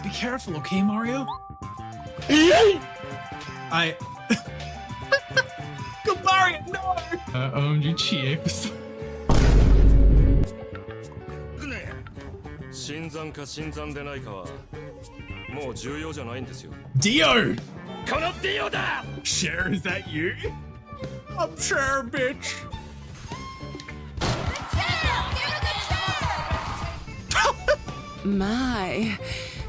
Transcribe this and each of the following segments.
Be careful, okay, Mario? I... Go, Mario, no! Onde chips. 新参か新参でないかはもう重要じゃないんですよ。 Dio! このディオだ! Cher, is that you? I'm Cher, bitch! My,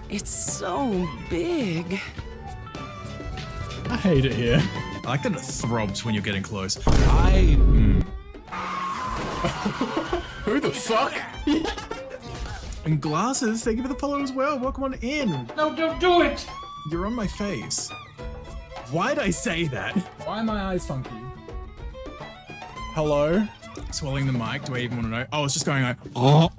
it's so big. I hate it here. I like that it throbs when you're getting close. Who the fuck? And glasses, thank you for the follow as well. Welcome on in. No, don't do it! You're on my face. Why'd I say that? Why are my eyes funky? Hello? Swallowing the mic, do I even want to know? Oh, it's just going like, oh.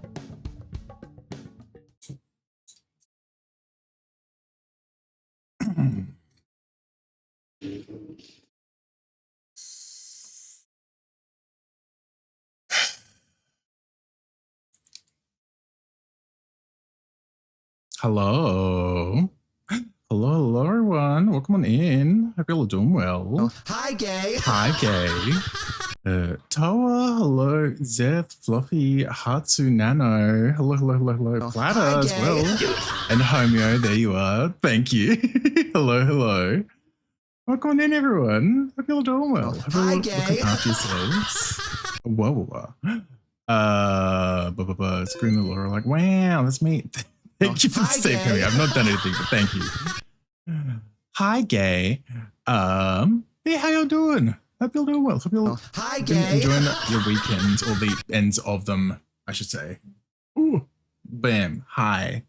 Hello. Hello, everyone. Welcome on in. Hope you're all doing well. Oh, hi, gay. Hi, gay. Toa, hello. Zeth, Fluffy, Hatsu, Nano. Hello. Oh, Platter hi, as gay. well. And Homeo, there you are. Thank you. hello. Welcome on in, everyone. Hope you're all doing well. Hope you're Hi, all gay. looking after yourselves. Whoa. Scream the Laura like, wow, that's me. Thank you for Hi, saving gay. me. I've not done anything, but thank you. Hi, gay. Hey, how y'all doing? Hope you're doing well. Hope you're Hi, been gay. enjoying your weekends, or the ends of them, I should say. Ooh, bam. Hi.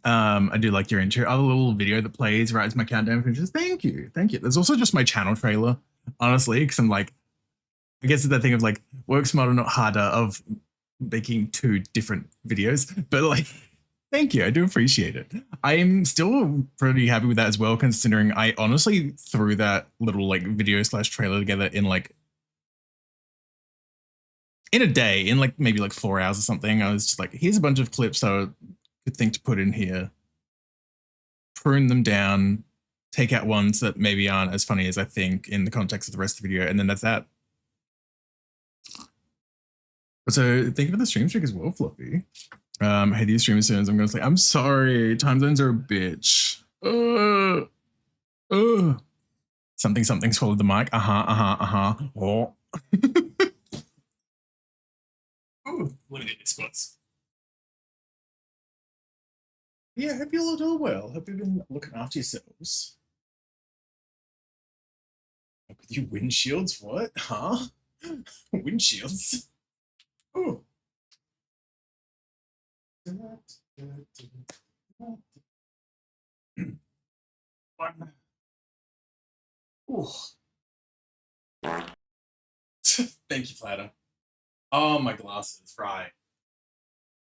I do like your intro. I have a little video that plays right as my countdown finishes. Thank you. There's also just my channel trailer, honestly, because I'm like, I guess it's that thing of like, work smarter, not harder, of making two different videos, but like, thank you. I do appreciate it. I am still pretty happy with that as well, considering I honestly threw that little like video / trailer together in like, in a day, in like maybe like 4 hours or something. I was just like, here's a bunch of clips I could think to put in here, prune them down, take out ones that maybe aren't as funny as I think in the context of the rest of the video, and then that's that. So thank you for the stream streak as well, Fluffy. Hey, these stream as soon as I'm going to say, I'm sorry, time zones are a bitch. Something swallowed the mic. Oh. Ooh, limited squats. Yeah, hope you're all doing well. Hope you've been looking after yourselves. With you windshields, what? Huh? Windshields? Ooh. Ooh. Thank you, Platter. Oh, my glasses, right.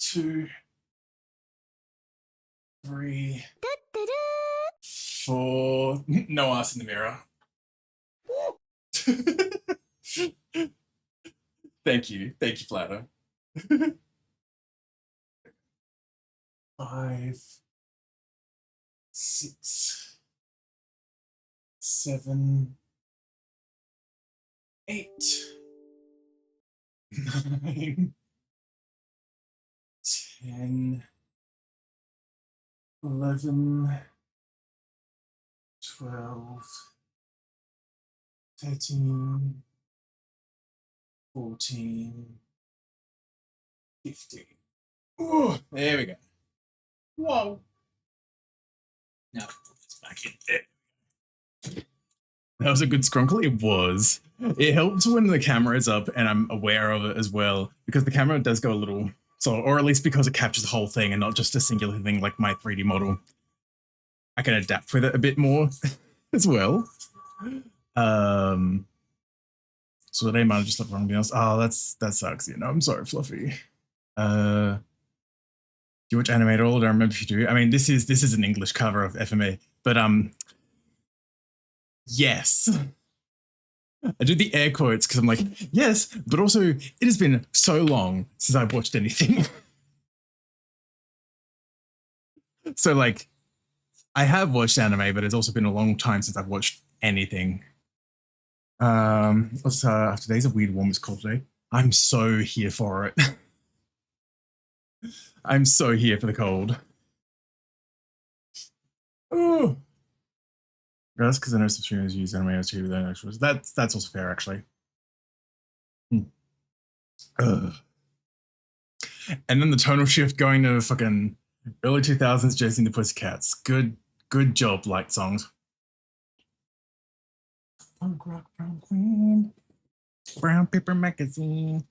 2, 3, 4. No ass in the mirror. Thank you, Platter. 5, 6, 7, 8, 9, 10, 11, 12, 13, 14, 15. Ooh, there we go. Whoa. Now it's back in there. That was a good scrunkle. It was. It helps when the camera is up and I'm aware of it as well, because the camera does go a little slow, or at least because it captures the whole thing and not just a singular thing like my 3D model. I can adapt with it a bit more as well. So they might have just left wrong else. Oh, that sucks. You know, I'm sorry, Fluffy. Do you watch animated at all? I don't remember if you do. I mean, this is an English cover of FMA, but yes. I do the air quotes because I'm like, yes, but also it has been so long since I've watched anything. So like, I have watched anime, but it's also been a long time since I've watched anything. Today's a weird warm. It's cold today. I'm so here for it. I'm so here for the cold. Oh, that's because I know some streamers use anime as TV with their extras. That's also fair, actually. Ugh. And then the tonal shift going to fucking early 2000s, Jason the Pussycats. Good job, Light Songs. Punk rock brown queen. Brown paper magazine.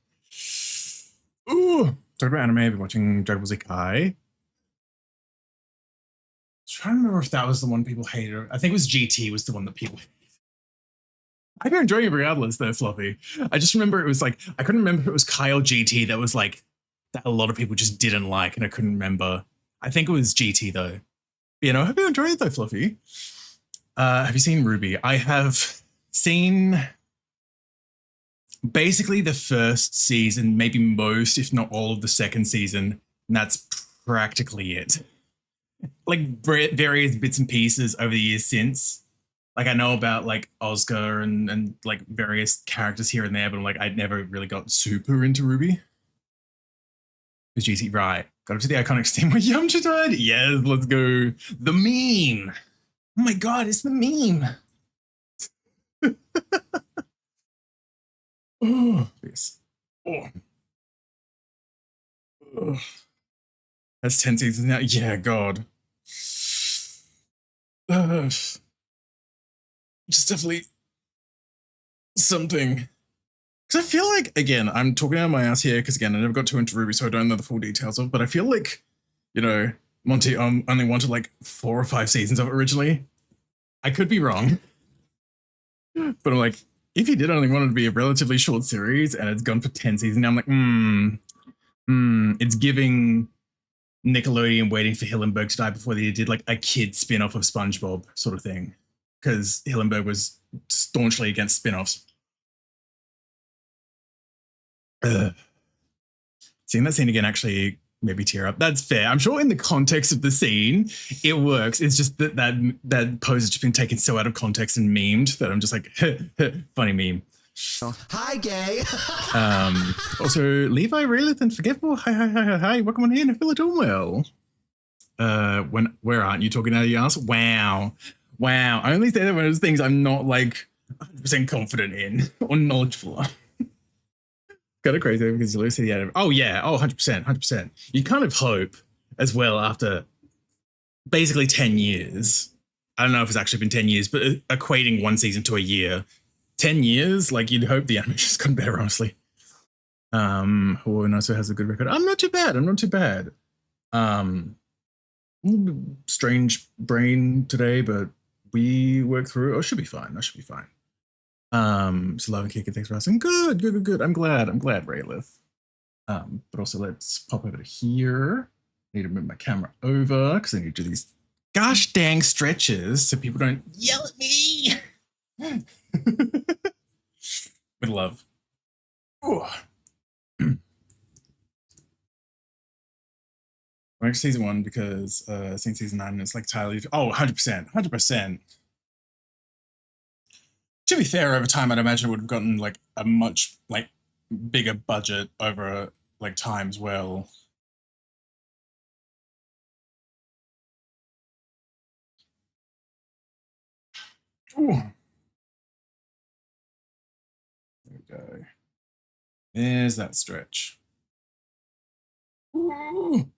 Ooh, talk about anime. I've been watching Dragon Ball Z Kai. Trying to remember if that was the one people hated. I think it was GT was the one that people hated. I've been enjoying it regardless, though, Fluffy. I just remember it was like, I couldn't remember if it was Kai or GT that was like, that a lot of people just didn't like, and I couldn't remember. I think it was GT, though. You know, have you enjoyed it, though, Fluffy? Have you seen Ruby? I have seen basically the first season, maybe most, if not all of the second season, and that's practically it. Like various bits and pieces over the years since. Like I know about like Oscar and like various characters here and there, but like I'd never really got super into Ruby. It's GT, right? Got up to the iconic scene where Yamcha died. Yes, let's go. The meme. Oh my god, it's the meme. Oh, yes. Oh. Oh. That's 10 seasons now. Yeah, God. Just definitely something. Because I feel like, again, I'm talking out of my ass here, because again, I never got too into Ruby, so I don't know the full details of, but I feel like, you know, Monty only wanted like 4 or 5 seasons of it originally. I could be wrong. But I'm like, if he did only want it to be a relatively short series and it's gone for 10 seasons, now I'm like, it's giving Nickelodeon waiting for Hillenburg to die before they did like a kid spin-off of SpongeBob sort of thing. Because Hillenburg was staunchly against spin-offs. Seeing that scene again actually made me tear up. That's fair. I'm sure in the context of the scene, it works. It's just that pose has just been taken so out of context and memed that I'm just like, funny meme. Hi, gay. Also, Levi, Raylith, and Forgetful. Hi. Welcome on in. I feel doing well. Where aren't you talking out of your ass? Wow. I only say that when it's things I'm not like 100% confident in or knowledgeable of. Kind of crazy because you lose the end. Oh yeah, 100%. You kind of hope as well after basically 10 years. I don't know if it's actually been 10 years, but equating one season to a year, 10 years, like you'd hope the animation's gotten better, honestly. Also has a good record. I'm not too bad. Strange brain today, but we work through it. Oh, should be fine. So love and kick it. Thanks for asking. Good. I'm glad, Raylith. But also let's pop over to here. Need to move my camera over because I need to do these gosh dang stretches so people don't yell at me. With love. I like season 1 because seeing season 9 it's like entirely 100%. To be fair, over time, I'd imagine it would have gotten like a much like bigger budget over like time as well. Ooh. There we go. There's that stretch. Ooh.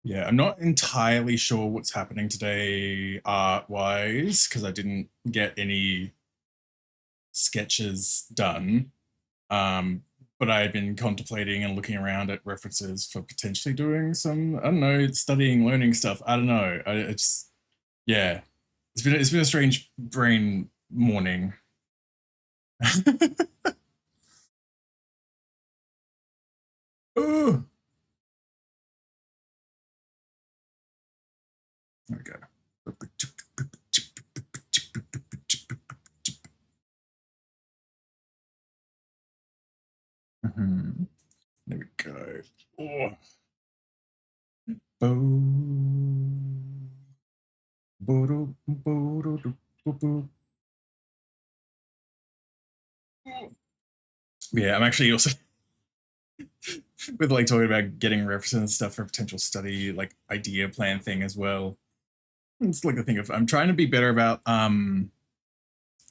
Yeah, I'm not entirely sure what's happening today art-wise because I didn't get any sketches done. But I've been contemplating and looking around at references for potentially doing some, I don't know, studying, learning stuff. I don't know. It's been a strange brain morning. Oh. There we go. There we go. Oh. Yeah, I'm actually also with like talking about getting references and stuff for potential study, like idea plan thing as well. It's like the thing of I'm trying to be better about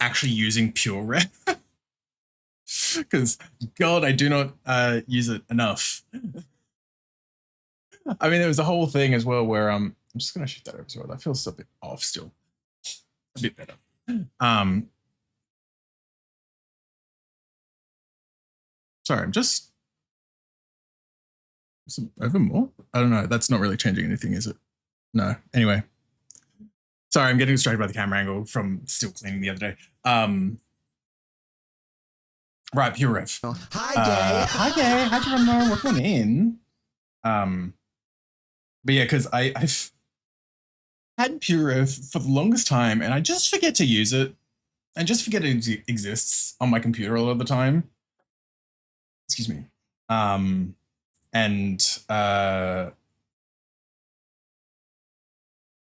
actually using pure ref because God, I do not use it enough. I mean, there was a whole thing as well where I'm just gonna shoot that over as well. That feels a bit off still, a bit better. Sorry, I'm just over more. I don't know. That's not really changing anything, is it? No. Anyway, sorry, I'm getting distracted by the camera angle from still cleaning the other day. Right, pure ref. Hi, Gay. Hi, Gay. How'd you know? Welcome on in. But yeah, because I've had pure ref for the longest time, and I just forget to use it. I just forget it exists on my computer a lot of the time. Excuse me. There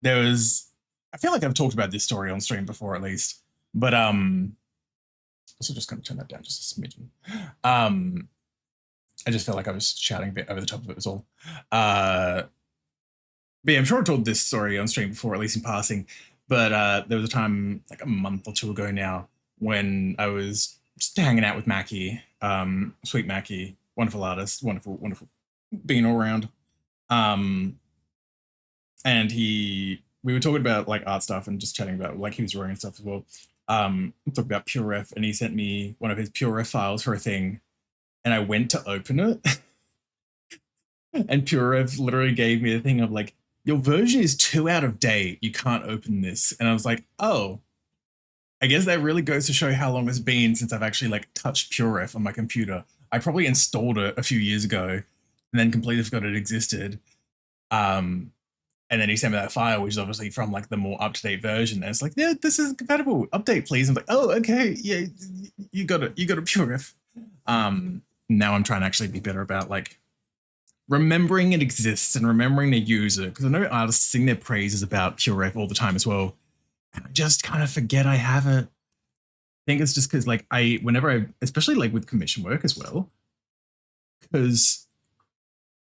was, I feel like I've talked about this story on stream before at least, but also just gonna turn that down just a smidgen. I just felt like I was shouting a bit over the top of it was all. But yeah, I'm sure I told this story on stream before, at least in passing, but there was a time like a month or two ago now when I was just hanging out with Mackie, sweet Mackie, wonderful artist, wonderful being all around. And we were talking about like art stuff and just chatting about like he was drawing and stuff as well. Talking about pure ref, and he sent me one of his pure ref files for a thing, and I went to open it, and pure ref literally gave me the thing of like, your version is 2 out of date. You can't open this. And I was like, oh, I guess that really goes to show how long it's been since I've actually like touched pure ref on my computer. I probably installed it a few years ago and then completely forgot it existed. And then he sent me that file, which is obviously from like the more up-to-date version. And it's like, yeah, this is compatible. Update, please. I'm like, oh, okay. Yeah, you got it. You got a pure ref. Now I'm trying to actually be better about like remembering it exists and remembering to use it. Because I know artists sing their praises about pure ref all the time as well. And I just kind of forget I have it. I think it's just because like especially like with commission work as well, because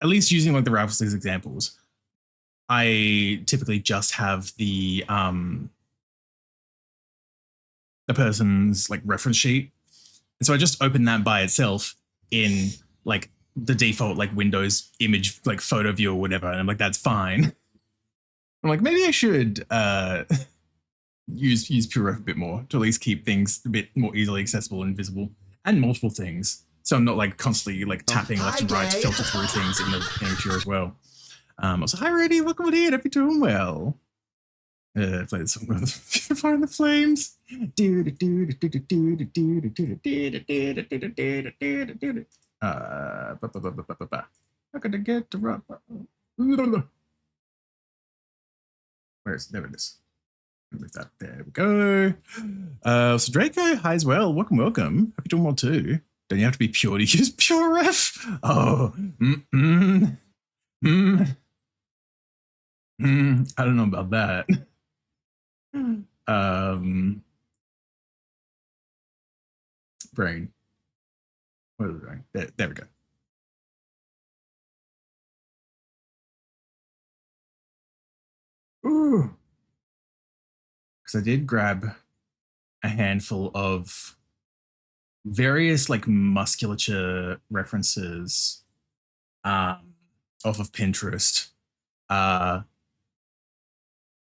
at least using like the Raffles as examples, I typically just have the person's like reference sheet. And so I just open that by itself in like the default like Windows image like photo view or whatever. And I'm like, that's fine. I'm like, maybe I should use PureRef a bit more to at least keep things a bit more easily accessible and visible, and multiple things. So I'm not like constantly like tapping left and right to filter through things in the Pure as well. Also, hi Rudy, welcome in. Hope you're doing well. Play the song with Fire in the Flames. How could I get to rock? Where is it? There it is. With that, there we go. So Draco, hi as well. Welcome. Hope you're doing well too. Don't you have to be pure to use pure ref? Oh, I don't know about that. Brain. What are we doing? There we go. Ooh. Because I did grab a handful of various like musculature references off of Pinterest,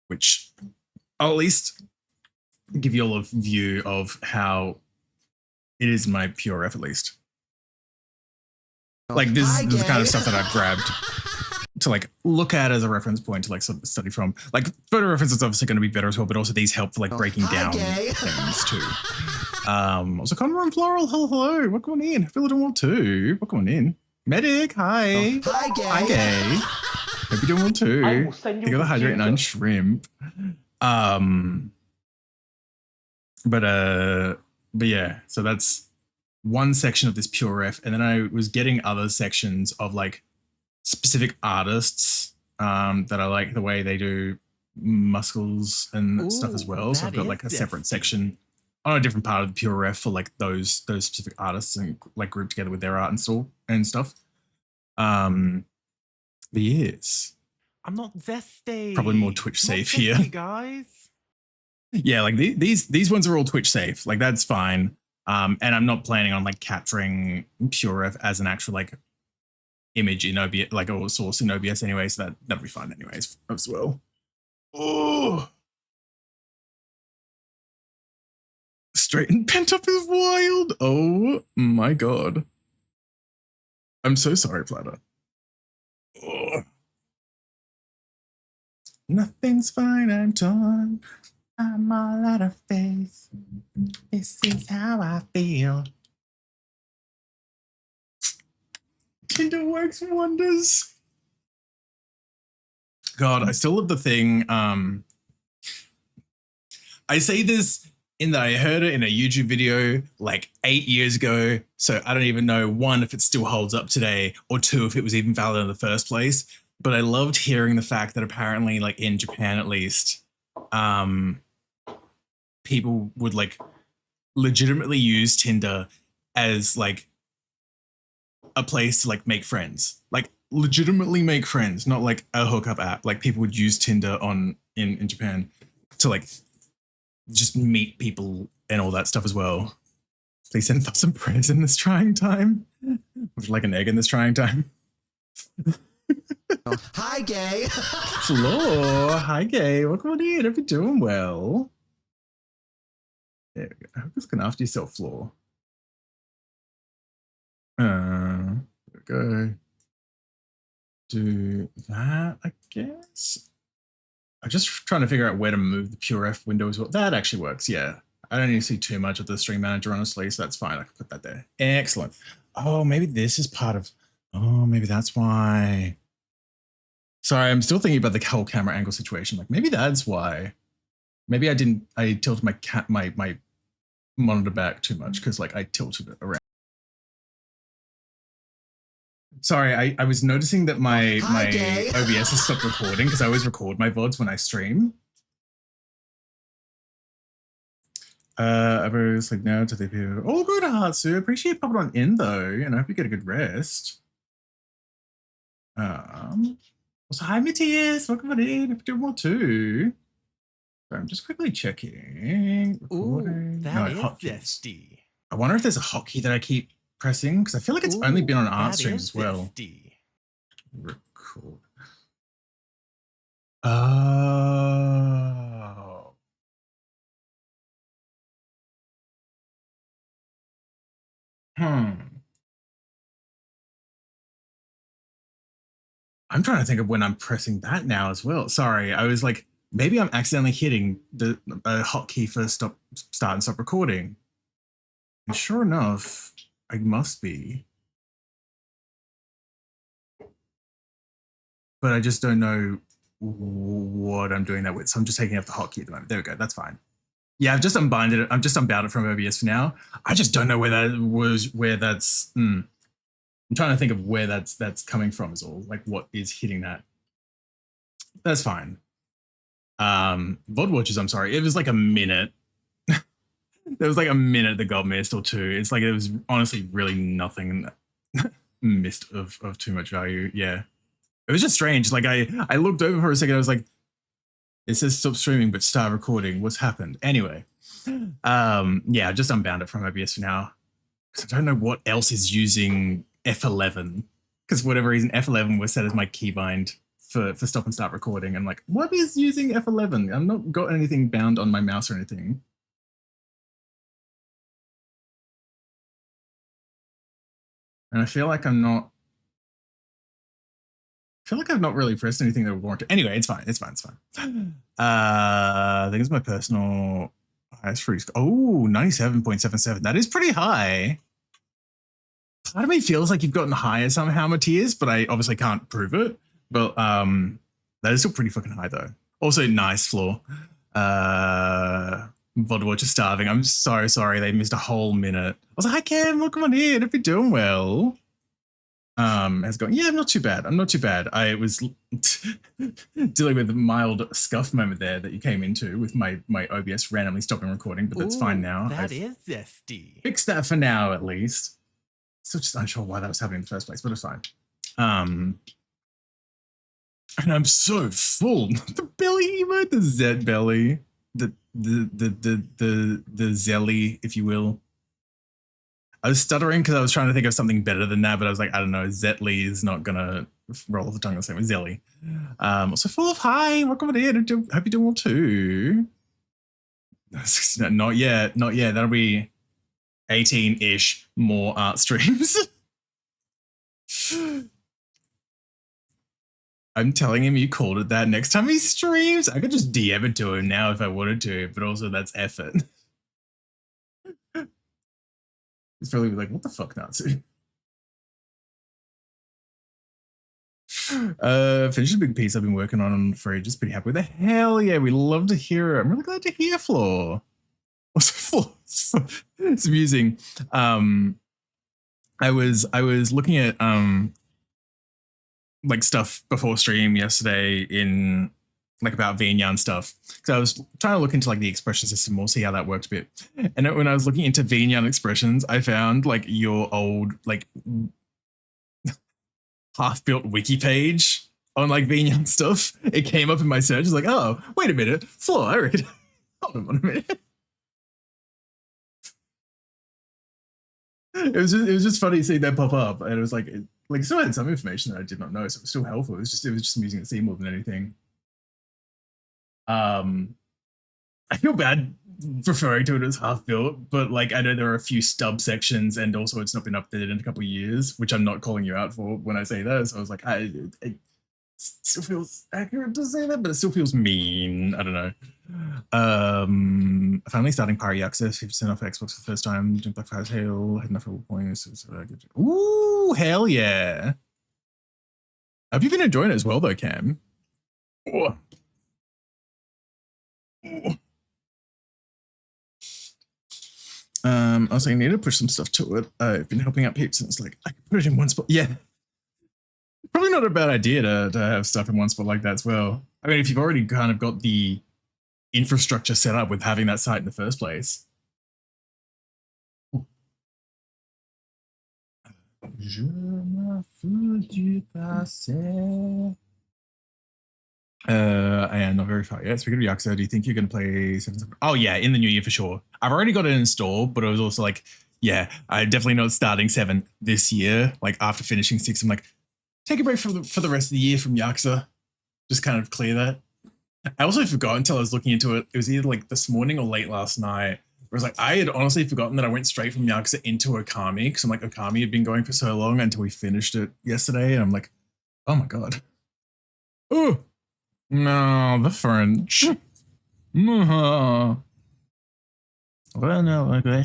which I'll at least give you all a view of how it is in my pure ref at least. Like this is the kind of stuff that I've grabbed to like look at as a reference point to like sort of study from. Like photo reference is obviously going to be better as well, but also these help for like breaking down things too. Also Conroy and Floral, hello, welcome on in. Feel doing well too. Welcome on in. Medic, hi. Hi, Gay. Hope you're doing well too. Think of the hydrate 9 shrimp. But yeah, so that's one section of this pure ref, and then I was getting other sections of like specific artists that I like the way they do muscles and stuff as well. So I've got like a separate section on a different part of the Pure Ref for like those specific artists and like grouped together with their art and stuff. But yes, I'm not zesty. probably more Twitch I'm not safe here. zesty, guys. Yeah, like these ones are all Twitch safe. Like that's fine. And I'm not planning on like capturing Pure Ref as an actual like image in OBS, like or source in OBS anyway. So that'll be fine anyways as well. Oh, Straight and Pent Up is wild. Oh my god. I'm so sorry, Platter. Oh. Nothing's fine, I'm torn. I'm all out of faith. This is how I feel. Tinder works wonders. God, I still love the thing. I say this in that I heard it in a YouTube video like 8 years ago. So I don't even know, one, if it still holds up today, or two, if it was even valid in the first place. But I loved hearing the fact that apparently, like in Japan at least, people would like legitimately use Tinder as like a place to like make friends, like legitimately make friends, not like a hookup app. Like people would use Tinder in Japan to like just meet people and all that stuff as well. Please send thoughts and prayers in this trying time. Would you like an egg in this trying time? Hi, gay. Flo, hi gay. Welcome on in. Hope you're doing well. There we go. I hope it's looking after yourself, Flo. There we go. Do that, I guess. I'm just trying to figure out where to move the Pure F window as well. That actually works, yeah. I don't need to see too much of the stream manager, honestly, so that's fine. I can put that there. Excellent. Oh, maybe this is part of... Oh, maybe that's why. Sorry, I'm still thinking about the whole camera angle situation. Like, maybe that's why. Maybe I tilted my monitor back too much because, like, I tilted it around. Sorry, I was noticing that my OBS has stopped recording because I always record my VODs when I stream. I was like, no to the people. All good, Hatsu. Appreciate you popping on in though, and I hope you get a good rest. Also, hi, Matthias. Welcome on in. If you're doing well too. So I'm just quickly checking. Ooh, that is hotkeys. zesty. I wonder if there's a hotkey that I keep pressing because I feel like it's only been on art streams as well. Zesty. Record. Oh. I'm trying to think of when I'm pressing that now as well. Sorry, I was like, maybe I'm accidentally hitting the hotkey for start and stop recording. And sure enough, I must be. But I just don't know what I'm doing that with. So I'm just taking off the hotkey at the moment. There we go. That's fine. Yeah, I've just unbound it. I'm just unbound it from OBS for now. I just don't know where that was, where that's... I'm trying to think of where that's coming from is all. Like what is hitting that. That's fine. VOD watches, I'm sorry. It was like a minute. There was like a minute that got missed or two. It's like it was honestly really nothing missed of too much value. Yeah. It was just strange. Like I looked over for a second. I was like, it says stop streaming, but start recording. What's happened? Anyway. Yeah, just unbound it from OBS for now. Because I don't know what else is using F11. Because for whatever reason, F11 was set as my keybind for stop and start recording. I'm like, what is using F11? I've not got anything bound on my mouse or anything. And I feel like I've not really pressed anything that would warrant it. Anyway, it's fine. It's fine. It's fine. I think it's my personal highest freeze. Oh, 97.77. That is pretty high. Part of me feels like you've gotten higher somehow, Matthias, but I obviously can't prove it. But that is still pretty fucking high though. Also, nice floor. VOD Watch is starving. I'm so sorry they missed a whole minute. I was like, hi Cam, welcome on in. Hope you're doing well. Has gone, yeah, I'm not too bad. I'm not too bad. I was dealing with a mild scuff moment there that you came into with my OBS randomly stopping recording, but that's fine now. That is zesty. Fixed that for now, at least. Still just unsure why that was happening in the first place, but it's fine. And I'm so full. The belly emote, the Z belly, the zelly, if you will. I was stuttering because I was trying to think of something better than that, but I was like, I don't know, Zetly is not gonna roll off the tongue the same as Zelly. Also full of hi, welcome in. Hope you're doing well too. Not yet. That'll be 18-ish more art streams. I'm telling him you called it that. Next time he streams, I could just DM it to him now if I wanted to, but also that's effort. He's probably like, what the fuck, Natsu? Finished a big piece I've been working on for ages. Pretty happy with it. Hell yeah, we love to hear it. I'm really glad to hear, Floor. Also, Floor, it's amusing. I was looking at like stuff before stream yesterday in like about VNyan stuff, because I was trying to look into like the expression system more, see how that worked a bit. And when I was looking into VNyan expressions, I found like your old like half-built wiki page on like VNyan stuff. It came up in my search. It's like, oh, wait a minute, Floor, I reckon. Hold on a minute. It was just funny seeing that pop up, and it was like it still had some information that I did not know, so it was still helpful. It was just amusing to see more than anything. I feel bad referring to it as half built, but like I know there are a few stub sections, and also it's not been updated in a couple of years, which I'm not calling you out for when I say that. So I was like, it still feels accurate to say that, but it still feels mean. I don't know. Finally starting Pirate Yakuza, 50% off Xbox for the first time. Doing Black Fire's Hail, had enough points. Ooh, hell yeah! Have you been enjoying it as well, though, Cam? Oh. Also, I need to push some stuff to it. I've been helping out peeps, and it's like I can put it in one spot. Yeah, probably not a bad idea to have stuff in one spot like that as well. I mean, if you've already kind of got the infrastructure set up with having that site in the first place. Je m'en fous du passé. I am not very far yet. Speaking of Yakuza, do you think you're going to play 7? Oh yeah, in the new year for sure. I've already got it installed, but I was also like, yeah, I'm definitely not starting 7 this year. Like after finishing 6, I'm like, take a break for the rest of the year from Yakuza. Just kind of clear that. I also forgot until I was looking into it. It was either like this morning or late last night. Where it was like, I had honestly forgotten that I went straight from Yakuza into Okami, because I'm like, Okami had been going for so long until we finished it yesterday. And I'm like, oh my God. Oh. No, the French. No. Well, no, okay.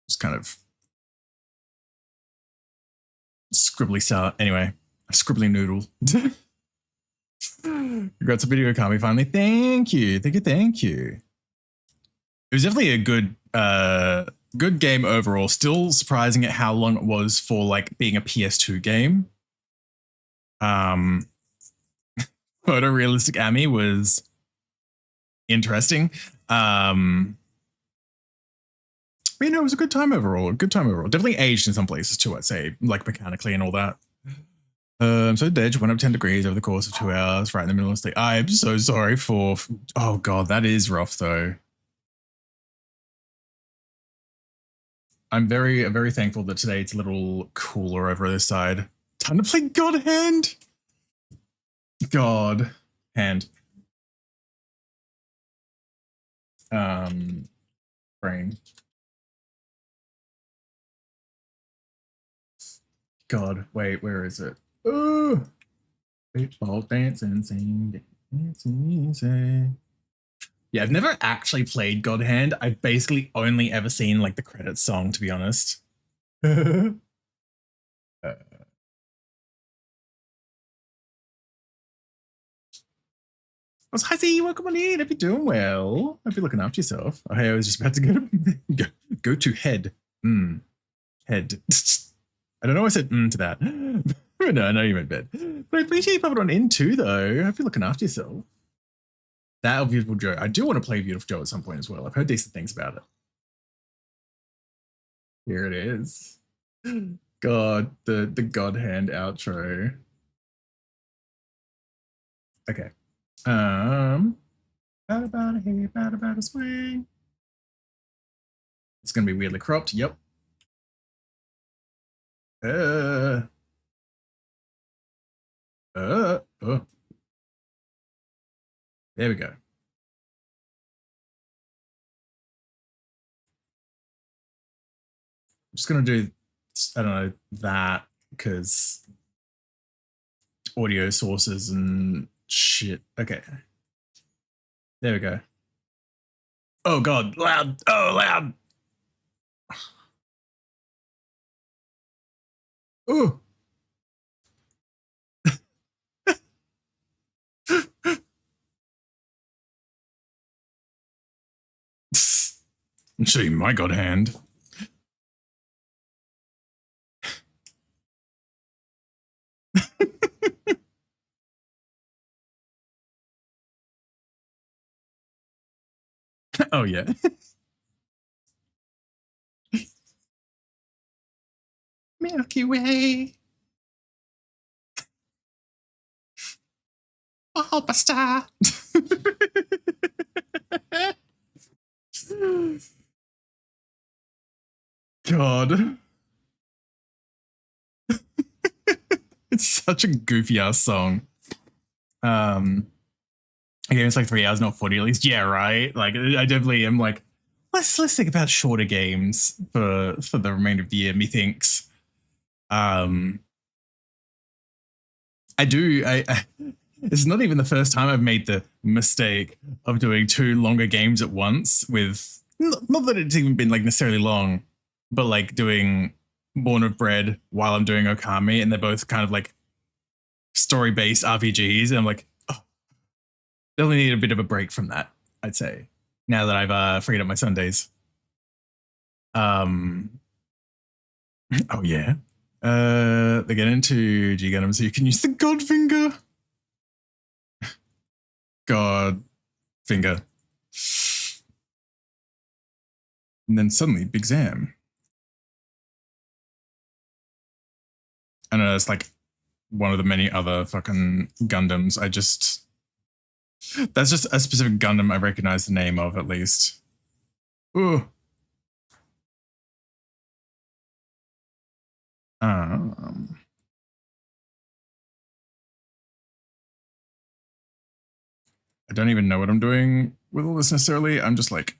Just kind of scribbly start. Anyway, a scribbly noodle. Congrats on video, Kami, finally. Thank you. Thank you. It was definitely a good game overall. Still surprising at how long it was for like being a PS2 game. Photorealistic Ami was interesting. But you know, it was a good time overall. Definitely aged in some places too, I'd say, like mechanically and all that. So Dej went up 10 degrees over the course of 2 hours, right in the middle of the day. I'm so sorry for. Oh God, that is rough though. I'm very thankful that today it's a little cooler over this side. Time to play God Hand. God Hand. Brain. God, wait, where is it? Oh, baseball dancing, sing, dancing. Yeah, I've never actually played God Hand. I've basically only ever seen like the credits song, to be honest. Hi, Z, welcome on in. Hope you're doing well. Hope you're looking after yourself. Oh, hey, I was just about to go to head. Head. I don't know why I said to that. But no, I know you meant bed. But I appreciate you popping on in too, though. I hope you're looking after yourself. That or Beautiful Joe. I do want to play Beautiful Joe at some point as well. I've heard decent things about it. Here it is. God, the God hand outro. Okay. Bada bada hey, bada bada swing. It's gonna be weirdly cropped. Yep. Oh. There we go. I'm just gonna do, I don't know, that because audio sources and shit. Okay. There we go. Oh God, loud. Oh, loud. Ooh. I'll show you my God hand. Oh yeah. Milky Way. Bulbasaur. God. It's such a goofy ass song. Okay, it's like 3 hours, not 40 at least. Yeah, right. Like I definitely am like, let's think about shorter games for the remainder of the year, methinks. It's not even the first time I've made the mistake of doing 2 longer games at once with, not that it's even been like necessarily long, but like doing Born of Bread while I'm doing Okami, and they're both kind of like story-based RPGs, and I'm like, oh, definitely need a bit of a break from that, I'd say, now that I've freed up my Sundays. Oh yeah. They get into G Gundam, so you can use the God finger. God finger. And then suddenly, Big Zam. I know it's like one of the many other fucking Gundams. That's just a specific Gundam I recognize the name of, at least. Ooh. I don't even know what I'm doing with all this necessarily. I'm just like,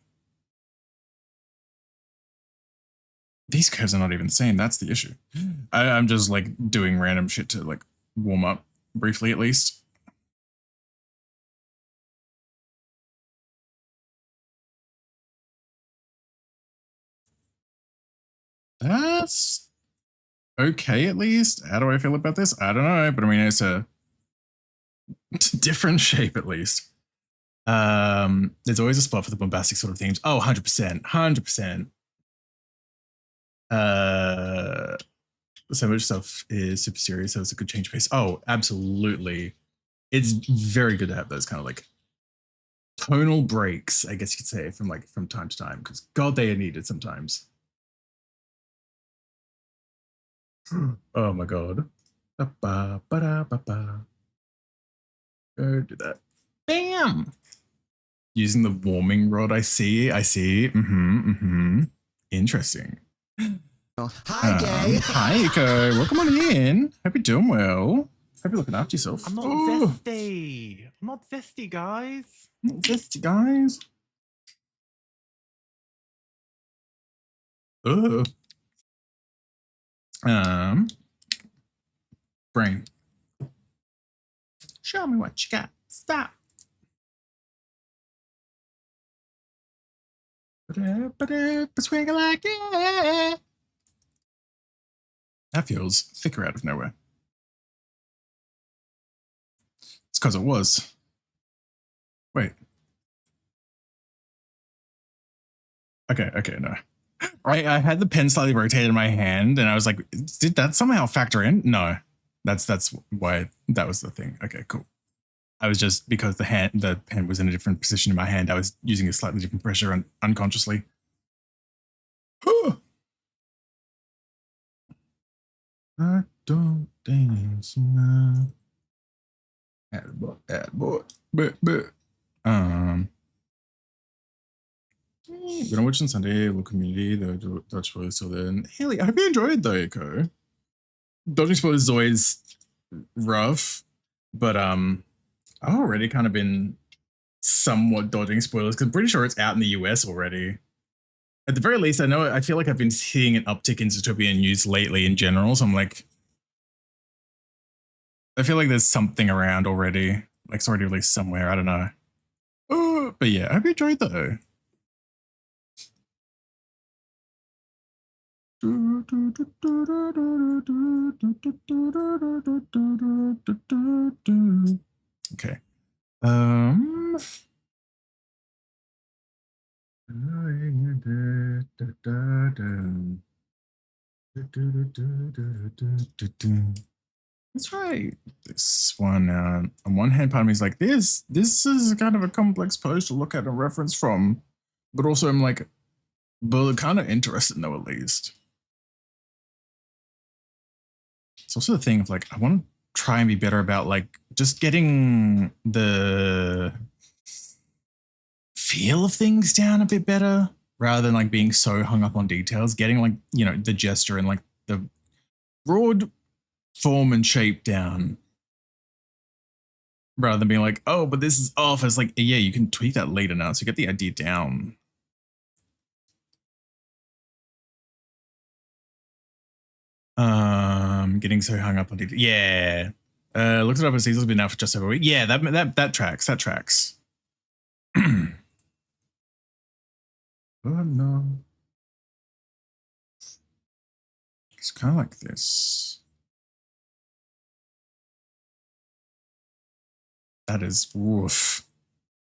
these curves are not even the same. That's the issue. I'm just like doing random shit to like warm up briefly, at least. That's okay, at least. How do I feel about this? I don't know, but I mean, it's a different shape, at least. There's always a spot for the bombastic sort of themes. Oh, 100%. 100%. So much stuff is super serious, so it's a good change of pace. Oh, absolutely. It's very good to have those kind of like tonal breaks, I guess you could say, from time to time, because God, they are needed sometimes. Oh my God. Go do that. Bam! Using the warming rod, I see. Interesting. Hi, Gay. Hi, Iko. Welcome on in. Hope you're doing well. Hope you're looking after yourself. I'm not zesty. I'm not zesty, guys. Not zesty, guys. Ugh. Brain. Show me what you got. Stop. Swing like yeah. That feels thicker out of nowhere. It's because it was. Wait. Okay, no. Right, I had the pen slightly rotated in my hand, and I was like, "Did that somehow factor in?" No, that's why that was the thing. Okay, cool. I was just because the pen was in a different position in my hand. I was using a slightly different pressure unconsciously. I don't dance now. Attaboy, but gonna watch on Sunday. Little community, the Dutch spoilers till then. Haley, I hope you enjoyed though, Co. Dodging spoilers is always rough, but I've already kind of been somewhat dodging spoilers because I'm pretty sure it's out in the US already. At the very least, I feel like I've been seeing an uptick in Zootopian news lately in general, so I'm like, I feel like there's something around already. Like it's already released somewhere, I don't know. But yeah, I hope you enjoyed though. Okay. That's right. This one, on one hand, part of me is like, this is kind of a complex post to look at and reference from, but also I'm like, but kind of interested though, at least. It's also the thing of like, I want to try and be better about like just getting the feel of things down a bit better rather than like being so hung up on details, getting like, you know, the gesture and like the broad form and shape down rather than being like, oh, but this is off. It's like, yeah, you can tweak that later now. So you get the idea down. Getting so hung up on detail. Yeah. Looked it up as Cecil's been out for just over a week. Yeah, that tracks. That tracks. Oh no. It's kind of like this. That is woof.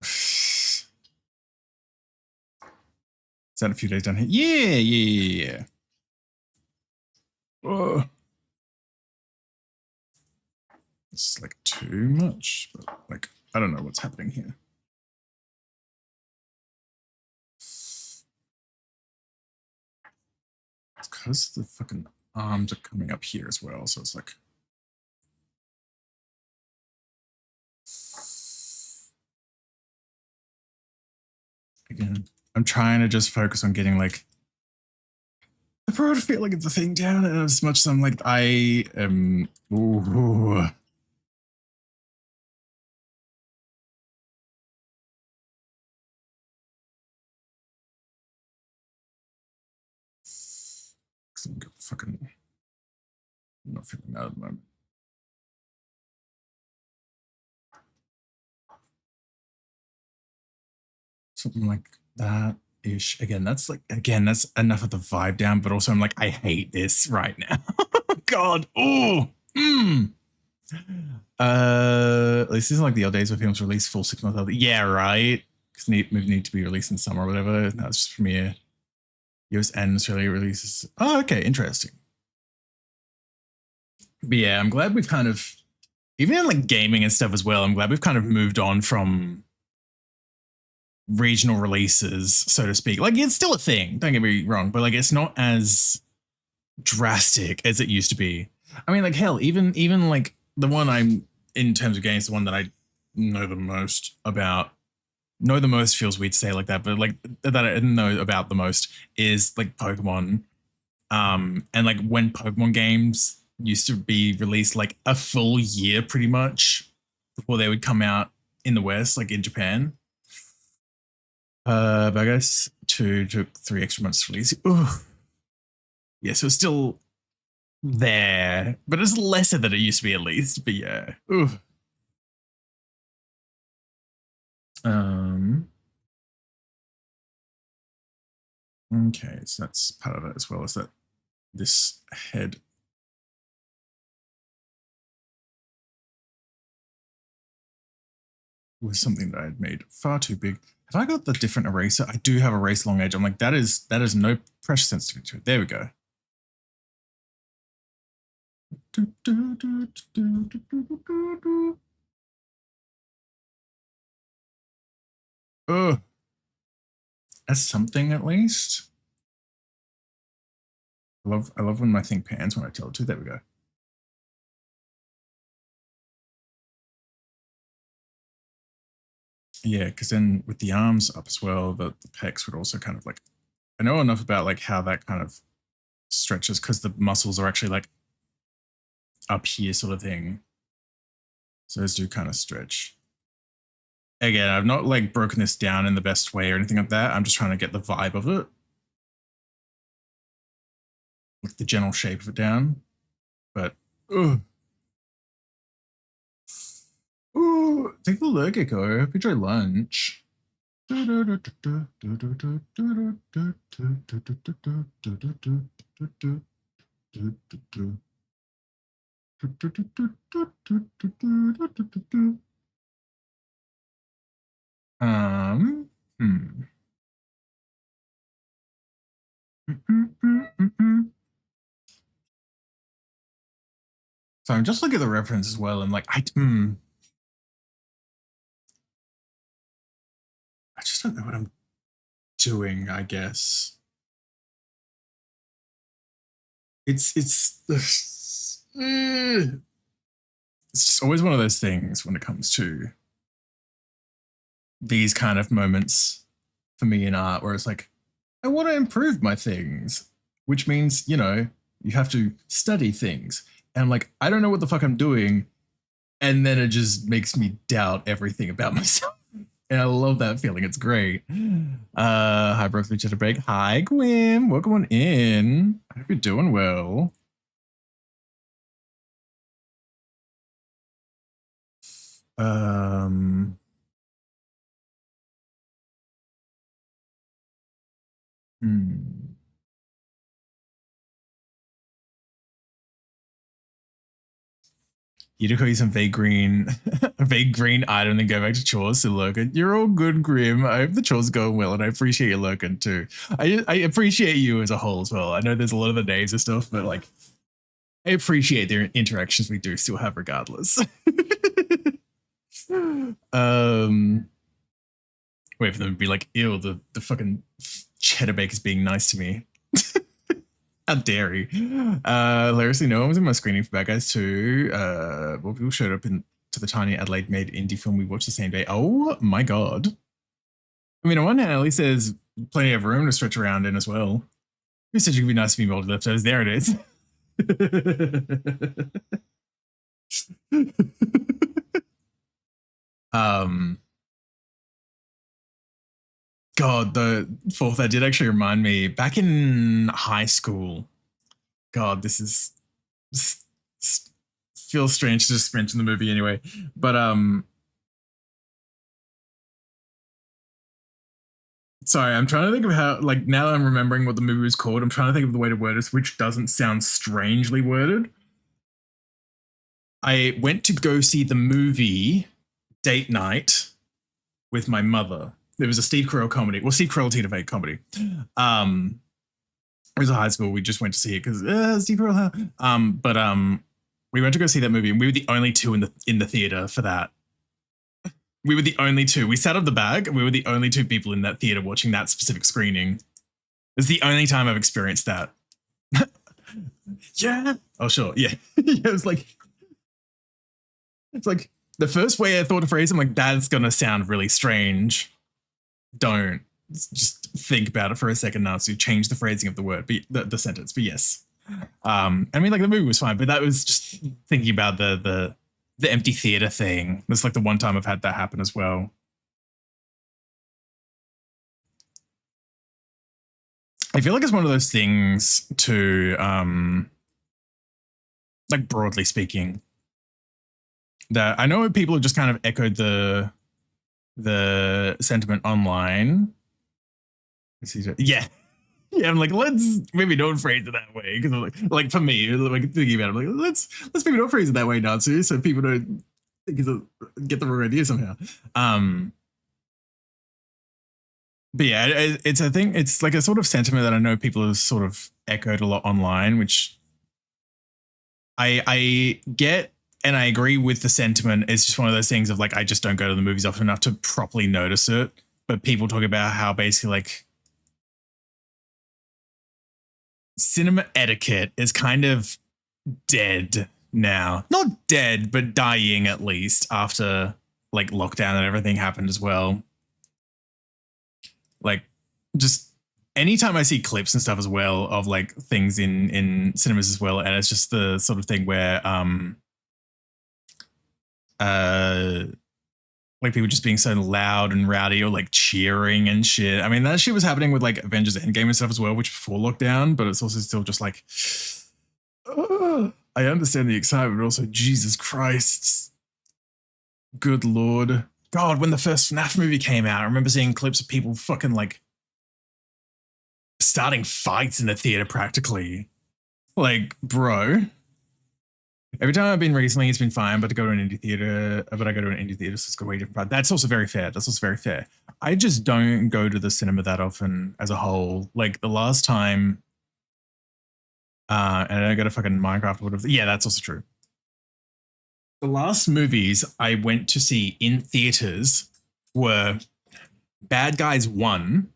Is that a few days down here? Yeah. Oh. This is like too much, but like, I don't know what's happening here. It's because the fucking arms are coming up here as well, so it's like, again, I'm trying to just focus on getting like the broad feeling of the thing down, and as much as I'm like, I am. Ooh. I'm fucking not feeling that at the moment. Something like that ish. Again, that's enough of the vibe down, but also I'm like, I hate this right now. God. Oh. At least this isn't like the old days where films release full 6 months early. Yeah, right. Because movies need to be released in summer or whatever. No, it's just premiere. US and Australia releases. Oh, okay, interesting. But yeah, I'm glad we've kind of, even in like gaming and stuff as well, I'm glad we've kind of moved on from regional releases, so to speak. Like it's still a thing, don't get me wrong, but like it's not as drastic as it used to be. I mean, like hell, even like the one I'm, in terms of games, the one that I know the most about, know the most feels weird to say like that, but like that I know about the most is like Pokemon. And like when Pokemon games used to be released like a full year pretty much before they would come out in the West, like in Japan. But I guess 2 took 3 extra months to release. Ooh. Yeah, so it's still there, but it's lesser than it used to be at least. But yeah. Ooh. Okay, so that's part of it as well as that this head was something that I had made far too big. Have I got the different eraser? I do have eraser long edge. I'm like, that is no pressure sensitivity to it. There we go. Oh, that's something at least. I love when my thing pans when I tell it to. There we go. Yeah, because then with the arms up as well, the pecs would also kind of like, I know enough about like how that kind of stretches because the muscles are actually like up here sort of thing. So those do kind of stretch. Again, I've not like broken this down in the best way or anything like that. I'm just trying to get the vibe of it. Like the general shape of it down. But, ugh. Ooh, take a look, Echo. I hope you enjoy lunch. Hmm. So I'm just looking at the reference as well, and like I just don't know what I'm doing, I guess. It's just always one of those things when it comes to these kind of moments for me in art where it's like, I want to improve my things, which means, you know, you have to study things. And I'm like, I don't know what the fuck I'm doing. And then it just makes me doubt everything about myself. And I love that feeling. It's great. Hi, Brooklyn 𝓱𝓸𝓵𝓵. Hi, Gwyn. Welcome on in. I hope you're doing well. You to call you some vague green item and go back to chores to lurking. You're all good, Grim. I hope the chores are going well, and I appreciate you lurking too. I appreciate you as a whole as well. I know there's a lot of the names and stuff, but like, I appreciate the interactions we do still have regardless. Wait for them to be like, ew, the fucking 𝓱𝓸𝓵𝓵 is being nice to me. How dare he? Hilariously, no one was in my screening for Bad Guys 2. More people showed up to the tiny Adelaide made indie film we watched the same day. Oh my god. I mean, on one hand, at least there's plenty of room to stretch around in as well. Who said you could be nice to me molded leftovers? There it is. God, the fourth, that did actually remind me back in high school. God, this feels strange to just mention the movie anyway. But sorry, I'm trying to think of how, like, now that I'm remembering what the movie was called, I'm trying to think of the way to word this, which doesn't sound strangely worded. I went to go see the movie Date Night with my mother. There was a Steve Carell comedy. Well, Steve Carell 𝓱𝓸𝓵𝓵 comedy. It was a high school. We just went to see it because Steve Carell. We went to go see that movie, and we were the only two in the theater for that. We were the only two. We sat up the back, and we were the only two people in that theater watching that specific screening. It's the only time I've experienced that. Yeah. Oh, sure. Yeah. Yeah. It's like the first way I thought to phrase it, I'm like, that's gonna sound really strange. Don't just think about it for a second now. So you change the phrasing of the word, but the sentence. But yes, I mean, like the movie was fine, but that was just thinking about the empty theater thing. That's like the one time I've had that happen as well. I feel like it's one of those things to, like broadly speaking, that I know people have just kind of echoed the sentiment online. Yeah. Yeah, I'm like, let's maybe don't phrase it that way. Because like for me, like thinking about it, I'm like, let's maybe don't phrase it that way, Natsu, so people don't think get the wrong idea somehow. But yeah, it's I think it's like a sort of sentiment that I know people have sort of echoed a lot online, which I get and I agree with the sentiment. It's just one of those things of like I just don't go to the movies often enough to properly notice it. But people talk about how basically like cinema etiquette is kind of dead now. Not dead, but dying at least after like lockdown and everything happened as well. Like just anytime I see clips and stuff as well of like things in cinemas as well, and it's just the sort of thing where like people just being so loud and rowdy or like cheering and shit. I mean, that shit was happening with like Avengers Endgame and stuff as well, which before lockdown, but it's also still just like I understand the excitement, but also Jesus Christ. Good Lord. God, when the first FNAF movie came out, I remember seeing clips of people fucking like starting fights in the theater practically. Like, bro. Every time I've been recently, it's been fine, but I go to an indie theater, so it's got a way different. That's also very fair. I just don't go to the cinema that often as a whole. Like the last time, and I don't go to fucking Minecraft or whatever. Yeah, that's also true. The last movies I went to see in theaters were Bad Guys 1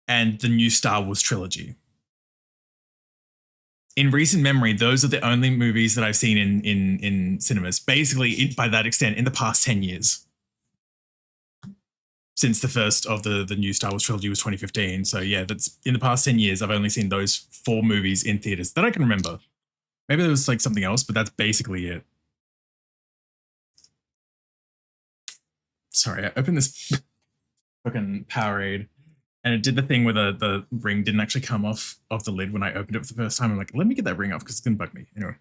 and the new Star Wars trilogy. In recent memory, those are the only movies that I've seen in cinemas. Basically, by that extent, in the past 10 years. Since the first of the new Star Wars trilogy was 2015. So yeah, that's in the past 10 years, I've only seen those 4 movies in theaters that I can remember. Maybe there was like something else, but that's basically it. Sorry, I opened this fucking Powerade and it did the thing where the ring didn't actually come off the lid when I opened it for the first time. I'm like, let me get that ring off because it's gonna bug me. Anyway.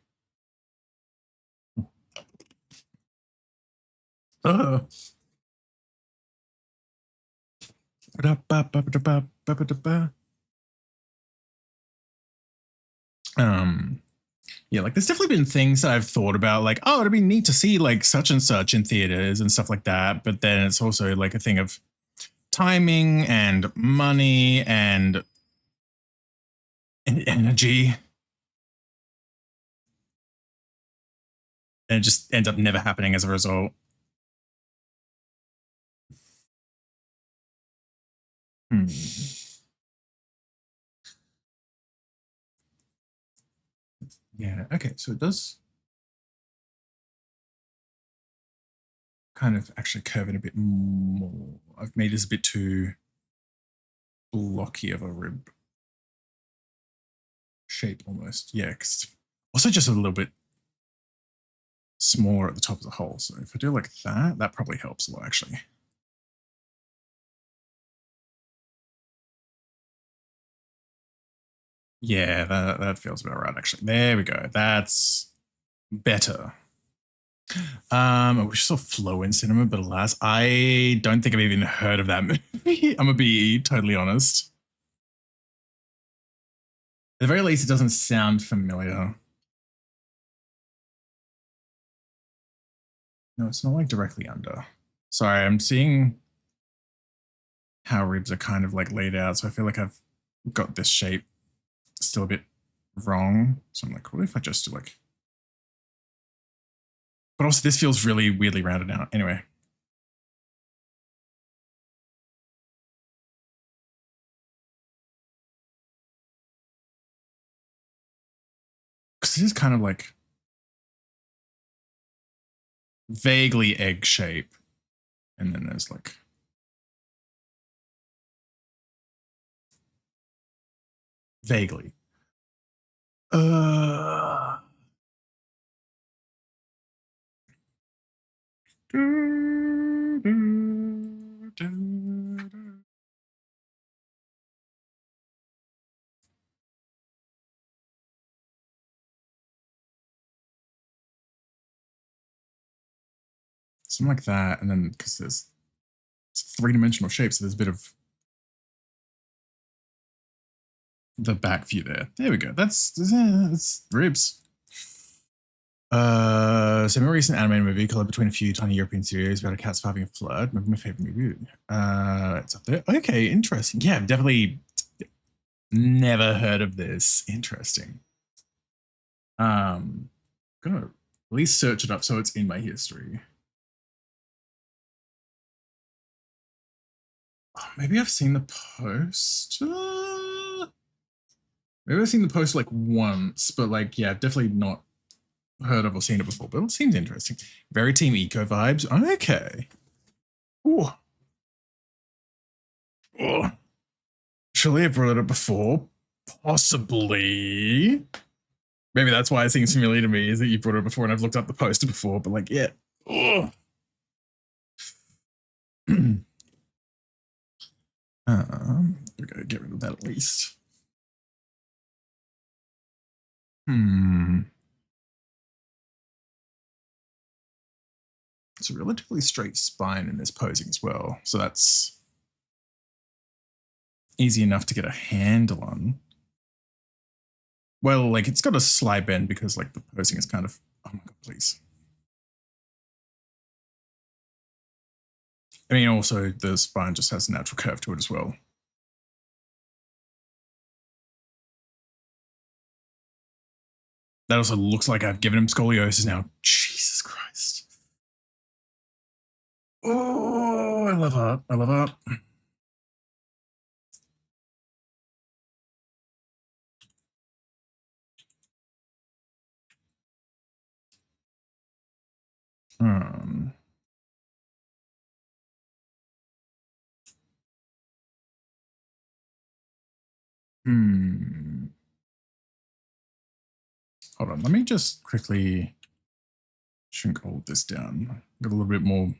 Yeah, like there's definitely been things that I've thought about, like, oh, it'd be neat to see like such and such in theaters and stuff like that. But then it's also like a thing of timing and money and energy. And it just ends up never happening as a result. Yeah, okay, so it does kind of actually curve in a bit more. I've made this a bit too blocky of a rib shape almost. Yeah, because also just a little bit smaller at the top of the hole. So if I do like that, that probably helps a lot actually. Yeah, that feels about right actually. There we go. That's better. I wish I saw Flow in cinema, but alas, I don't think I've even heard of that movie. I'm gonna be totally honest. At the very least, it doesn't sound familiar. No, it's not like directly under. Sorry, I'm seeing how ribs are kind of like laid out, so I feel like I've got this shape still a bit wrong. So I'm like, what if I just do like... But also this feels really weirdly rounded out. Anyway. Because it is kind of like vaguely egg shape. And then there's like... Vaguely. Something like that, and then because it's 3-dimensional shape, so there's a bit of the back view there. There we go. That's ribs. Semi-recent animated movie collab between a few tiny European studios about a cat surviving a flood. Maybe my favorite movie. It's up there. Okay, interesting. Yeah, I've definitely never heard of this. Interesting. I'm gonna at least search it up so it's in my history. Oh, maybe I've seen the post. Maybe I've seen the post like once, but like, yeah, definitely not heard of or seen it before, but it seems interesting. Very Team Eco vibes. Okay. Ooh. Oh. Surely I've brought it up before. Possibly. Maybe that's why it seems familiar to me, is that you brought it up before and I've looked up the poster before, but like, yeah. Oh. We gotta get rid of that at least. It's a relatively straight spine in this posing as well, so that's easy enough to get a handle on. Well, like, it's got a slight bend because like the posing is kind of, oh my god, please. I mean, also the spine just has a natural curve to it as well. That also looks like I've given him scoliosis now. Jesus Christ. Oh, I love art. I love art. Hold on, let me just quickly shrink all this down. Got a little bit more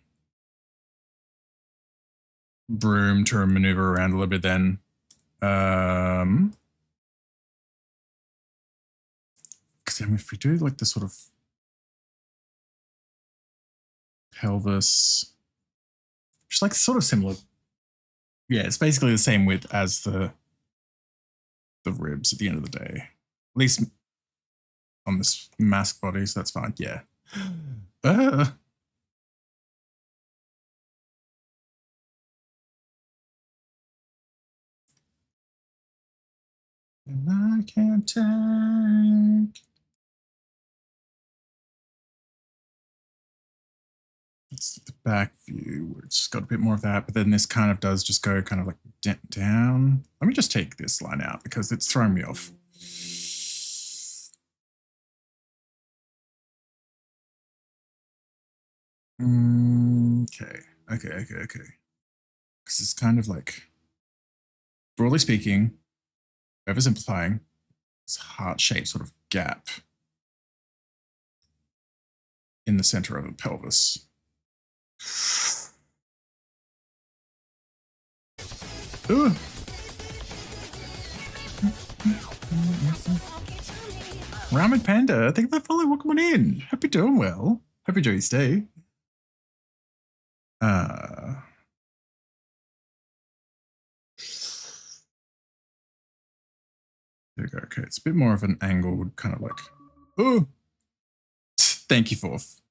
room to maneuver around a little bit then. Because I mean, if we do like the sort of pelvis, just like sort of similar. Yeah, it's basically the same width as the ribs at the end of the day. At least on this mask body, so that's fine. Yeah. And I can't take. It's the back view where it's got a bit more of that, but then this kind of does just go kind of like down. Let me just take this line out because it's throwing me off. Okay. Because it's kind of like, broadly speaking, oversimplifying, this heart-shaped sort of gap in the center of the pelvis. Ooh. Ramen Panda, thank you for following. Welcome on in. Hope you're doing well. Hope you enjoy your stay. There we go. Okay, it's a bit more of an angled kind of like. Oh, thank you, Forth.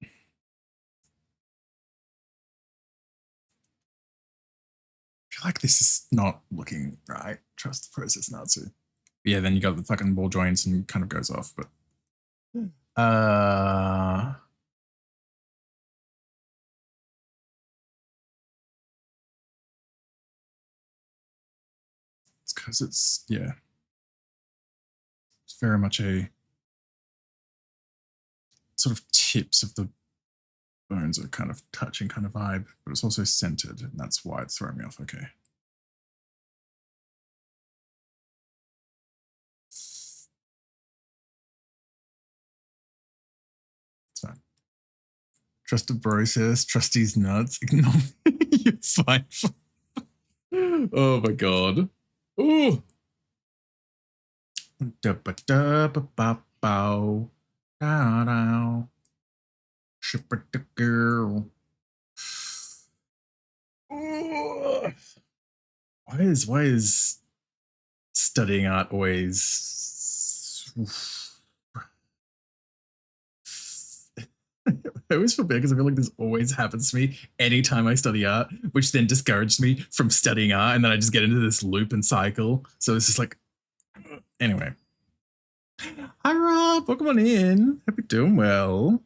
I feel like this is not looking right. Trust the process, Natsu. Yeah, then you got the fucking ball joints and kind of goes off, but it's because it's, yeah, it's very much a sort of tips of the bones are kind of touching kind of vibe, but it's also centered, and that's why it's throwing me off. Okay. It's fine. Trusted bro says, trusty's nuts. Ignore me. You're fine. Oh my god. Ooh. Da-ba-da-ba-ba-bow. Da-da. Shipper the girl. Why is studying art always. I always feel bad because I feel like this always happens to me anytime I study art, which then discourages me from studying art, and then I just get into this loop and cycle. So it's just like, anyway. Hi Rob, welcome on in. Hope you're doing well.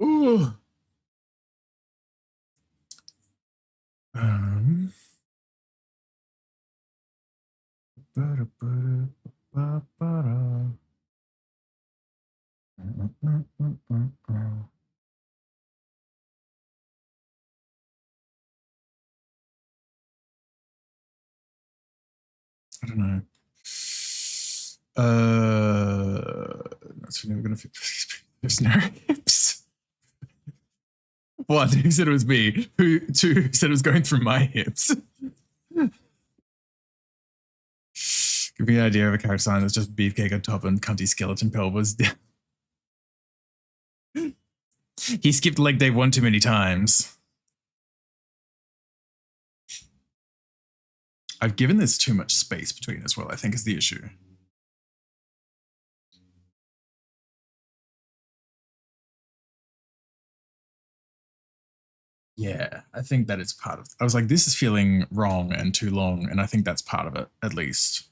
Ooh. I don't know. That's never gonna fit. There's no hips. One, who said it was me? Two said it was going through my hips. Give me an idea of a character design that's just beefcake on top and cunty skeleton pelvis. He skipped leg day one too many times. I've given this too much space between as well, I think is the issue. Yeah, I think that is part of it. I was like, this is feeling wrong and too long, and I think that's part of it, at least.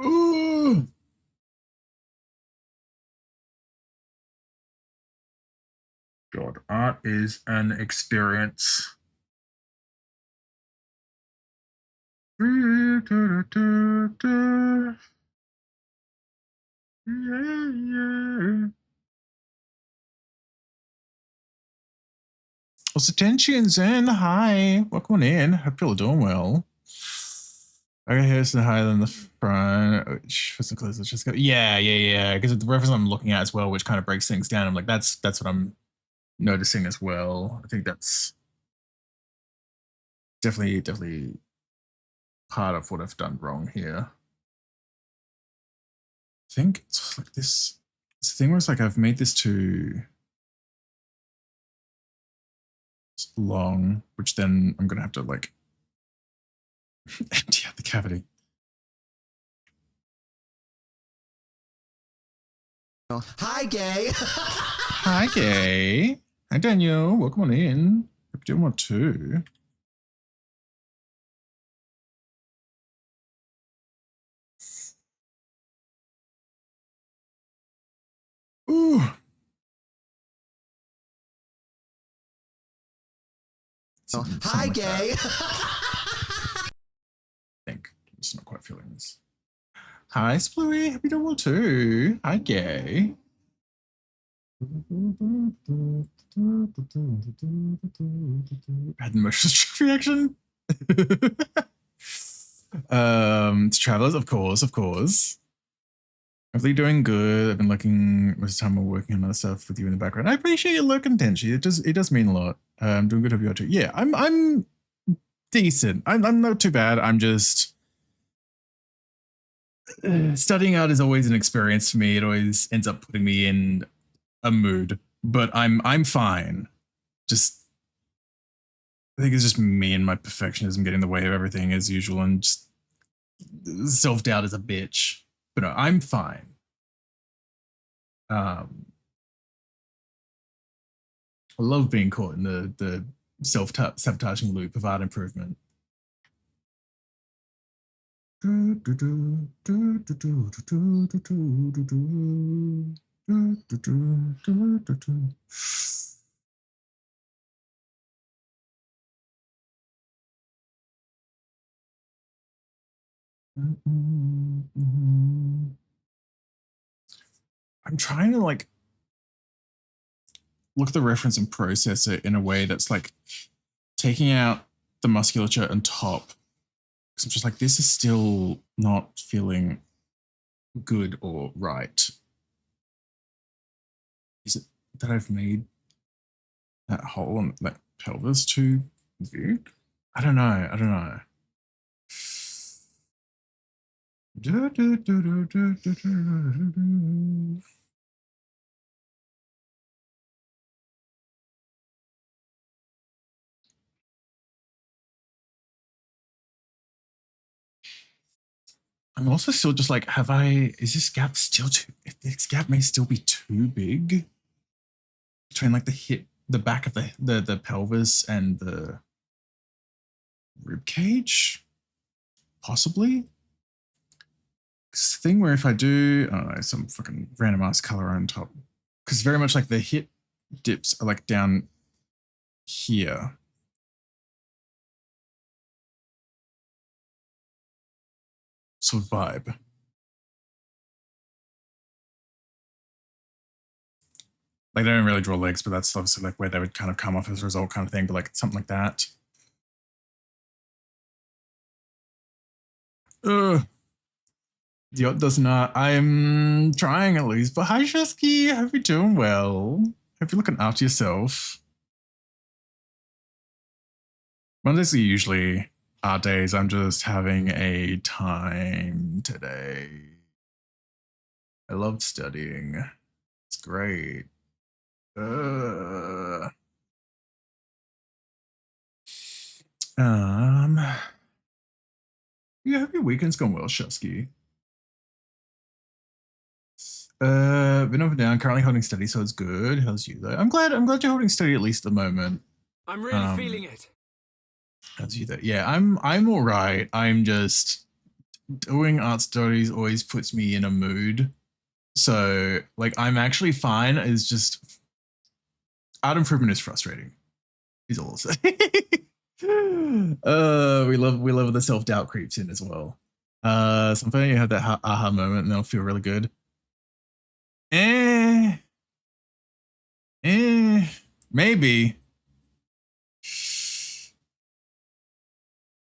Ooh. God, art is an experience. Yeah. What's the tensions in? Hi, welcome on in. Hope you're all doing well. Okay, here's the higher than the front. Which for some clothes, let's just go. Yeah. Because the reference I'm looking at as well, which kind of breaks things down. I'm like, that's what I'm noticing as well. I think that's definitely part of what I've done wrong here. I think it's like this. It's the thing where it's like I've made this too long, which then I'm gonna have to like empty out the cavity. Hi, gay. Hi, gay. Hi, Daniel. Welcome on in. Hope you're doing well too. Ooh. Hi, Like gay. I think I'm just not quite feeling this. Hi, Splooey. Hope you're doing well too. Hi, gay. Had the emotional reaction. To travelers, of course. Hopefully doing good. I've been looking most of the time I'm working on other stuff with you in the background. I appreciate your lurk and Tenchi. It does mean a lot. I'm doing good. Hope you are too. Yeah, I'm decent. I'm not too bad. I'm just studying art is always an experience for me. It always ends up putting me in a mood, but I'm fine. Just I think it's just me and my perfectionism getting in the way of everything as usual, and just self-doubt is a bitch. But no, I'm fine. I love being caught in the self-sabotaging loop of art improvement. I'm trying to like look at the reference and process it in a way that's like taking out the musculature and top. Because I'm just like, this is still not feeling good or right. Is it that I've made that hole and that pelvis too big? I don't know. I'm also still just like, is this gap still too, this gap may still be too big between like the hip, the back of the pelvis and the rib cage, possibly. It's the thing where if I do, I don't know, some fucking random ass color on top, because very much like the hip dips are like down here. Sort of vibe. Like, they don't really draw legs, but that's obviously like where they would kind of come off as a result kind of thing, but like something like that. Ugh. The yacht does not. I'm trying at least, but hi, Shesky. Hope you're doing well. Hope you're looking after yourself. Mondays are usually our days. I'm just having a time today. I love studying. It's great. Yeah, hope your weekend's gone well, Shusky. Been over down, currently holding steady, so it's good. How's you though? I'm glad you're holding steady at least at the moment. I'm really feeling it. How's you though? Yeah, I'm all right. I'm just doing art studies always puts me in a mood. So like I'm actually fine. It's just art improvement is frustrating. Is all I'll say. We love the self-doubt creeps in as well. Sometimes you have that aha moment and they'll feel really good. Maybe.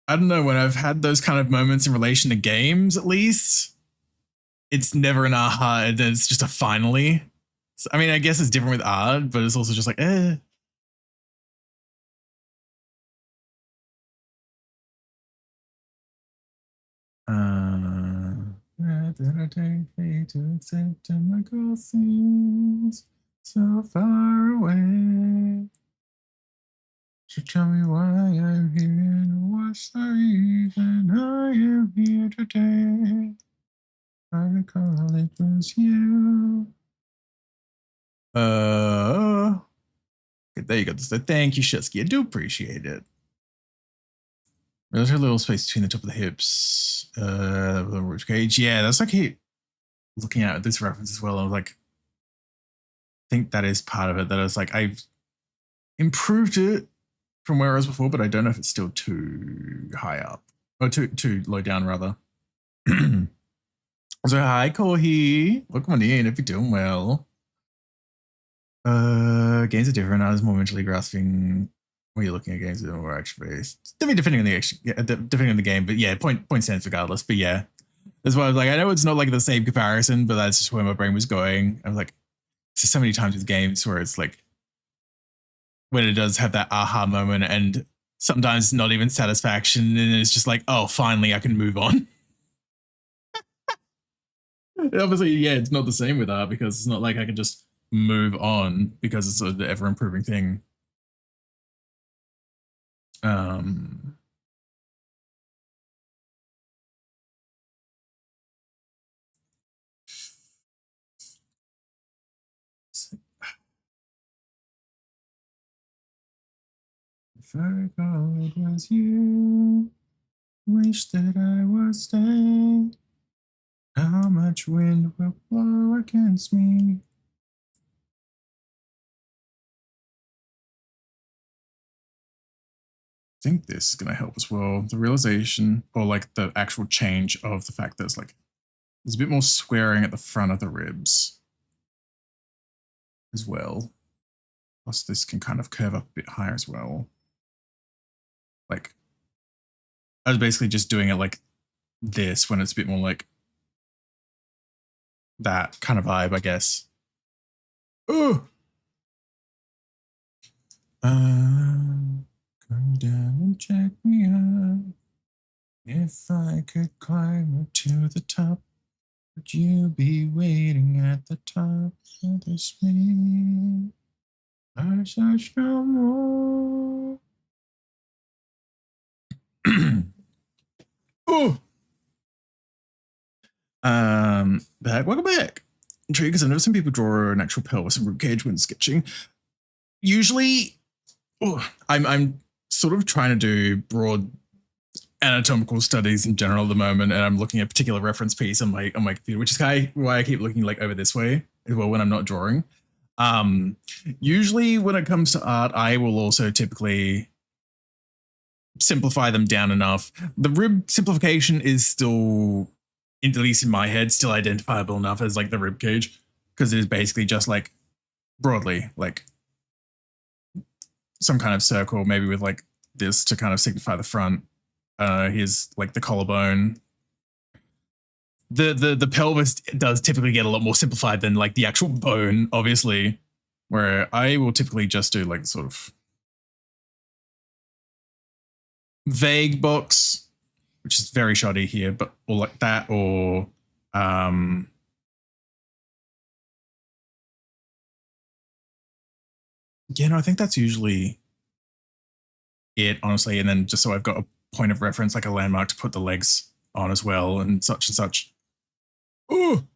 I don't know, when I've had those kind of moments in relation to games, at least, it's never an aha, and it's just a finally. So, I mean, I guess it's different with art, but it's also just like, Where did I take me to accept my girl seems so far away? So tell me why I'm here and what's the reason I am here today. I recall it was you. Okay, there you go. So thank you, Shesky. I do appreciate it. There's a little space between the top of the hips. The rib cage. Yeah, that's like looking at this reference as well. I was like, I think that is part of it. That I was like, I've improved it from where I was before, but I don't know if it's still too high up or too low down rather. So hi, Kohi. Welcome on in. If you're doing well. Games are different. I was more mentally grasping when you're looking at games that are more action based. Depending on the game, but yeah, point stands regardless. But yeah, that's why I was like, I know it's not like the same comparison, but that's just where my brain was going. I was like, there's so many times with games where it's like when it does have that aha moment, and sometimes not even satisfaction, and it's just like, oh, finally, I can move on. Obviously, yeah, it's not the same with art because it's not like I can just move on because it's an ever improving thing. If I recall it was you, wish that I was staying. How much wind will blow against me? I think this is going to help as well. The realization, or like the actual change of the fact that it's like there's a bit more squaring at the front of the ribs as well. Plus this can kind of curve up a bit higher as well. Like I was basically just doing it like this when it's a bit more like that kind of vibe, I guess. Oh, come down and check me out. If I could climb up to the top, would you be waiting at the top for this me? I search no more. Oh, Welcome back. Intrigued because I know some people draw an actual pelvis and ribcage when sketching. Usually, I'm sort of trying to do broad anatomical studies in general at the moment, and I'm looking at a particular reference piece on my computer, which is why I keep looking like over this way as well when I'm not drawing. Usually when it comes to art, I will also typically simplify them down enough. The rib simplification is still, at least in my head, still identifiable enough as like the rib cage, because it is basically just like broadly like some kind of circle, maybe with like this to kind of signify the front. Here's like the collarbone. The pelvis does typically get a lot more simplified than like the actual bone, obviously, where I will typically just do like sort of vague box, which is very shoddy here, but or like that, or yeah, no, I think that's usually it, honestly. And then just so I've got a point of reference, like a landmark to put the legs on as well, and such and such. Ooh.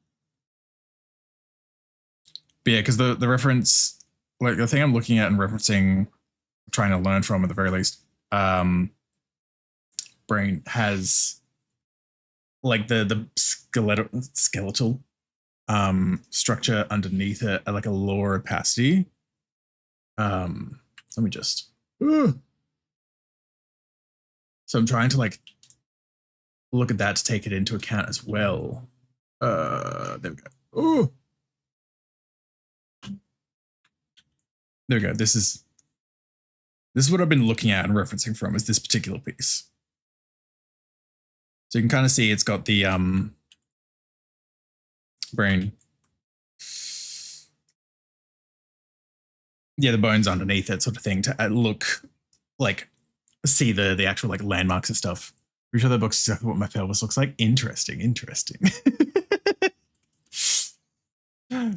But yeah, because the reference, like the thing I'm looking at and referencing, trying to learn from at the very least, brain has like the skeletal structure underneath it at like a lower opacity. Let me just. So I'm trying to like look at that to take it into account as well. There we go. Oh, there we go. This is what I've been looking at and referencing from, is this particular piece. So you can kind of see it's got the brain. Yeah, the bones underneath it, sort of thing, to look like, see the actual like landmarks and stuff. Pretty sure that book's exactly what my pelvis looks like. Interesting.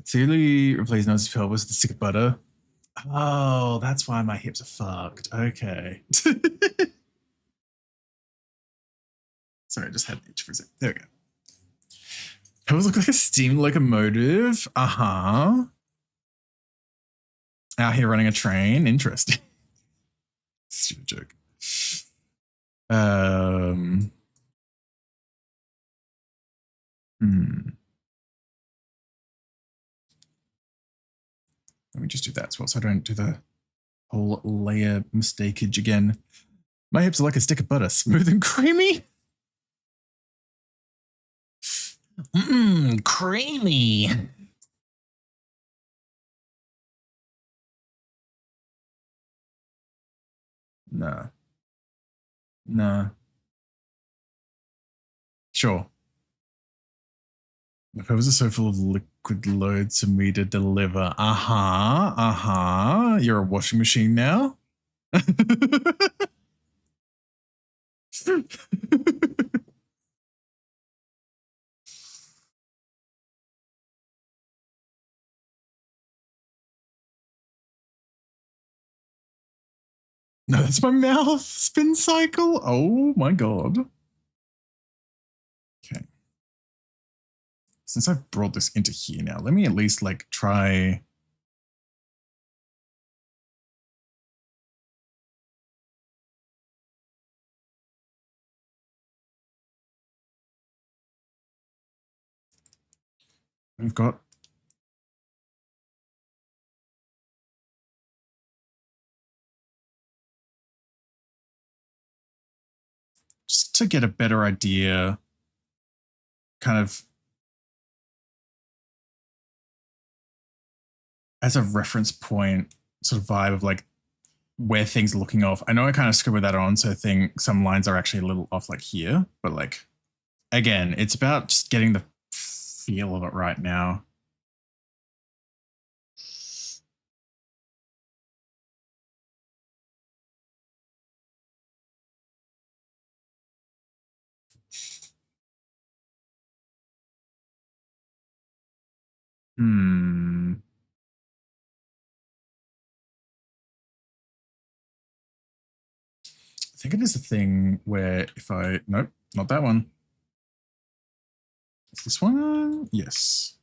Severely replace nose pelvis with a stick of butter. Oh, that's why my hips are fucked. Okay. Sorry, I just had an itch for a second. There we go. Pelvis look like a steam locomotive. Uh-huh. Out here running a train. Interesting. Stupid joke. Let me just do that as well, so I don't do the whole layer mistakeage again. My hips are like a stick of butter, smooth and creamy. Creamy. Nah. Sure. If I was so full of liquid loads for me to deliver. You're a washing machine now? No, that's my mouth spin cycle. Oh my god. Okay. Since I've brought this into here now, let me at least like try. We've got just to get a better idea, kind of as a reference point, sort of vibe of like where things are looking off. I know I kind of scribbled that on, so I think some lines are actually a little off like here, but like, again, it's about just getting the feel of it right now. I think it is a thing where if I, nope, not that one. This one, yes.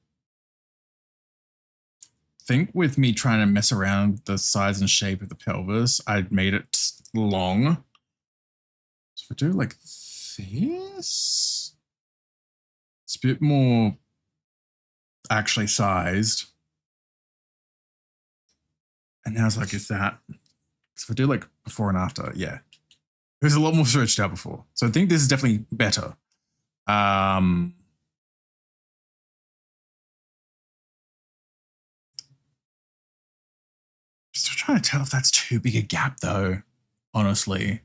I think with me trying to mess around with the size and shape of the pelvis, I'd made it long. So if I do like this, it's a bit more actually sized. And now it's like, is that? So if I do like before and after, yeah. It was a lot more stretched out before. So I think this is definitely better. Still trying to tell if that's too big a gap though, honestly.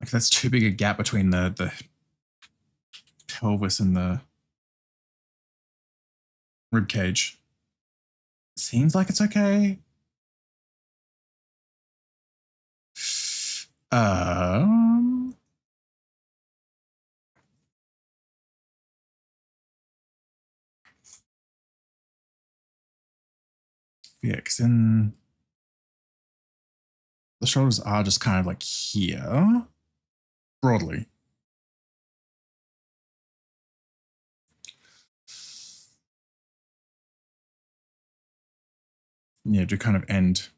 Like that's too big a gap between the pelvis and the rib cage. Seems like it's okay. Yeah, because then the shoulders are just kind of like here, broadly. Yeah, to kind of end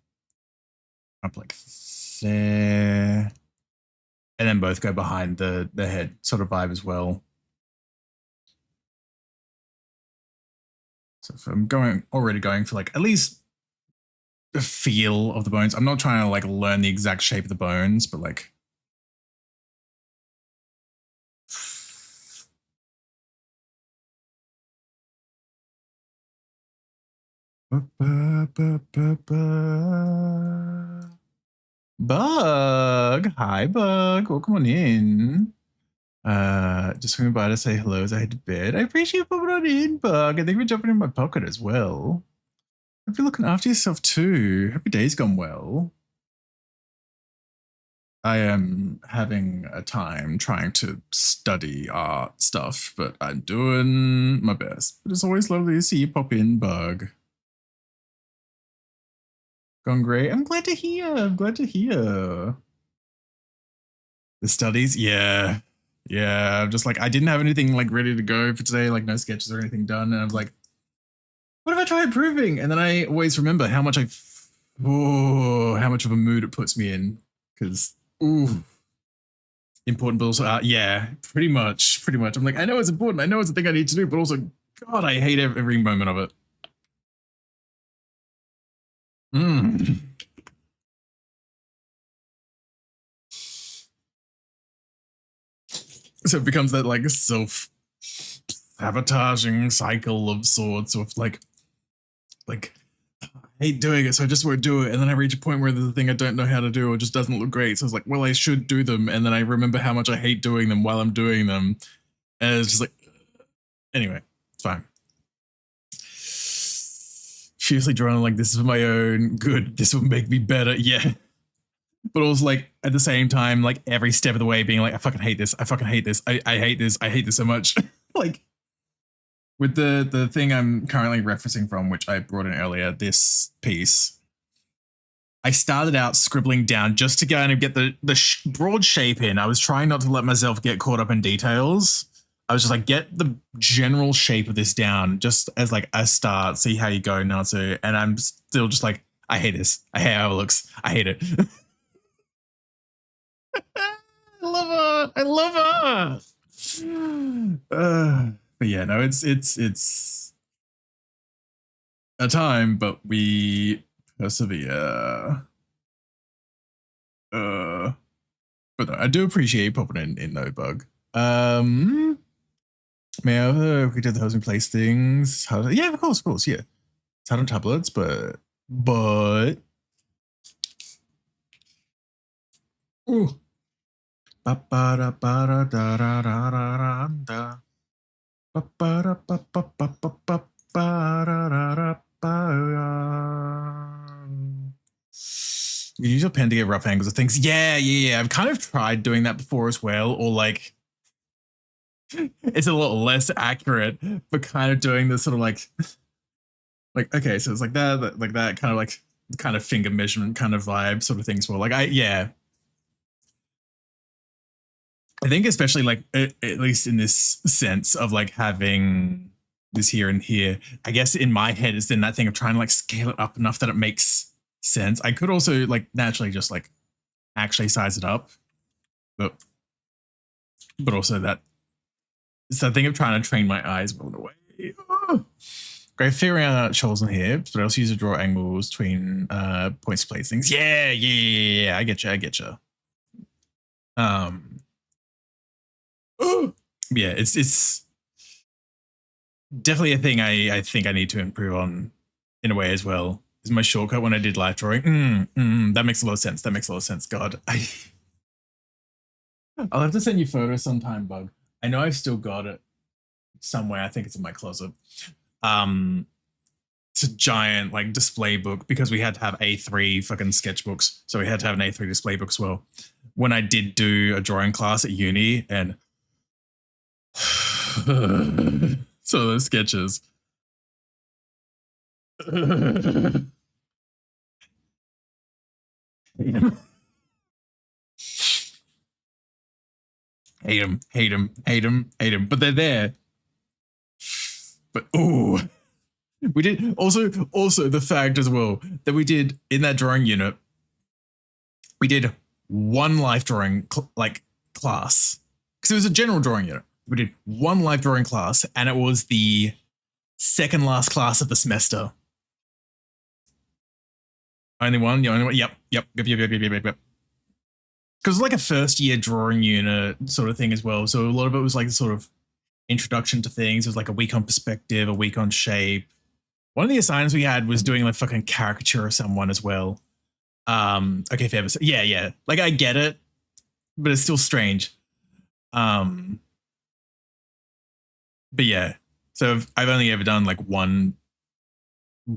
up like there. And then both go behind the head sort of vibe as well. So if I'm already going for like at least the feel of the bones. I'm not trying to like learn the exact shape of the bones, but like Bug. Hi, Bug. Welcome on in. Just swinging by to say hello as I head to bed. I appreciate you popping on in, Bug. And thank you for jumping in my pocket as well. Hope you're looking after yourself too. Hope your day's gone well. I am having a time trying to study art stuff, but I'm doing my best. But it's always lovely to see you pop in, Bug. Gone great. I'm glad to hear. I'm glad to hear. The studies? Yeah. Yeah. I'm just like, I didn't have anything like ready to go for today, like no sketches or anything done. And I was like, what if I try improving? And then I always remember how much how much of a mood it puts me in. Because, ooh, important, but also, yeah, pretty much. I'm like, I know it's important. I know it's a thing I need to do, but also, God, I hate every moment of it. So it becomes that like self-sabotaging cycle of sorts of like I hate doing it, so I just won't do it. And then I reach a point where there's a thing I don't know how to do or just doesn't look great. So it's like, well, I should do them. And then I remember how much I hate doing them while I'm doing them. And it's just like, anyway, it's fine. Fiercely drawn, like, this is my own good. This will make me better. Yeah. But also, like, at the same time, like, every step of the way being like, I fucking hate this. I fucking hate this. I hate this. I hate this so much. Like, with the thing I'm currently referencing from, which I brought in earlier, this piece, I started out scribbling down just to kind of get the broad shape in. I was trying not to let myself get caught up in details. I was just like, get the general shape of this down just as like a start, see how you go, Natsu. And I'm still just like, I hate this. I hate how it looks. I hate it. I love her. I love her. But yeah, no, it's a time, but we persevere. But no, I do appreciate you popping in though, Bug. May I we did the hosting place things? Yeah, of course, yeah. It's hard on tablets, but ooh. You use your pen to get rough angles of things. Yeah. I've kind of tried doing that before as well, or like it's a little less accurate, but kind of doing this sort of like okay, so it's like that kind of finger measurement kind of vibe sort of things. Well, like I think especially like at least in this sense of like having this here and here, I guess in my head is then that thing of trying to like scale it up enough that it makes sense. I could also like naturally just like actually size it up, but also that it's that thing of trying to train my eyes well away. Oh. Great figuring out shoulders and hips, but I also use to draw angles between points to place things. Yeah. I get you. Yeah, it's definitely a thing I think I need to improve on in a way as well. Is my shortcut when I did live drawing. That makes a lot of sense. God, I'll have to send you photos sometime, Bug. I know I've still got it somewhere. I think it's in my closet. It's a giant like display book because we had to have A3 fucking sketchbooks. So we had to have an A3 display book as well. When I did do a drawing class at uni and so those sketches. Hate them, but they're there. But ooh, we did also the fact as well that we did in that drawing unit, we did one life drawing class because it was a general drawing unit. We did one live drawing class and it was the second last class of the semester. Only one? The only one? Yep. Because it's like a first year drawing unit sort of thing as well. So a lot of it was like sort of introduction to things. It was like a week on perspective, a week on shape. One of the assignments we had was doing like fucking caricature of someone as well. Okay, if you ever, yeah. Like I get it, but it's still strange. But yeah, so I've only ever done like one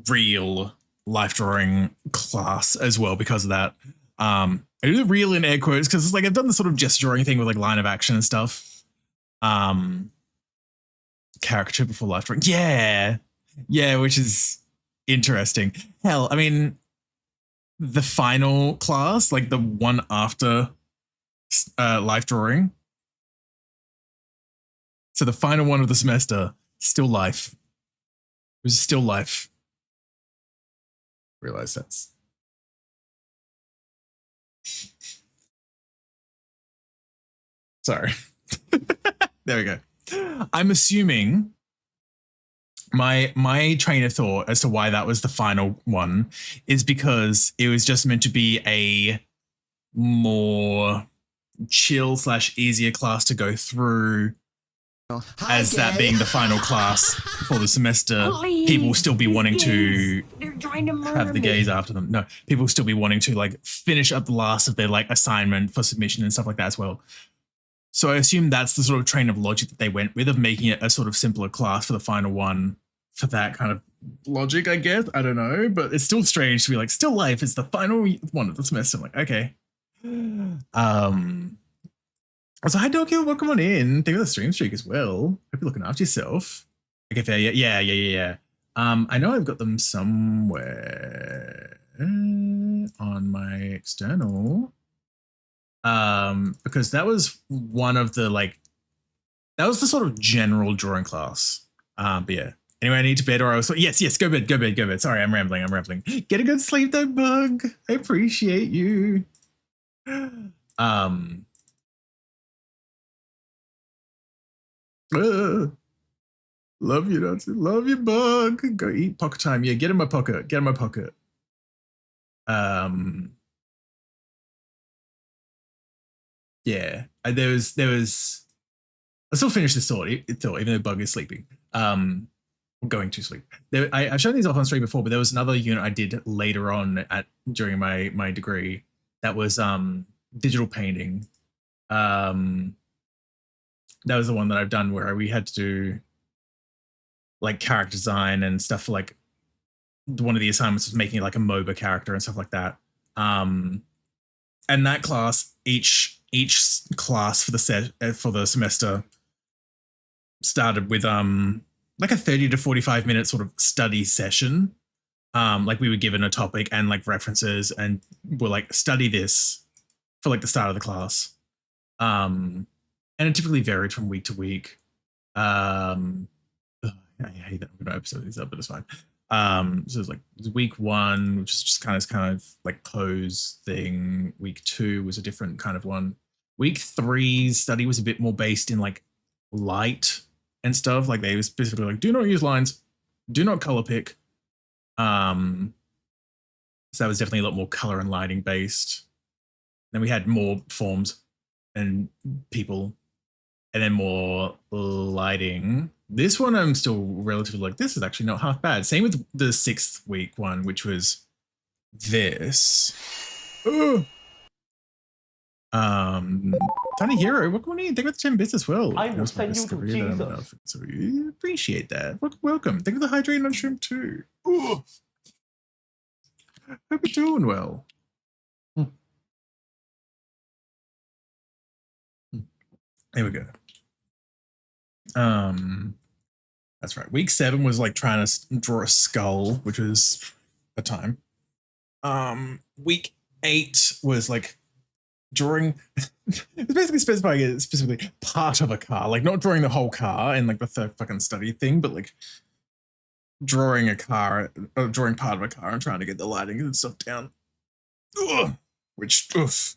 real life drawing class as well because of that. I do the real in air quotes because it's like I've done the sort of gesture drawing thing with like line of action and stuff. Caricature before life drawing. Yeah, which is interesting. Hell, I mean, the final class, like the one after life drawing. So the final one of the semester, still life. It was still life. Realize that's. Sorry. There we go. I'm assuming my train of thought as to why that was the final one is because it was just meant to be a more chill / easier class to go through. As that being the final class for the semester, people will still be wanting to have the gays after them. No, people will still be wanting to like finish up the last of their like assignment for submission and stuff like that as well. So I assume that's the sort of train of logic that they went with of making it a sort of simpler class for the final one for that kind of logic, I guess. I don't know, but it's still strange to be like, still life is the final one of the semester. I'm like, okay. So hi Tokyo, welcome on in. Thank you for the stream streak as well. Hope you're looking after yourself. Okay, fair. Yeah. I know I've got them somewhere on my external. Because that was one of the like that was the sort of general drawing class. But yeah. Anyway, I need to bed or I was yes, go bed. Sorry, I'm rambling. Get a good sleep though, Bug. I appreciate you. Love you, Nancy. Love you, Bug. Go eat pocket time. Yeah, get in my pocket. Yeah. There was. I'll still finish this thought, even though Bug is sleeping. Going to sleep. I've shown these off on stream before, but there was another unit I did later on during my degree that was digital painting. That was the one that I've done where we had to do like character design and stuff for like one of the assignments was making like a MOBA character and stuff like that. And that class, each class for the semester started with like a 30 to 45 minute sort of study session. Like we were given a topic and like references and we're like, study this for like the start of the class. and it typically varied from week to week. I hate that I'm going to episode these up, but it's fine. So it's like week 1, which is just kind of like close thing. Week 2 was a different kind of one. Week 3's study was a bit more based in like light and stuff. Like they were specifically like, do not use lines, do not color pick. So that was definitely a lot more color and lighting based. Then we had more forms and people, and then more lighting. This one I'm still relatively like, this is actually not half bad. Same with the 6th week one, which was this. Ugh. Tiny Hero, welcome in. Thank you for the 10 bits as well. I will send you to Jesus. So we appreciate that. Welcome. Thank you for the hydrating on shrimp too. Ooh. Hope you're doing well. There we go. That's right. Week 7 was like trying to draw a skull, which was a time. Week 8 was like drawing. It's basically specifying it specifically part of a car, like not drawing the whole car and like the third fucking study thing, but like drawing a car, or drawing part of a car and trying to get the lighting and stuff down. Ugh. Which, oof.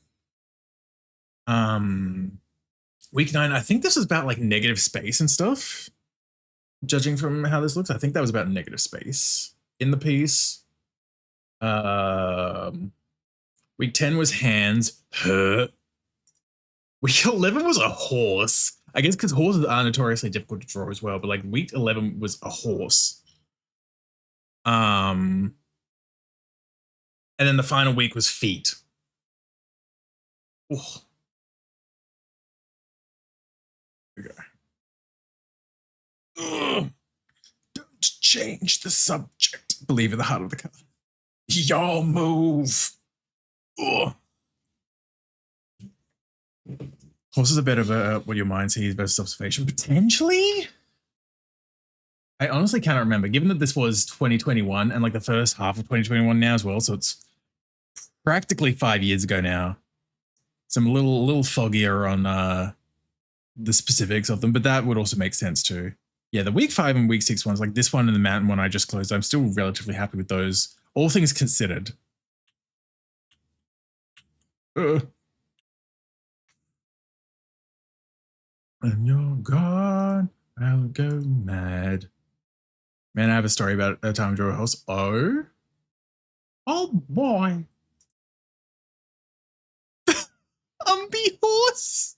Week 9, I think this was about like negative space and stuff. Judging from how this looks, I think that was about negative space in the piece. Week 10 was hands. Week 11 was a horse. I guess because horses are notoriously difficult to draw as well, but like week 11 was a horse. And then the final week was feet. Oh. Okay. Ugh. Don't change the subject. Believe in the heart of the car. Y'all move. Ugh. Horses are better of what your mind sees versus observation. Potentially? I honestly cannot remember, given that this was 2021 and like the first half of 2021 now as well, so it's practically 5 years ago now. So I'm a little foggier on the specifics of them, but that would also make sense too. Yeah, the week 5 and week 6 ones, like this one and the mountain one I just closed, I'm still relatively happy with those, all things considered. And you're gone, I'll go mad. Man, I have a story about a time I drew a horse. Oh boy. Umpy horse.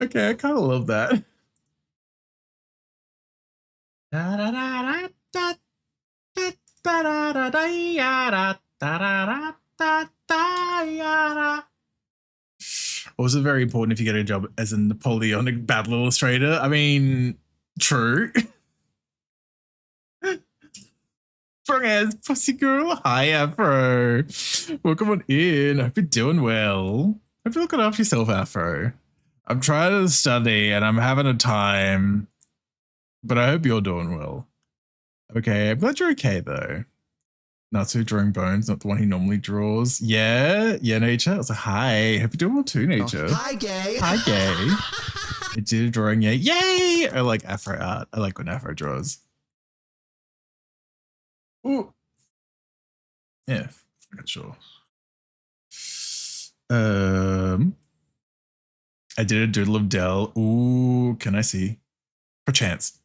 Okay, I kind of love that. Also very important if you get a job as a Napoleonic battle illustrator. I mean, true. Strong ass pussy girl. Hi, Afro. Welcome on in. Hope you're doing well. Hope you're looking after yourself, Afro. I'm trying to study and I'm having a time, but I hope you're doing well. Okay, I'm glad you're okay though. Natsu drawing bones, not the one he normally draws. Yeah, Nature. I was like, hi. Hope you're doing well too, Nature. Oh, hi, gay. Hi, gay. I did a drawing, yeah. Yay! I like Afro art. I like when Afro draws. Ooh. Yeah, for sure. I did a doodle of Dell. Ooh, can I see? Perchance.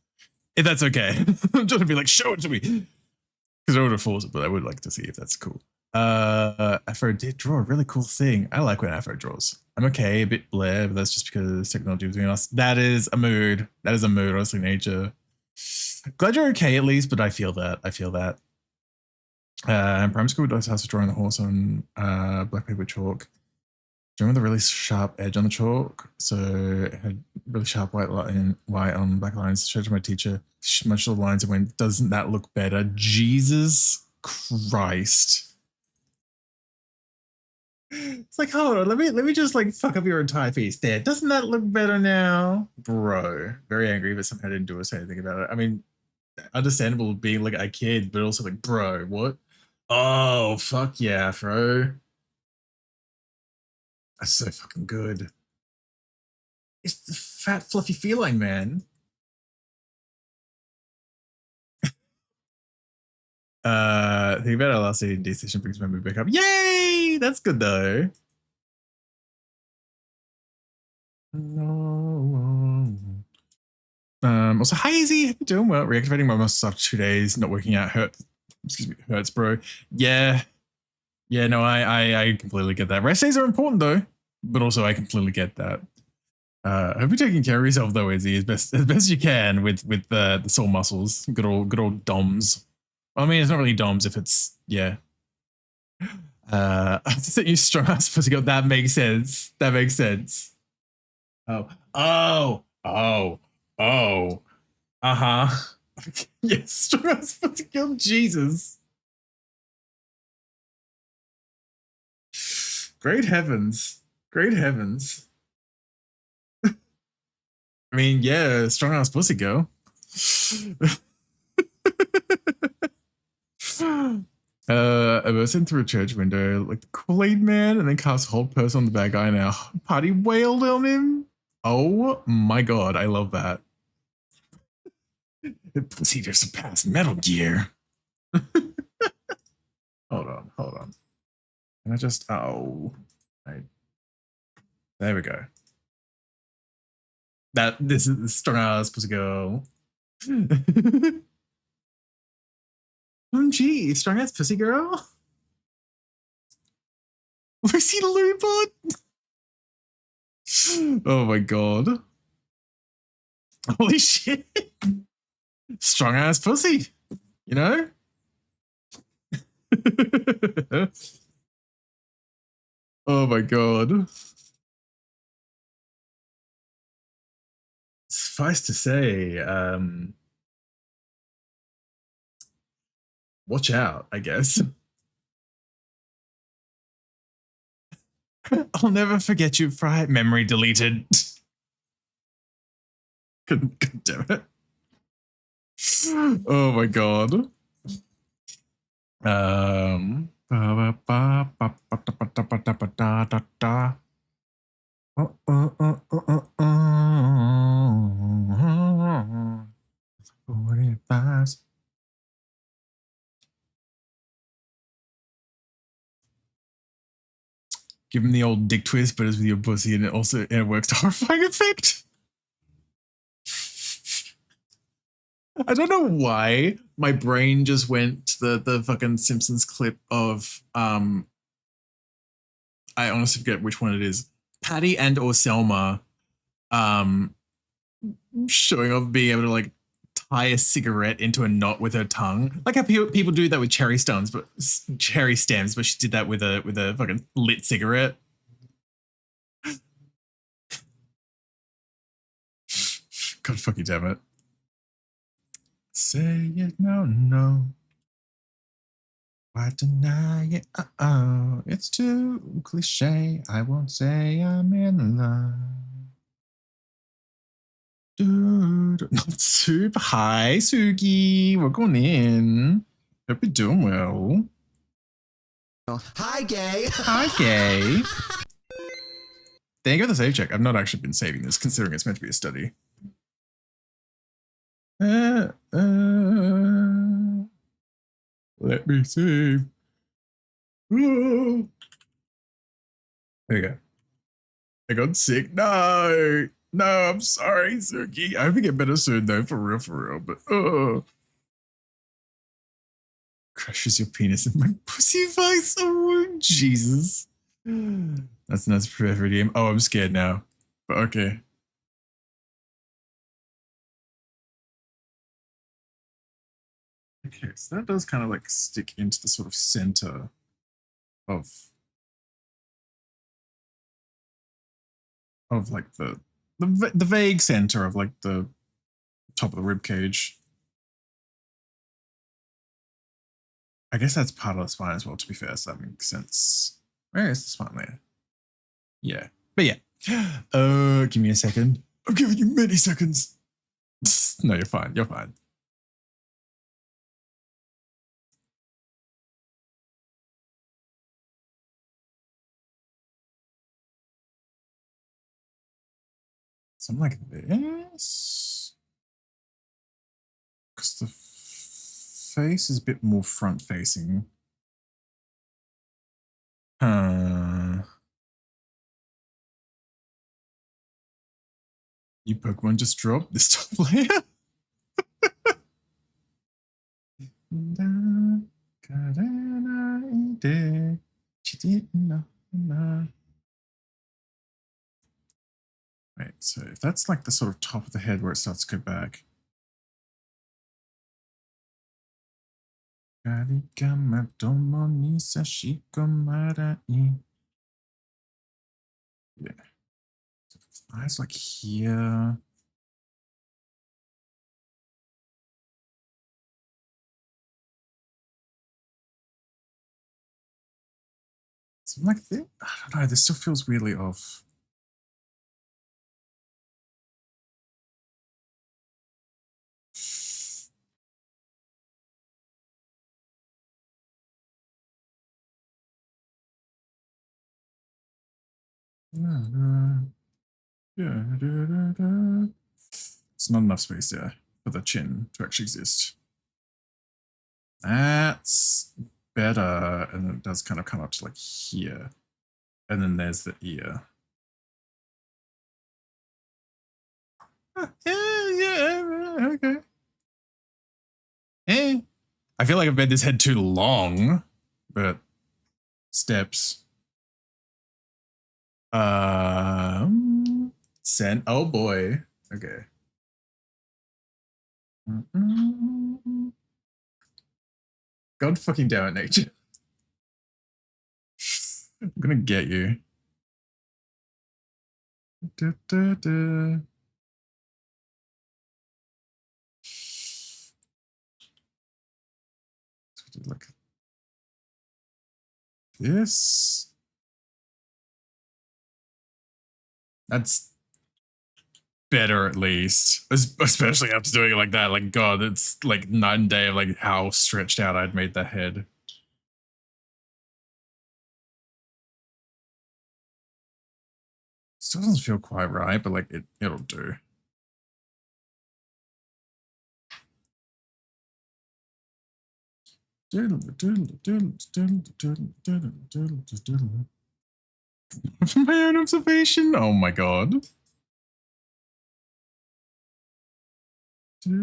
If that's okay. I'm trying to be like, show it to me. Because I would have forced it, but I would like to see if that's cool. Afro did draw a really cool thing. I like when Afro draws. I'm okay, a bit bleh, but that's just because technology between us. That is a mood. That is a mood, honestly, Nature. Glad you're okay at least, but I feel that. I feel that. In primary school, I was drawing the horse on black paper chalk. Drawing with a really sharp edge on the chalk. So it had really sharp white on black lines. Showed to my teacher. She smudged the lines and went, doesn't that look better? Jesus Christ. It's like, hold on, let me just like fuck up your entire piece there. Doesn't that look better now? Bro. Very angry, but somehow didn't do or say anything about it. I mean, understandable being like a kid, but also like, bro, what? Oh, fuck yeah, bro. That's so fucking good. It's the fat, fluffy feline, man. Think about our last eating decision brings my mood back up. Yay! That's good though. Also, hi Izzy, hope you're doing well. Reactivating my muscles after 2 days, not working out hurts. Excuse me, hurts, bro. Yeah. Yeah, no, I completely get that. Rest days are important though, but also I completely get that. I hope you're taking care of yourself though, Izzy, as best you can with the sore muscles. Good old DOMs. Well, I mean, it's not really DOMs if it's yeah. I just think you strong ass pussy girl. That makes sense. That makes sense. Oh. Uh-huh. Yes, strong ass pussy girl. Jesus. Great heavens. Great heavens. I mean, yeah, strong ass pussy girl. I burst in through a church window like the Kool-Aid man and then cast a whole person on the bad guy and our party wailed on him. Oh my god, I love that. The pussy just surpassed Metal Gear. Hold on. Can I just right. There we go. This is the strong ass pussy girl. OMG, strong ass pussy girl. Lucy Lubot. Oh my god. Holy shit. Strong ass pussy. You know? Oh my god. Suffice to say, watch out, I guess. I'll never forget you, Fry. Memory deleted. God damn it. Oh my god. Give him the old dick twist, but it's with your pussy, and it works to horrifying effect. I don't know why my brain just went to the fucking Simpsons clip of I honestly forget which one it is. Patty and or Selma showing off being able to like tie a cigarette into a knot with her tongue. Like how people do that with cherry stems, but she did that with a fucking lit cigarette. God fucking damn it. Say it no. Why deny it? It's too cliche. I won't say I'm in love. Dude, not super. Hi, Suki. Welcome in. Hope you're doing well. Hi, gay. Hi, gay. There you go, the save check. I've not actually been saving this, considering it's meant to be a study. Let me save. There you go. I got sick. No, I'm sorry, Suki. I hope you get better soon, though, for real. But crushes your penis in my pussy face. Oh, Jesus. That's a nice preferred game. Oh, I'm scared now. But okay. Okay, so that does kind of like stick into the sort of center of like the vague center of like the top of the rib cage. I guess that's part of the spine as well, to be fair, so that makes sense. Where is the spine layer? Yeah. But yeah. Give me a second. I'm giving you many seconds. No, you're fine. You're fine. Something like this. Because the face is a bit more front facing. You Pokemon just dropped this top layer. Right, so if that's like the sort of top of the head where it starts to go back. Yeah. Eyes like here. Something like that. I don't know. This still feels really off. It's not enough space there for the chin to actually exist. That's better. And it does kind of come up to like here. And then there's the ear. Yeah, okay. I feel like I've made this head too long, but steps. Send. Oh boy. Okay. God fucking damn it, nature. I'm gonna get you. Like this. That's better at least, especially after doing it like that. Like, God, it's like night and day of like how stretched out I'd made that head. Still doesn't feel quite right, but like it'll do. My own observation. Oh my God. Yeah,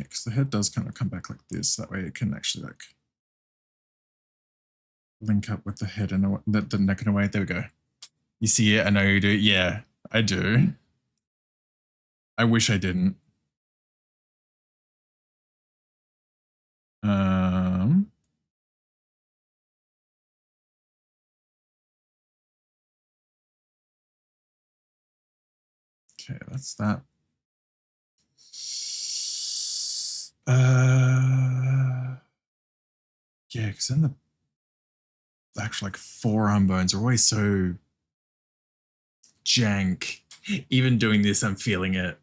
because the head does kind of come back like this. That way it can actually like link up with the head and the neck in a way. There we go. You see it? I know you do. Yeah, I do. I wish I didn't. Okay, that's that. Yeah, because then the actual like forearm bones are always so jank. Even doing this, I'm feeling it.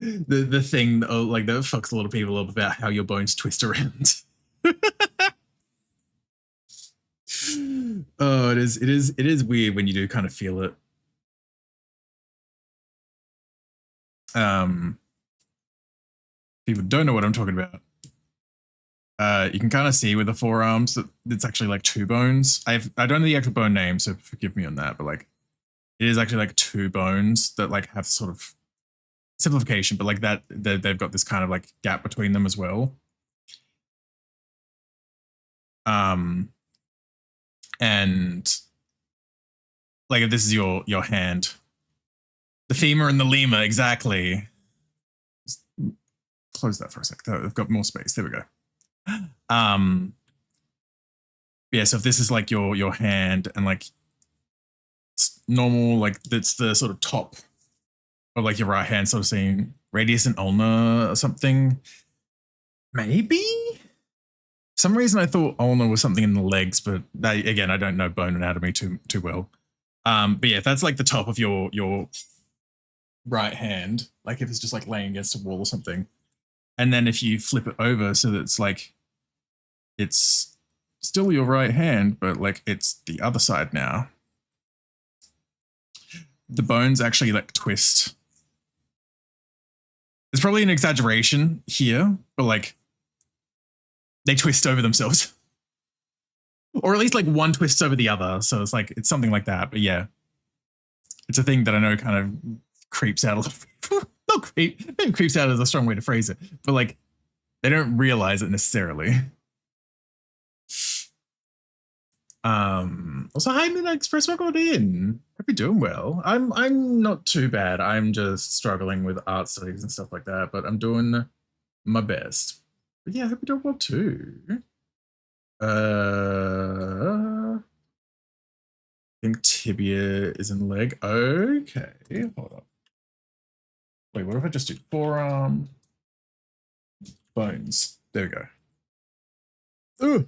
The thing like that fucks a lot of people up about how your bones twist around. Oh, it is weird when you do kind of feel it. People don't know what I'm talking about. You can kind of see with the forearms that it's actually like two bones. I don't know the actual bone name, so forgive me on that, but like it is actually like two bones that like have sort of simplification, but like that they've got this kind of like gap between them as well. And like if this is your hand, the femur and the lemur, exactly. Just close that for a sec. I've got more space. There we go. Yeah, so if this is like your hand and like it's normal, like that's the sort of top of like your right hand, sort of seeing radius and ulna or something. Maybe? For some reason I thought ulna was something in the legs, but that, again, I don't know bone anatomy too well. But yeah, if that's like the top of your right hand, like if it's just like laying against a wall or something. And then if you flip it over so that it's like, it's still your right hand, but like it's the other side now, the bones actually like twist. It's probably an exaggeration here, but like they twist over themselves. Or at least like one twists over the other. So it's like, it's something like that. But yeah, it's a thing that I know kind of creeps out a lot of people. Not maybe creeps out is a strong way to phrase it, but like they don't realize it necessarily. Also, hi Midnight Express, welcome in. Hope you're doing well. I'm not too bad. I'm just struggling with art studies and stuff like that, but I'm doing my best. But yeah, I hope you're doing well too. I think tibia is in leg. Okay, hold on. Wait, what if I just do forearm, bones? There we go. Ooh.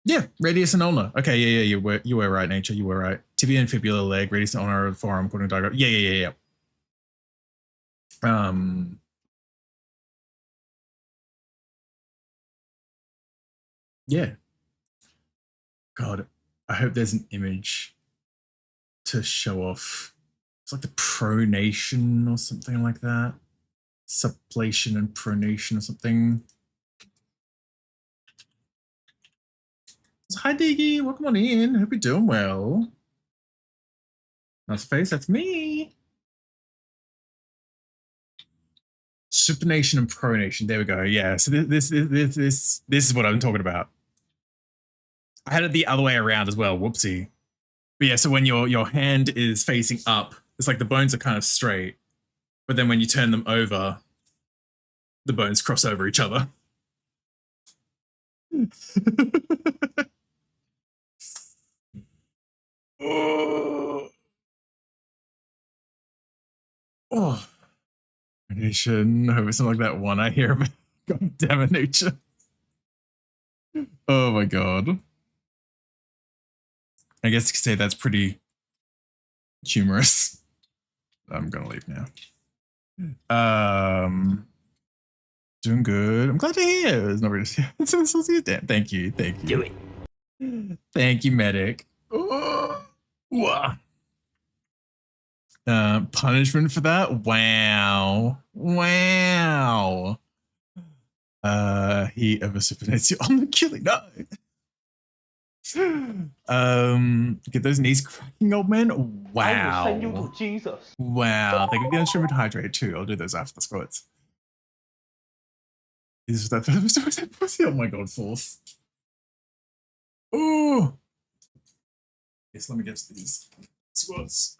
Yeah, radius and ulnar. Okay, yeah, you were right, Nature. You were right. Tibia and fibula, leg, radius and ulnar, forearm, according to diagram. Yeah. Yeah. God, I hope there's an image to show off. It's like the pronation or something like that. Supplation and pronation or something. Hi, Diggy. Welcome on in. Hope you're doing well. Nice face. That's me. Supination and pronation. There we go. Yeah. So this is what I'm talking about. I had it the other way around as well. Whoopsie. But yeah. So when your hand is facing up, it's like the bones are kind of straight, but then when you turn them over, the bones cross over each other. Oh. Nation. I hope it's not like that one I hear about. God damn it, Nature. Oh my god. I guess you could say that's pretty humorous. I'm gonna leave now. Doing good. I'm glad to hear. It's not really. Thank you. Do it. Thank you, medic. Oh. Punishment for that? Wow. He eviscerates you on the killing. No. Get those knees cracking, old man. Wow. I will send you to Jesus. Wow. They could get instrument hydrate too. I'll do those after the squats. Is that pussy? Oh my god, fourth. Oh. Yes, let me get these squats.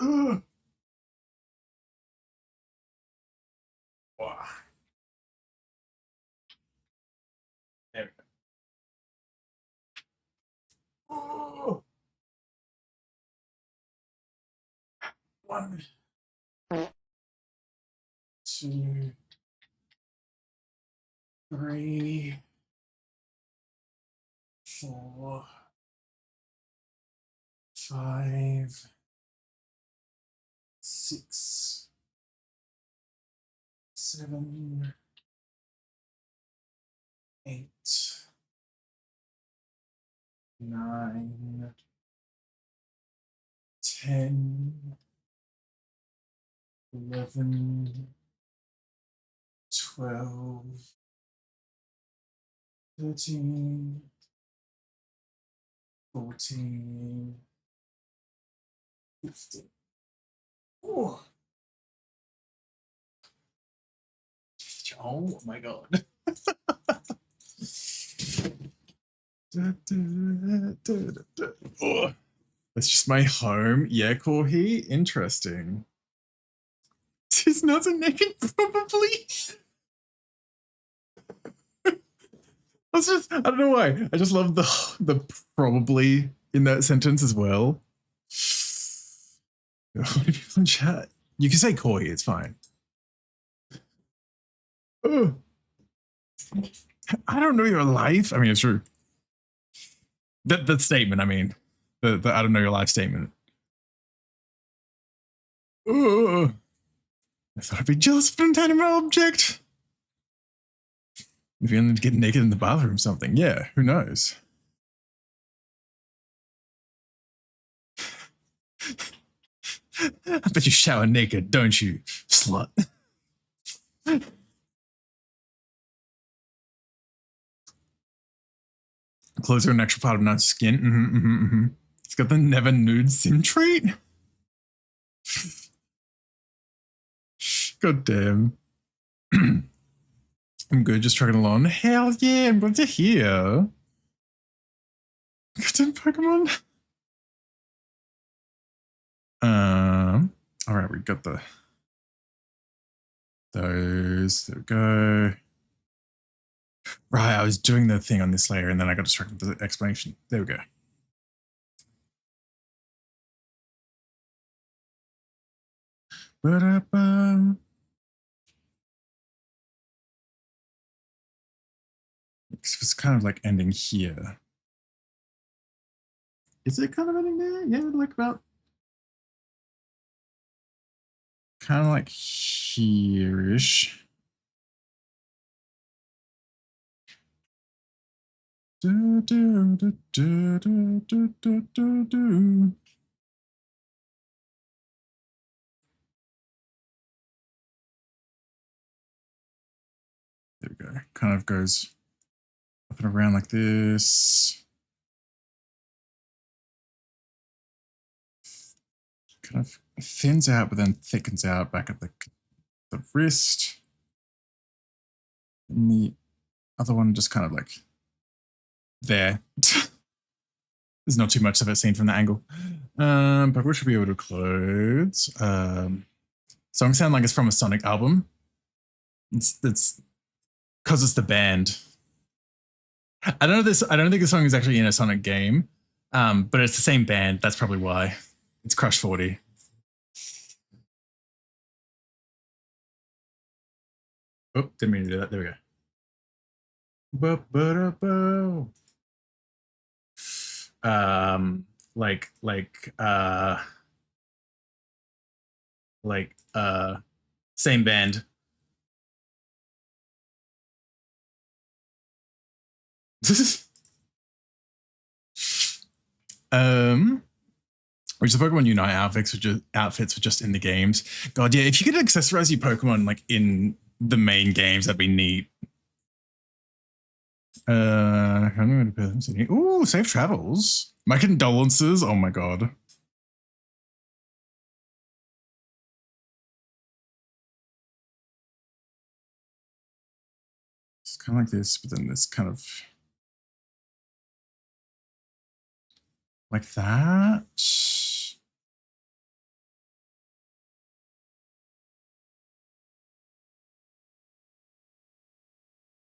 Wow. There we go. Oh. 1, 2, 3, 4, 5, 6, 7, 8, 9, 10, 11, 12, 13, 14, 15. Oh. Oh my god. Oh. That's just my home. Yeah, Corhi. Interesting. He's not a naked, probably. I don't know why. I just love the probably in that sentence as well. What do people in chat? You can say Corey, it's fine. Oh. I don't know your life. I mean, it's true. That statement, I mean. The I don't know your life statement. Ugh. I thought I'd be jealous of an inanimate object. If you only get naked in the bathroom or something, yeah, who knows? I bet you shower naked, don't you, slut? Clothes are an extra part of nice skin. It's got the never nude sim trait. God damn. I'm good, just trucking along. Hell yeah, I'm glad to hear. Goddamn Pokemon. Alright, we got those. There we go. Right, I was doing the thing on this layer and then I got distracted with the explanation. There we go. Ba-da-ba. It's kind of like ending here. Is it kind of ending there? Yeah, like about kind of like here-ish. Do, do, do, do, do, do, do, do, do. There we go. Kind of goes up and around like this. Kind of thins out, but then thickens out back at the wrist. And the other one just kind of like there. There's not too much of it seen from the angle. But we should be able to clothes. Song sound like it's from a Sonic album. It's because it's the band. I don't think the song is actually in a Sonic game. But it's the same band. That's probably why. It's 𝓱𝓸𝓵𝓵. Oh, didn't mean to do that. There we go. Ba-ba-da-ba. Same band. Which the Pokemon Unite outfits were just in the games. God, yeah, if you could accessorize your Pokemon like in the main games, that'd be neat. Ooh, safe travels. My condolences. Oh my god. It's kind of like this, but then this kind of like that.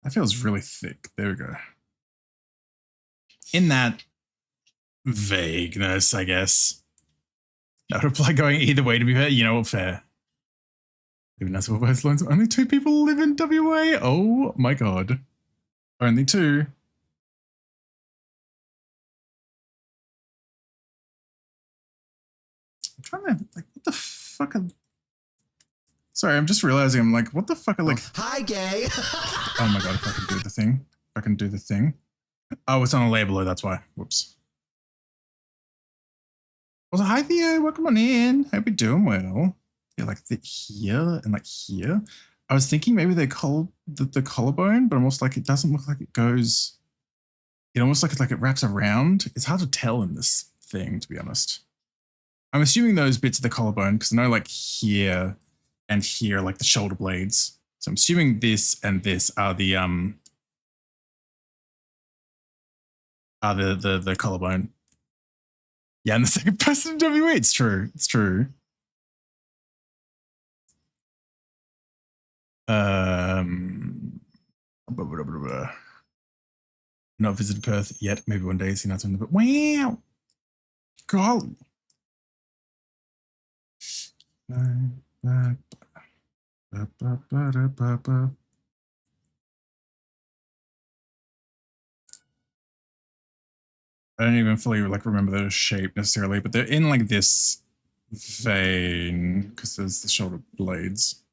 That feels really thick. There we go. In that vagueness, I guess. That would apply going either way, to be fair. You know what, fair. Even as well, both lines. Only 2 people live in WA. Oh my god. Only 2. I'm trying to, like, what the fuck are... Sorry, I'm just realizing, I'm like, what the fuck are, like... Hi, gay. Oh my god, if I can do the thing. If I can do the thing. Oh, it's on a layer below, that's why. Whoops. Also, hi Theo, welcome on in. Hope you're doing well. Yeah, like here and like here. I was thinking maybe they call the collarbone, but I'm almost like, it doesn't look like it goes... It almost like it wraps around. It's hard to tell in this thing, to be honest. I'm assuming those bits of the collarbone, because I know like here and here, like the shoulder blades. So I'm assuming this and this are the collarbone. Yeah, and the second person in WA, it's true. It's true. Not visited Perth yet. Maybe one day. See, not in the but wow. Golly. I don't even fully like remember the shape necessarily, but they're in like this vein because there's the shoulder blades.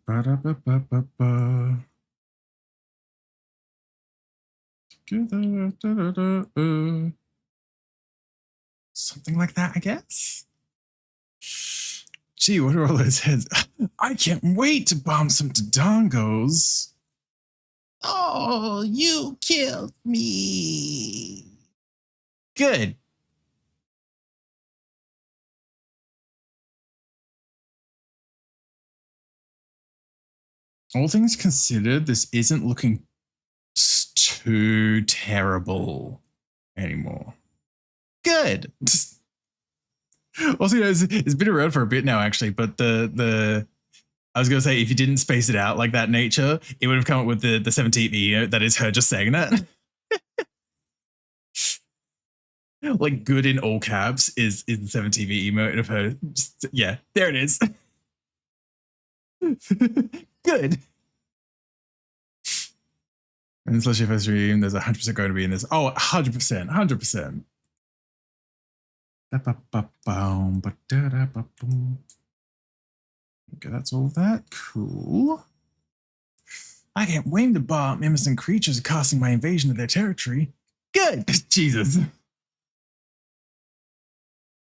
Ba-da-ba-ba-ba-ba. Something like that, I guess. Gee, what are all those heads? I can't wait to bomb some 𝓬𝓱𝓲𝓵𝓵. Oh, you killed me. Good. All things considered, this isn't looking too terrible anymore. Good. Also, you know, it's been around for a bit now, actually, but the I was gonna say if you didn't space it out like that, nature, it would have come up with the 17th emote that is her just saying that. Like good in all caps is the 17th emote of her. Just, yeah, there it is. Good. And especially if I stream, there's 100% going to be in this. Oh, 100%, 100%. Okay, that's all that. Cool. I can't wait to bomb innocent creatures causing my invasion of their territory. Good. Jesus.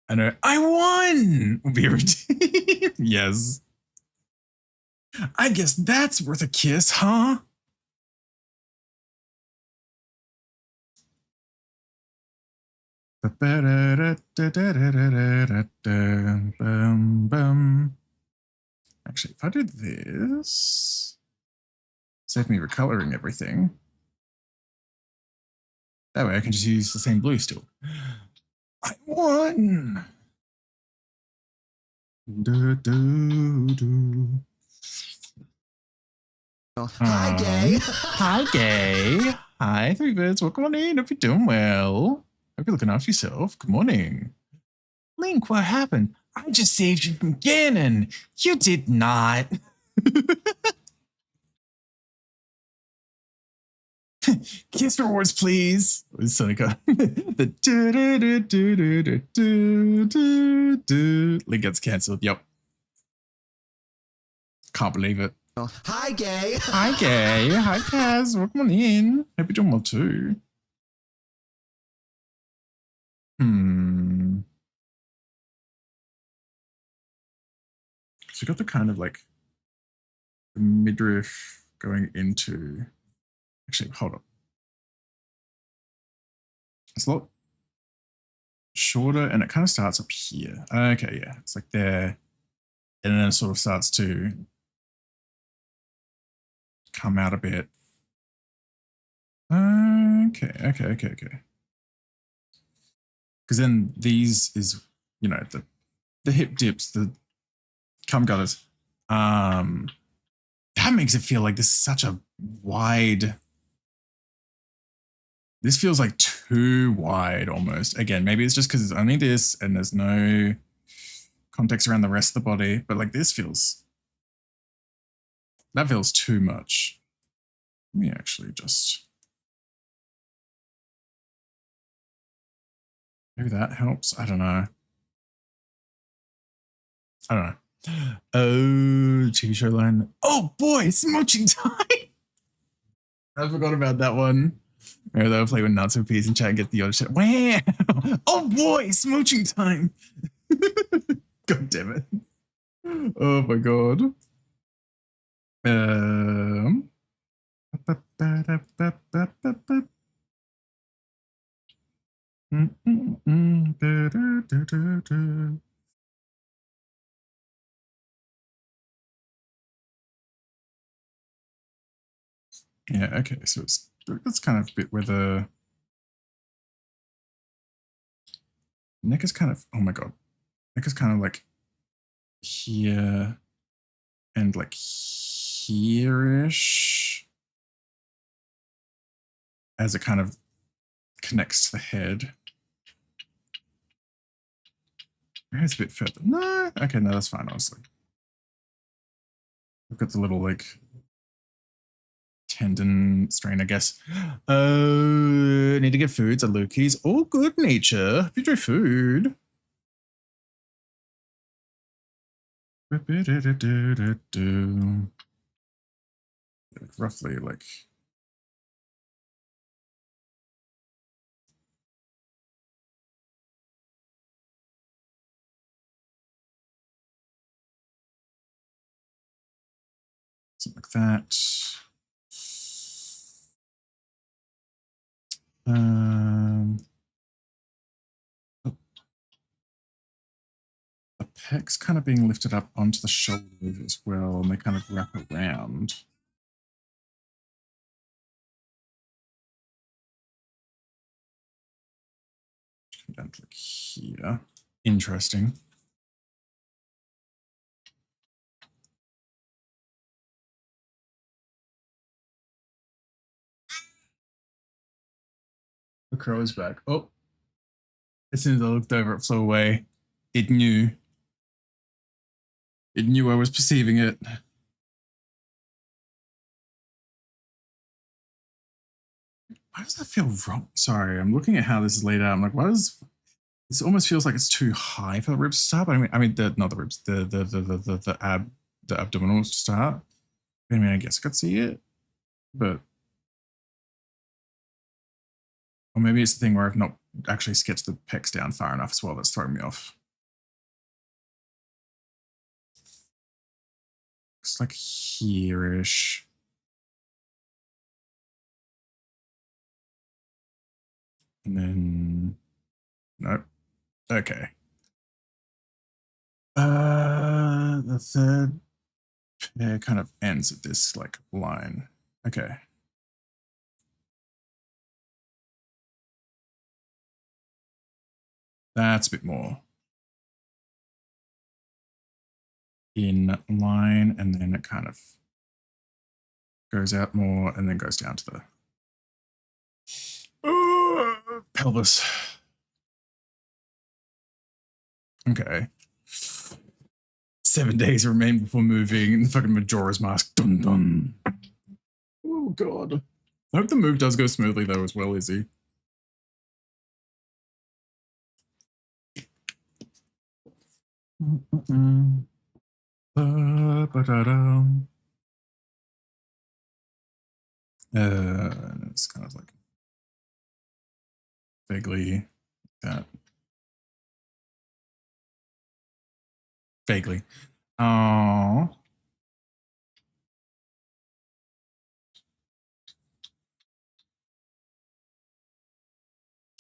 I know. I won! Will be redeemed. Yes. I guess that's worth a kiss, huh? Actually, if I do this, save me recoloring everything. That way I can just use the same blue still. I won! Hi, gay. Hi, gay. Hi, Three Birds. Welcome on in. Hope you're doing well. Hope you're looking after yourself. Good morning. Link, what happened? I just saved you from Ganon. You did not. Kiss rewards, please. Seneca. The Link gets cancelled. Yep. Can't believe it. Hi, gay. Hi, gay. Hi, Kaz. Welcome on in. Hope you're doing well too. So you got the kind of like the midriff going into. Actually, hold on. It's a lot shorter and it kind of starts up here. Okay, yeah. It's like there. And then it sort of starts to come out a bit. Okay. Because then these is, you know, the hip dips, the cum gutters. That makes it feel like this is such a wide. This feels like too wide almost. Again, maybe it's just because it's only this and there's no context around the rest of the body, but like this feels, that feels too much. Let me actually just, maybe that helps. I don't know. Oh, TV show line. Oh boy, smooching time. I forgot about that one. Maybe they'll play with nuts and peas and chat and get the other shit. Wow. Oh boy, smooching time. God damn it. Oh my god. Yeah, okay, so that's kind of a bit where the neck is kind of, oh my god, neck is kind of like here and like here-ish as it kind of connects to the head. Maybe it's a bit further. No, okay, no, that's fine, honestly. We've got the little like tendon strain, I guess. Need to get foods at Lukey's. All good, nature. If you do food. Roughly like. Something like that. The pec's kind of being lifted up onto the shoulders as well, and they kind of wrap around. Come down to like here. Interesting. The crow is back. Oh. As soon as I looked over, it flew away. It knew. It knew I was perceiving it. Why does that feel wrong? Sorry, I'm looking at how this is laid out. I'm like, why does this almost feels like it's too high for the ribs to start? But I mean, not the ribs, the abdominals to start. I mean, I guess I could see it, but or maybe it's the thing where I've not actually sketched the pecs down far enough as well. That's throwing me off. Looks like here-ish. And then, nope. Okay. The third pair kind of ends at this like line. Okay. That's a bit more in line, and then it kind of goes out more and then goes down to the pelvis. Okay. 7 days remain before moving, and the fucking Majora's Mask. Dun dun. Oh god. I hope the move does go smoothly though as well, Izzy. It's kind of like vaguely that. Vaguely. Oh.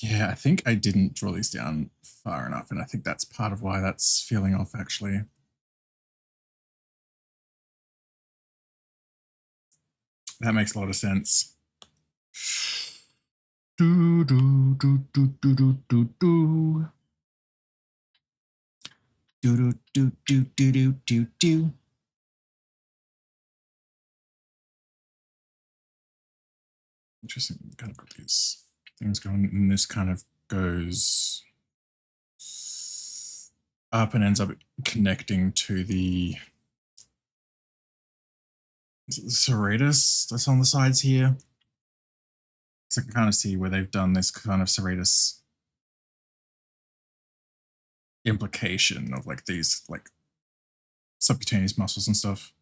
Yeah, I think I didn't draw these down far enough, and I think that's part of why that's feeling off, actually. That makes a lot of sense. Do, do, do, do, do, do, do, do. Do, do, do, do, do, do, do, do. Interesting, kind of got these things going, and this kind of goes up and ends up connecting to the serratus that's on the sides here. So I can kind of see where they've done this kind of serratus implication of like these like subcutaneous muscles and stuff.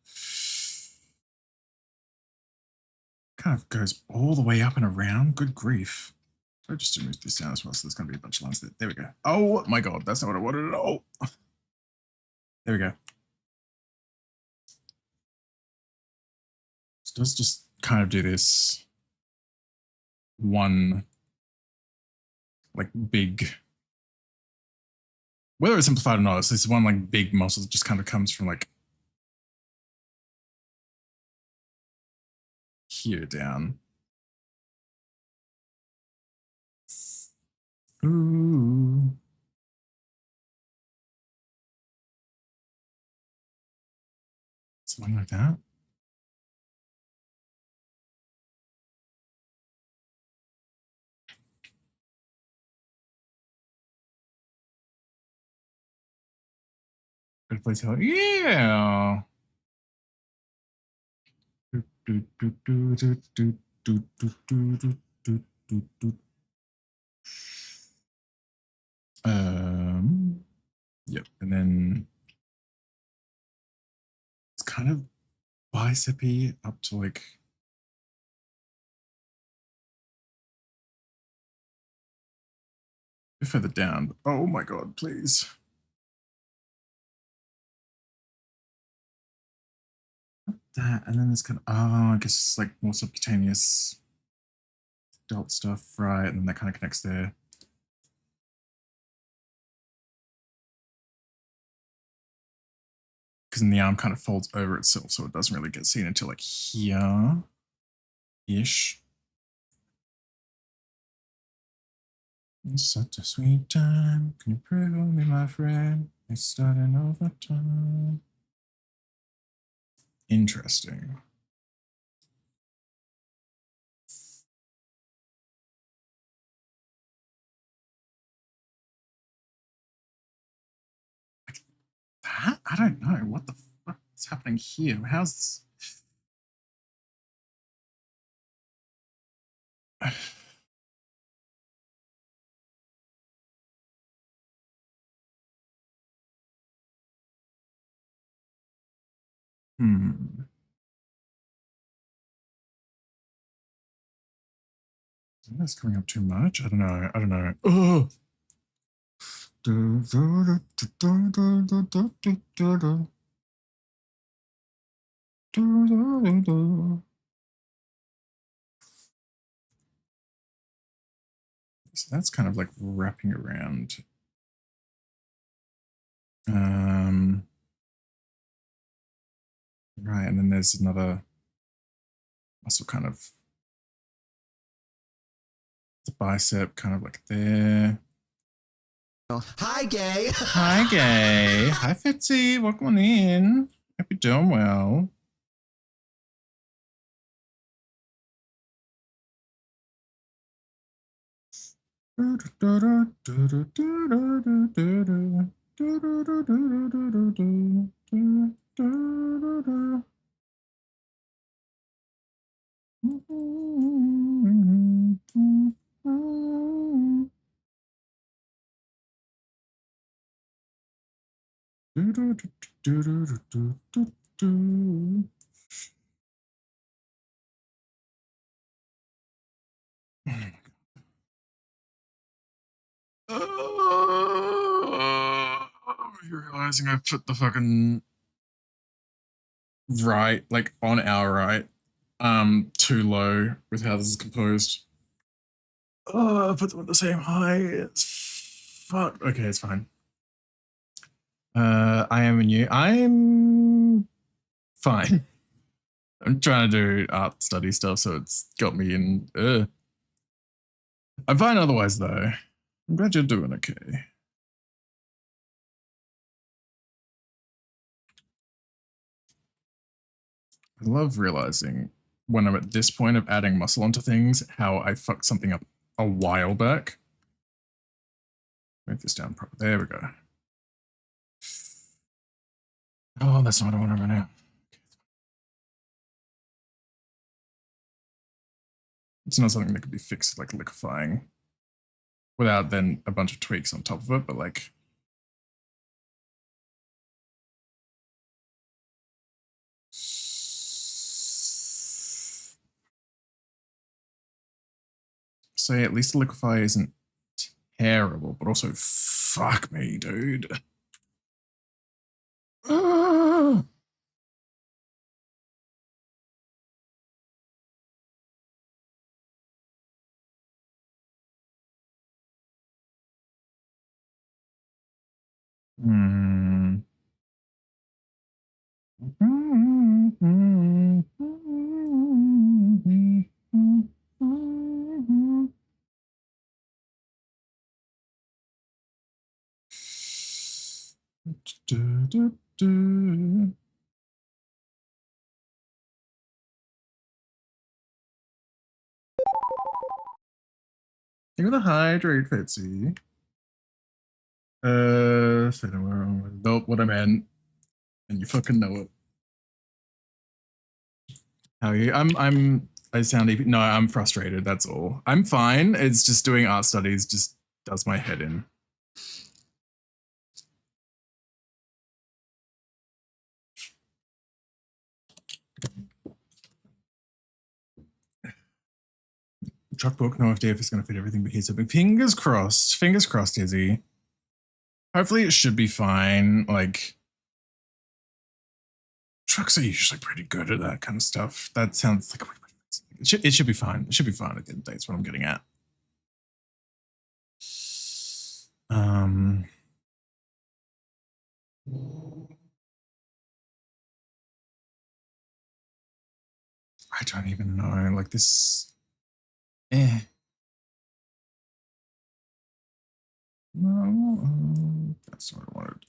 Kind of goes all the way up and around. Good grief. So just to move this down as well, so there's going to be a bunch of lines there. There we go. Oh my god, that's not what I wanted at all. There we go. So let's just kind of do this one like big, whether it's simplified or not, it's this one like big muscle that just kind of comes from like here down. Ooh. Something like that. Good place. Yeah. Yep, and then it's kind of bicep-y up to like a bit further down. Oh my god, please. That, and then there's kind of, I guess it's like more subcutaneous delt stuff, right? And then that kind of connects there. Because then the arm kind of folds over itself, so it doesn't really get seen until like here-ish. It's such a sweet time. Can you pray for me, my friend? It's starting over time. Interesting. Like that? I don't know. What the fuck is happening here? How's this? That's coming up too much. I don't know. I don't know. Oh. So that's kind of like wrapping around. Right, and then there's another muscle kind of the bicep kind of like there. Hi, gay. Hi, gay. Hi, Fitzy. Welcome in. Hope you're doing well. I'm realizing I put the fucking right, like on our right, too low with how this is composed. Oh, I put them at the same height. Fuck. Okay, it's fine. I am a new. I'm fine. I'm trying to do art study stuff, so it's got me in. I'm fine otherwise, though. I'm glad you're doing okay. I love realizing when I'm at this point of adding muscle onto things, how I fucked something up a while back. Move this down properly. There we go. Oh, that's not what I want right now. It's not something that could be fixed like liquefying without then a bunch of tweaks on top of it, but like say at least the liquefy isn't terrible, but also fuck me, dude. Ah. Hmm. Think of the hydrate, Fitzy. Say no wrong. Nope, what I meant. And you fucking know it. How are you? I sound even. No, I'm frustrated. That's all. I'm fine. It's just doing art studies just does my head in. Truck book, no FDF is going to fit everything, but he's hoping. Fingers crossed. Fingers crossed, Izzy. Hopefully it should be fine. Like, trucks are usually pretty good at that kind of stuff. That sounds like it should be fine. It should be fine at the end of the day. That's what I'm getting at. I don't even know. Like this. No, that's what I wanted.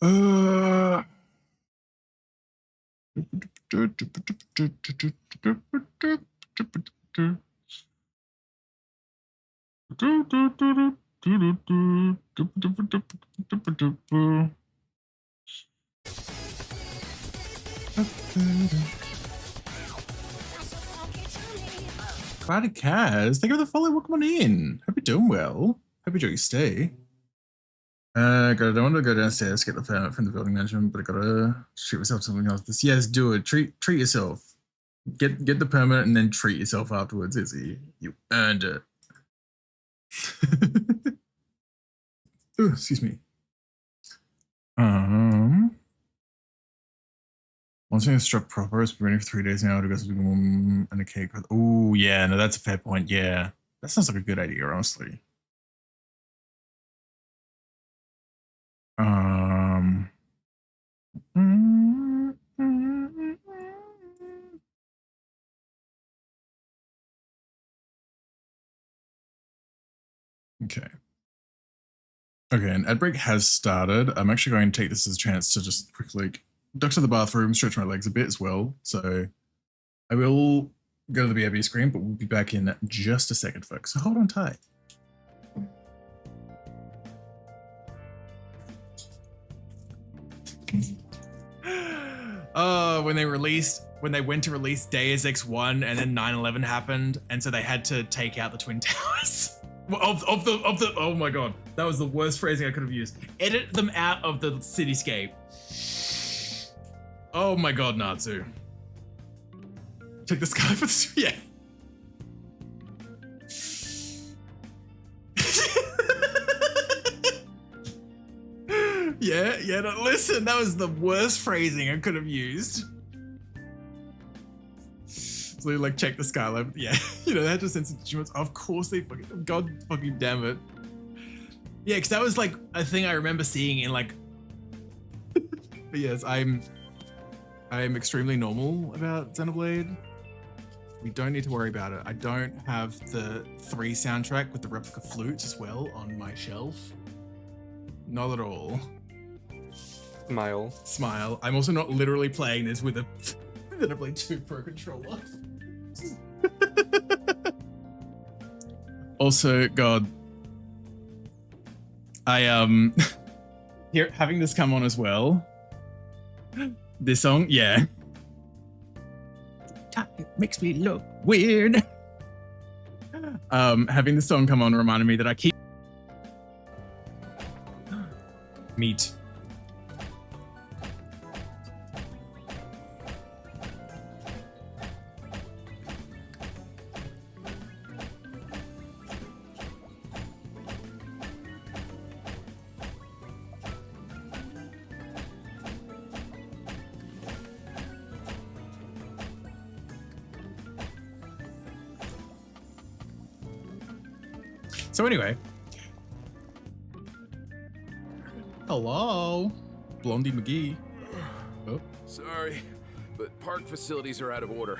𝓱𝓸𝓾𝓻𝓼, thank you for the follow. Welcome on in. Hope you're doing well. Hope you enjoy your stay. I don't want to go downstairs, get the permit from the building management, but I gotta treat myself to something else. Yes, do it. Treat yourself. Get the permit and then treat yourself afterwards, Izzy. You earned it. Ooh, excuse me. Once we struck proper, it's been running for 3 days now to go to the and a cake. Oh yeah, no, that's a fair point. Yeah, that sounds like a good idea, honestly. Okay. Okay, and ad break has started. I'm actually going to take this as a chance to just quickly duck to the bathroom, stretch my legs a bit as well. So I will go to the BRB screen, but we'll be back in just a second, folks. So hold on tight. When they went to release Deus Ex 1 and then 9/11 happened, and so they had to take out the Twin Towers. Oh my god, that was the worst phrasing I could have used. Edit them out of the cityscape. Oh my god, Natsu. Check the sky for this. Yeah. Yeah, no, listen, that was the worst phrasing I could have used. So like, check the skyline. Yeah, you know, they had to censor instruments. Of course they fucking, god fucking damn it. Yeah, because that was like a thing I remember seeing in like, but yes, I'm extremely normal about Xenoblade. We don't need to worry about it. I don't have the 3 soundtrack with the replica flutes as well on my shelf. Not at all. Smile. I'm also not literally playing this with a Xenoblade 2 Pro controller. Also, God, I here having this come on as well. This song, yeah. It makes me look weird. Having this song come on reminded me that I keep meat. So anyway, hello, Blondie McGee. Oh. Sorry, but park facilities are out of order.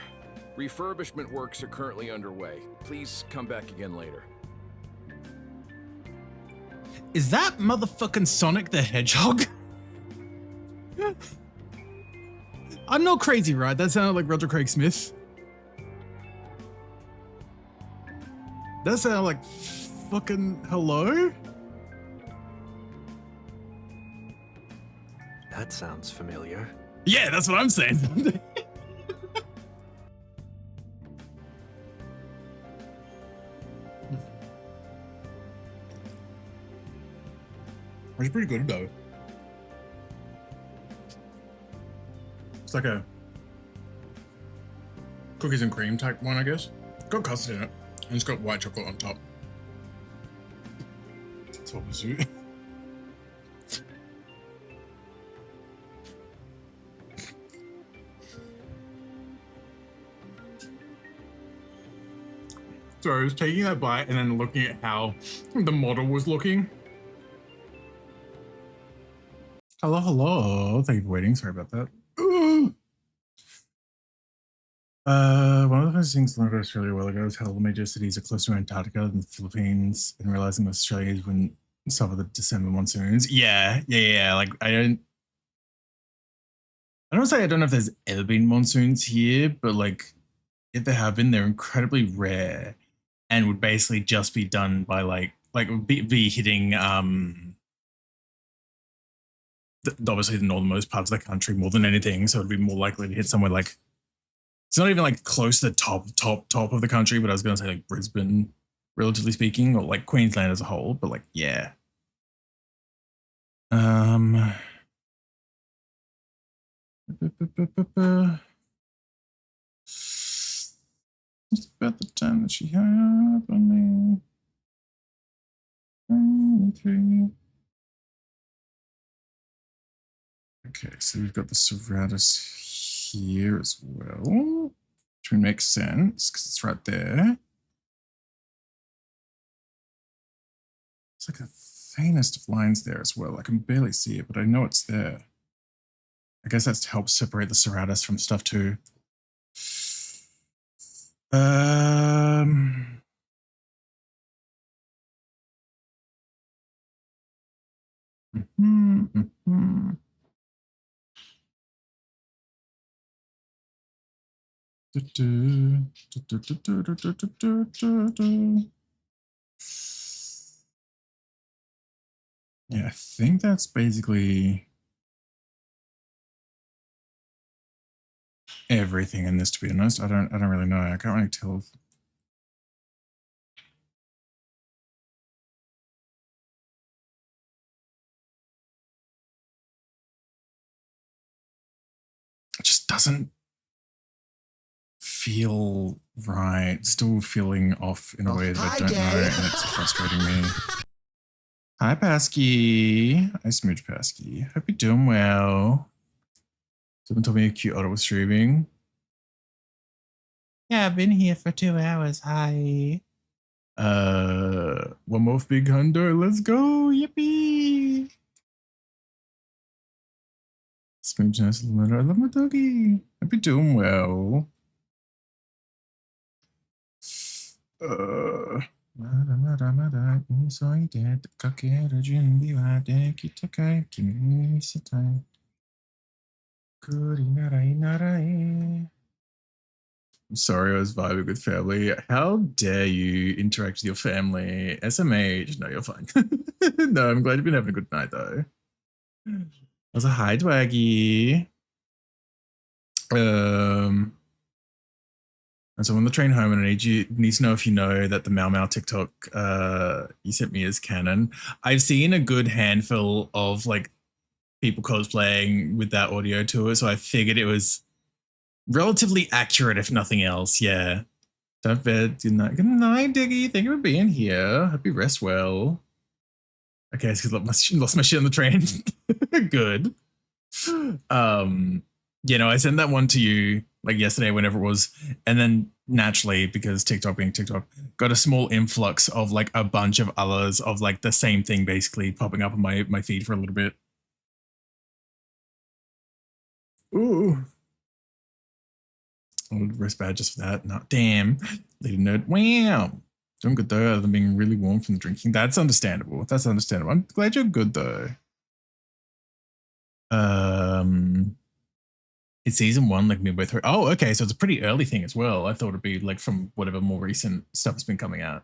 Refurbishment works are currently underway. Please come back again later. Is that motherfucking Sonic the Hedgehog? I'm not crazy, right? That sounded like Roger Craig Smith. That sounded like fucking hello? That sounds familiar. Yeah, that's what I'm saying. It's pretty good though. It's like a cookies and cream type one, I guess. Got custard in it, and it's got white chocolate on top. That's what was it. So I was taking that bite and then looking at how the model was looking. Hello, hello. Thank you for waiting. Sorry about that. One of the first things I learned about Australia a while ago is how the major cities are closer to Antarctica than the Philippines, and realizing that Australia wouldn't suffer the December monsoons. Yeah. Like I don't say I don't know if there's ever been monsoons here, but like if there have been, they're incredibly rare and would basically just be done by like be hitting obviously the northernmost parts of the country more than anything. So it'd be more likely to hit somewhere like, it's not even like close to the top of the country, but I was going to say like Brisbane, relatively speaking, or like Queensland as a whole. But like, yeah. It's about the time that she had on me. Okay, so we've got the 𝓱𝓸𝓾𝓻𝓼 here as well, which would make sense because it's right there. It's like the faintest of lines there as well. I can barely see it, but I know it's there. I guess that's to help separate the 𝓱𝓸𝓾 from stuff too. Yeah, I think that's basically everything in this, to be honest. I don't really know. I can't really tell. It just doesn't feel right. Still feeling off in a way that I don't know, and it's frustrating me. Hi, Pasky. Hi, Smooch Pasky. Hope you're doing well. Someone told me a cute otter was streaming. Yeah, I've been here for 2 hours. Hi. One more big hundo. Let's go. Yippee. Smooch, nice little matter. I love my doggy. Hope you're doing well. I'm sorry I was vibing with family. How dare you interact with your family? SMH. No, you're fine. No, I'm glad you've been having a good night though. Also, hi, Dwaggy. And so I'm on the train home, and I need to know if you know that the Mau Mau TikTok you sent me is canon. I've seen a good handful of like people cosplaying with that audio to it, so I figured it was relatively accurate, if nothing else. Yeah. Don't bed. Good night. Good night, Diggy. Thank you for being here. Hope you rest well. Okay, it's because I lost my shit on the train. Good. You know, I sent that one to you like yesterday, whenever it was, and then naturally, because TikTok being TikTok, got a small influx of like a bunch of others of like the same thing basically popping up on my feed for a little bit. Ooh. I would rest bad just for that. No, damn. Little nerd. Wow. Doing good though, other than being really warm from the drinking. That's understandable. That's understandable. I'm glad you're good though. It's season 1, like midway through. Oh, okay. So it's a pretty early thing as well. I thought it'd be like from whatever more recent stuff has been coming out.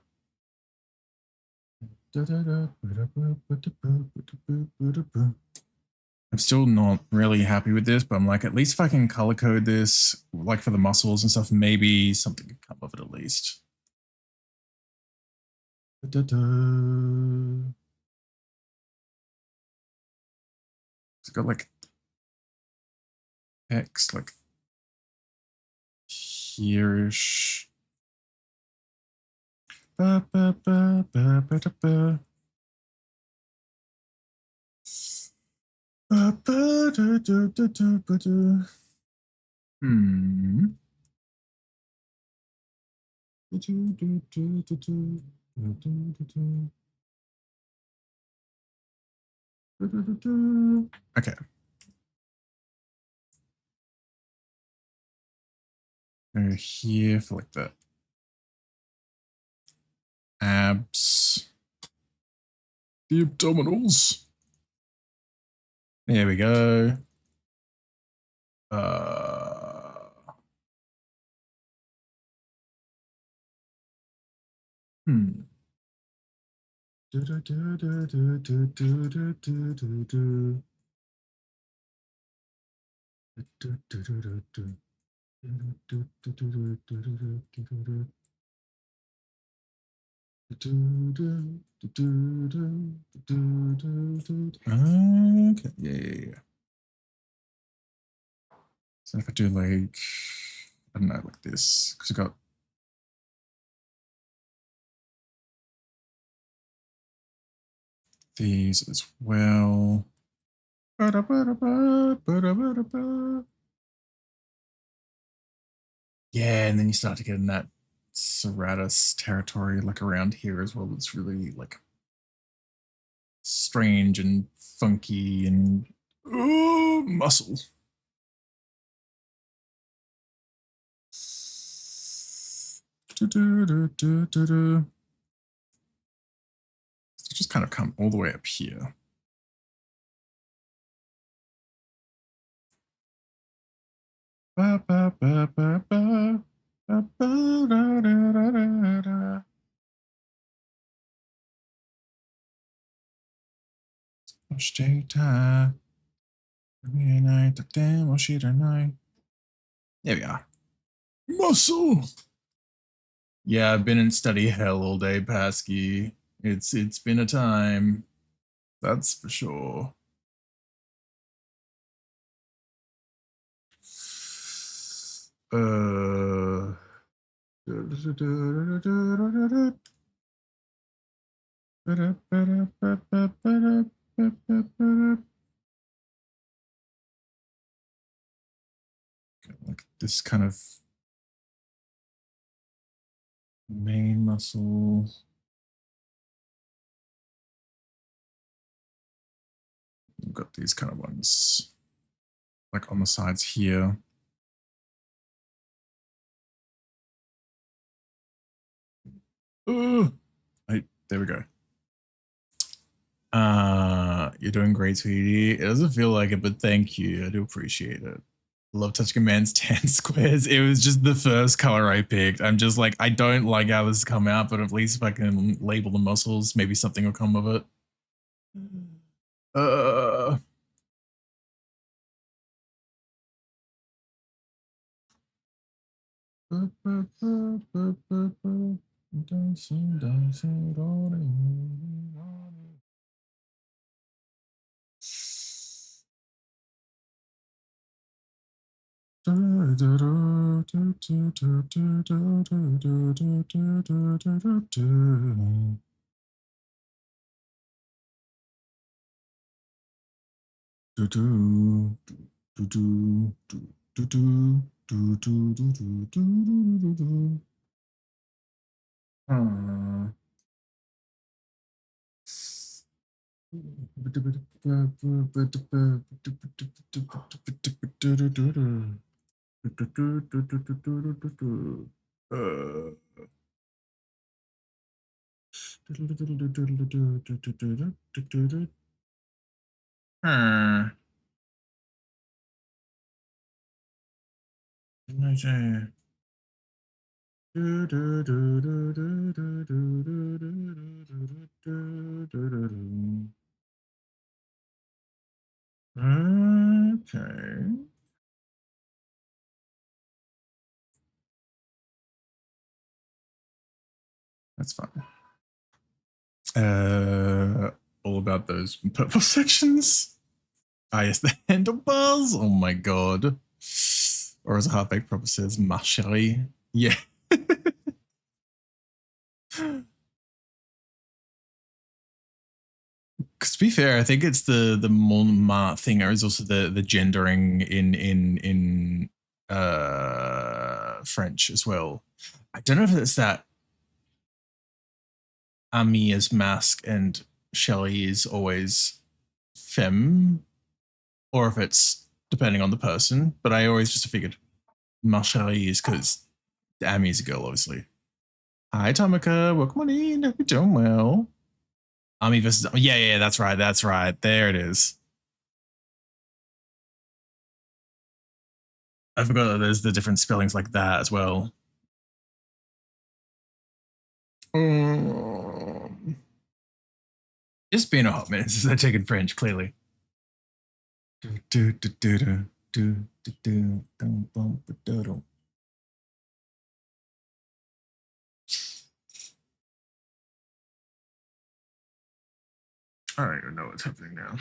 Hope I'm still not really happy with this, but I'm like, at least if I can color code this, like for the muscles and stuff, maybe something could come of it at least. Da-da-da. It's got like X, like here-ish. Ba, ba, ba, ba, ba, da, ba. Ba, ba, da, da, da, da, ba, da. Da, da, da, da, da, da, da, da, da. Okay. Go here for like the abs, the abdominals. There we go. Do, do, do, do, do, do, do, do, do, do, do. Do, do, do, do, do. Okay, yeah. So if I do like, I don't know, like this, because I got these as well. Yeah, and then you start to get in that 𝓱𝓸𝓾𝓻𝓼 territory, like around here as well. It's really like strange and funky and muscle. So just kind of come all the way up here. Ba, ba, ba, ba, ba. Ba, ba, da, da, da, da, da. 𝓱𝓸𝓾𝓻𝓼. There we are. Muscle. Yeah, I've been in study hell all day, Pasky. It's been a time. That's for sure. Like this kind of main muscle. We've got these kind of ones like on the sides here. There we go. You're doing great, sweetie. It doesn't feel like it, but thank you. I do appreciate it. Love touching a man's 10 squares. It was just the first color I picked. I'm just like, I don't like how this has come out, but at least if I can label the muscles, maybe something will come of it. That's fine. All about those purple sections. Ah, yes, the handlebars. Oh my god. Or as a half-baked proper says, ma chérie. Yeah. Because to be fair, I think it's the Montmartre thing, or is also the gendering in French as well. I don't know if it's that Ami is masc and Shelley is always femme, or if it's depending on the person. But I always just figured ma chérie is because Ami is a girl, obviously. Hi, Tamika. Welcome on in. Hope you're doing well. Ami versus yeah, that's right. That's right. There it is. I forgot that there's the different spellings like that as well. It's been a hot minute since I've taken French, clearly. I don't even know what's happening now.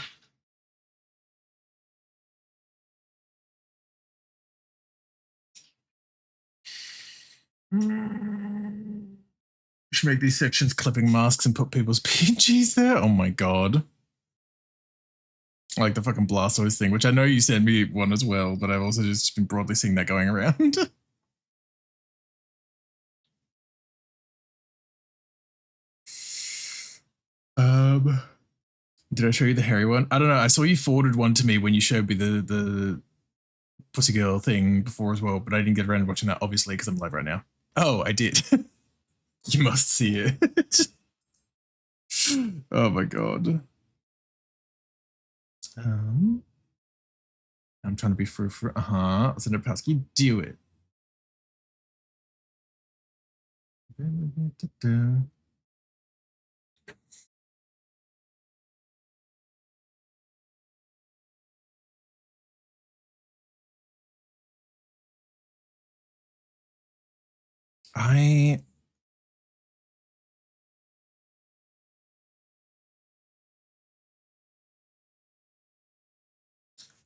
We should make these sections clipping masks and put people's PGs there. Oh my god. Like the fucking Blastoise thing, which I know you sent me one as well, but I've also just been broadly seeing that going around. Did I show you the hairy one? I don't know. I saw you forwarded one to me when you showed me the Pussy Girl thing before as well, but I didn't get around to watching that, obviously, because I'm live right now. Oh, I did. You must see it. Oh my god. I'm trying to be frou. Senator Pasky, do it.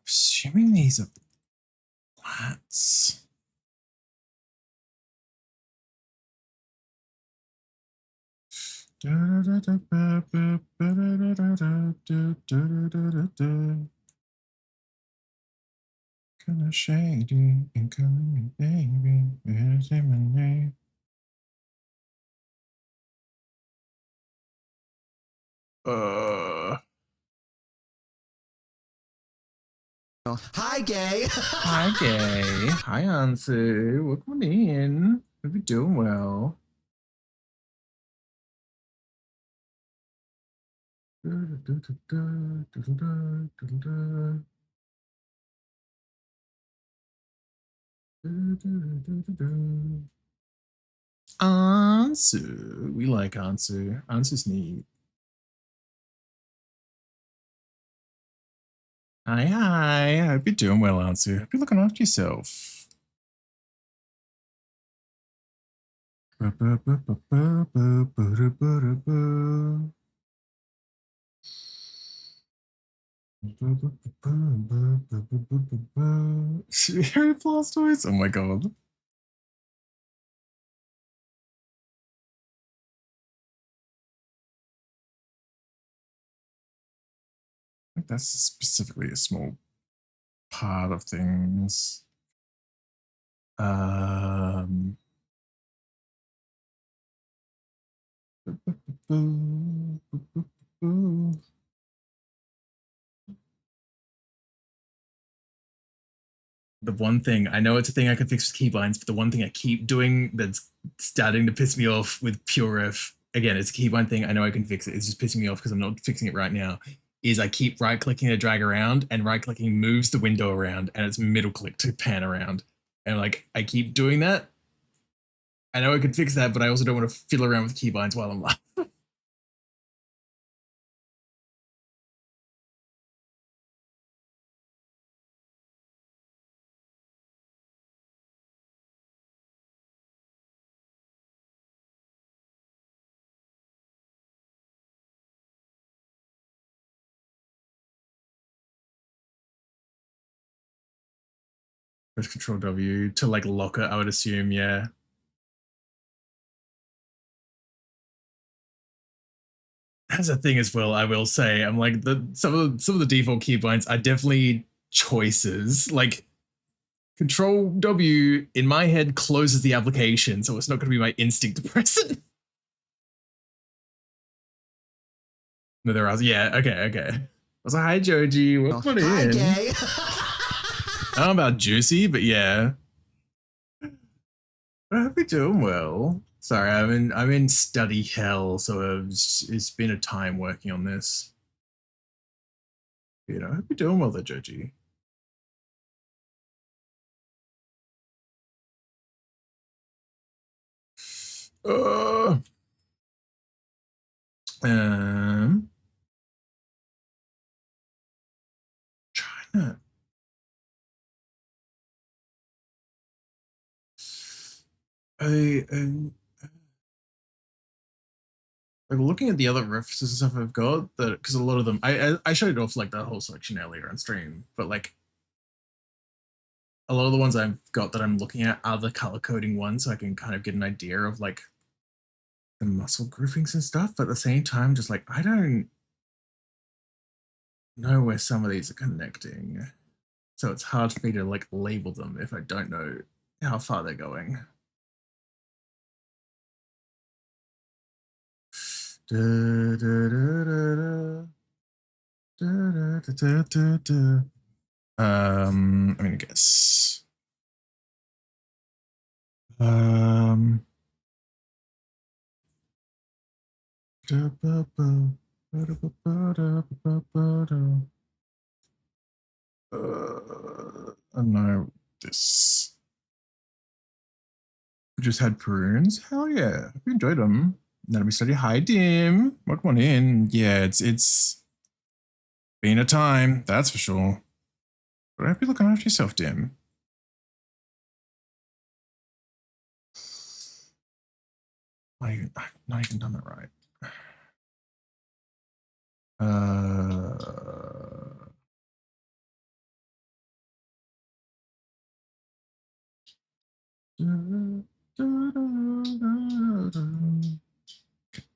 Assuming these are flats. Kinda shady and calling me baby. Say my name. Hi, gay. Hi, gay. Hi, Ansu. Welcome in. Hope you're doing well. Ansu. We like Ansu. Ansu's neat. Hi. Hope you're doing well, Ansu. Hope you're looking after yourself. Harry Blastoise? Oh my god. I think that's specifically a small part of things. The one thing, I know it's a thing I can fix with keybinds, but the one thing I keep doing that's starting to piss me off with PureRef, again, it's a keybind thing, I know I can fix it, it's just pissing me off because I'm not fixing it right now, is I keep right-clicking to drag around, and right-clicking moves the window around, and it's middle-click to pan around. And like, I keep doing that. I know I can fix that, but I also don't want to fiddle around with keybinds while I'm live. Press Control W to like lock it, I would assume, yeah. That's a thing as well, I will say. I'm like some of the default keybinds are definitely choices. Like Control W in my head closes the application, so it's not gonna be my instinct to press it. No, there are, yeah, okay. I was like, hi Joji, welcome Hi, in. gay. I don't know about juicy, but yeah. I hope you're doing well. Sorry, I'm in study hell, so it's been a time working on this. You know, I hope you're doing well there, Joji. China. Like looking at the other references and stuff I've got, that because a lot of them I showed off like that whole section earlier on stream, but like a lot of the ones I've got that I'm looking at are the color coding ones, so I can kind of get an idea of like the muscle groupings and stuff. But at the same time, just like I don't know where some of these are connecting, so it's hard for me to like label them if I don't know how far they're going. I'm gonna guess. I know this. We just had prunes. Hell yeah, hope you enjoyed them. Now we study. Hi, Dim. Welcome on in. Yeah, it's been a time, that's for sure. But I hope you're looking after yourself, Dim. I've not even done that right.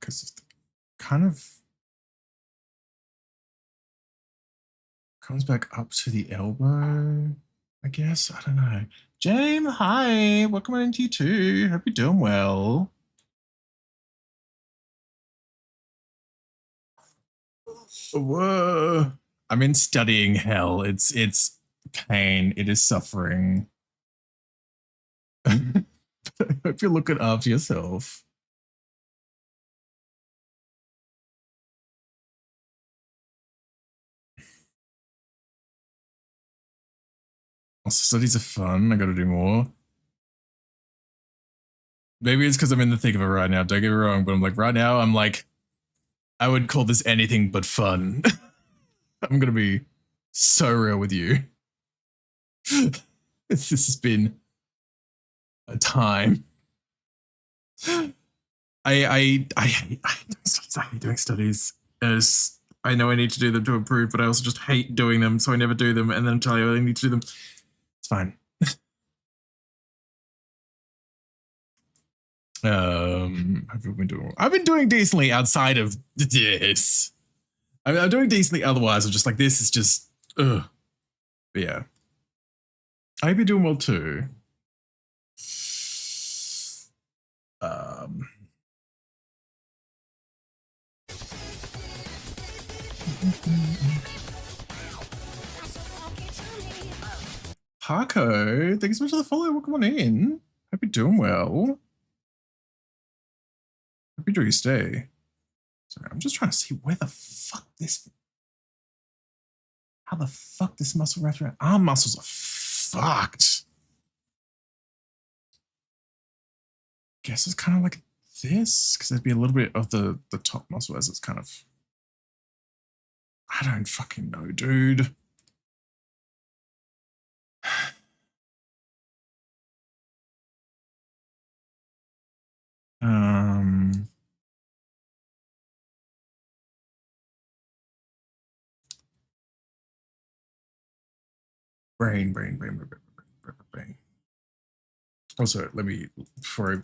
Because it kind of comes back up to the elbow, I guess. I don't know. James, hi. Welcome into you too. Hope you're doing well. Whoa. I'm in studying hell. It's pain. It is suffering. I hope you're looking after yourself. Also, studies are fun. I gotta do more. Maybe it's because I'm in the thick of it right now. Don't get me wrong, but I'm like, right now, I'm like, I would call this anything but fun. I'm gonna be so real with you. This has been a time. I hate doing studies. I know I need to do them to improve, but I also just hate doing them, so I never do them. And then tell you I need to do them. It's fine. I've been doing decently outside of this. I mean, I'm doing decently otherwise. I'm just like, this is just, ugh. But yeah. I hope you're doing well too. Harko, thank you so much for the follow. Welcome on in. Hope you're doing well. Hope you enjoy your stay. Sorry, I'm just trying to see where the fuck this. How the fuck this muscle wraps around. Arm muscles are fucked. Guess it's kind of like this, because there'd be a little bit of the top muscle as it's kind of. I don't fucking know, dude. Brain. yapping. Also, let me, before I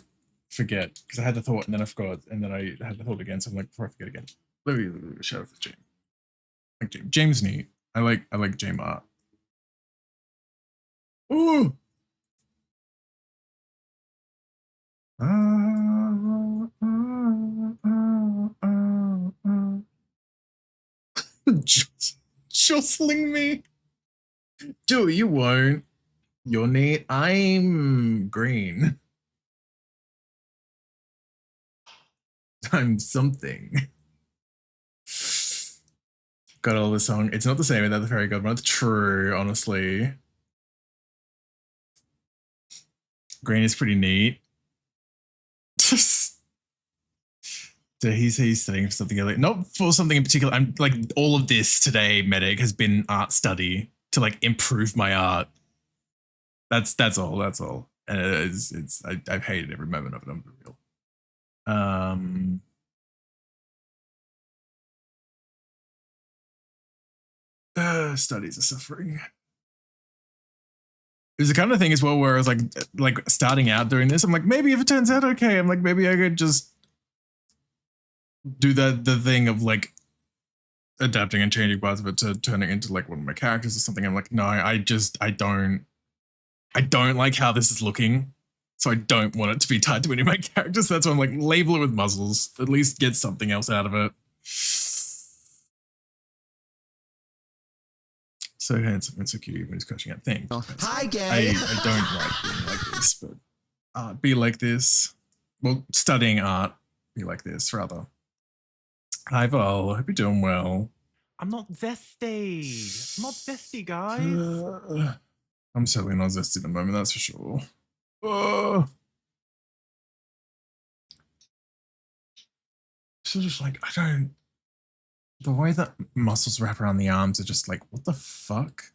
forget, because I had the thought and then I forgot, and then I had the thought again, so I'm like, before I forget again, let me shout out for James. Like James. James neat. I like James art. Ooh. Jostling me. Dude, you won't. You're neat. I'm green. I'm something. Got all the song. It's not the same without the fairy godmother. True, honestly. Green is pretty neat. Did he say he's studying for something else? Not for something in particular. I'm like, all of this today, Medic, has been art study to like improve my art. That's all. That's all. And I've hated every moment of it. I'm real. Studies are suffering. It was the kind of thing as well where I was like starting out doing this. I'm like, maybe if it turns out okay, I'm like, maybe I could just do the thing of like adapting and changing parts of it to turn it into like one of my characters or something. I'm like, no, I don't like how this is looking. So I don't want it to be tied to any of my characters. That's why I'm like, label it with muzzles. At least get something else out of it. So handsome and so cute when he's crushing at things. Hi, gay. I don't like being like this, but art be like this. Well, studying art be like this, rather. Hi, Val. Hope you're doing well. I'm not zesty. I'm not zesty, guys. I'm certainly not zesty at the moment, that's for sure. So just like, I don't... The way that muscles wrap around the arms are just like, what the fuck?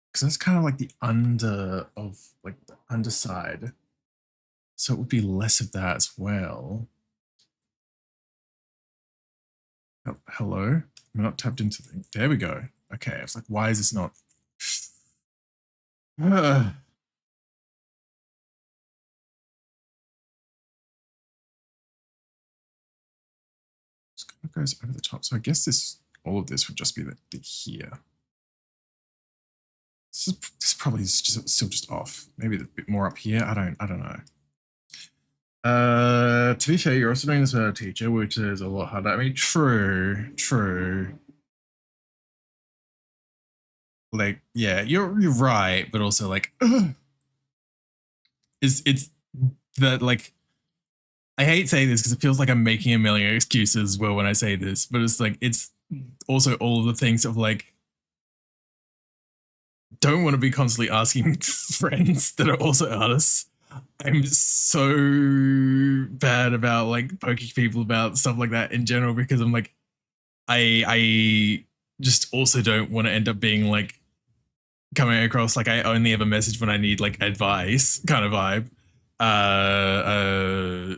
Because that's kind of like the under of, like, the underside. So it would be less of that as well. Hello? I'm not tapped into the... There we go. Okay, I was like, why is this not... This kind of goes over the top. So I guess this, all of this would just be the here. This probably is just still just off. Maybe a bit more up here. I don't know. To be fair, you're also doing this with a teacher, which is a lot harder. I mean, true. Like, yeah, you're right, but also like, it's that like, I hate saying this because it feels like I'm making a million excuses when I say this, but it's like, it's also all of the things of like, don't want to be constantly asking friends that are also artists. I'm so bad about like poking people about stuff like that in general because I'm like, I just also don't want to end up being like coming across like I only ever message when I need like advice kind of vibe. I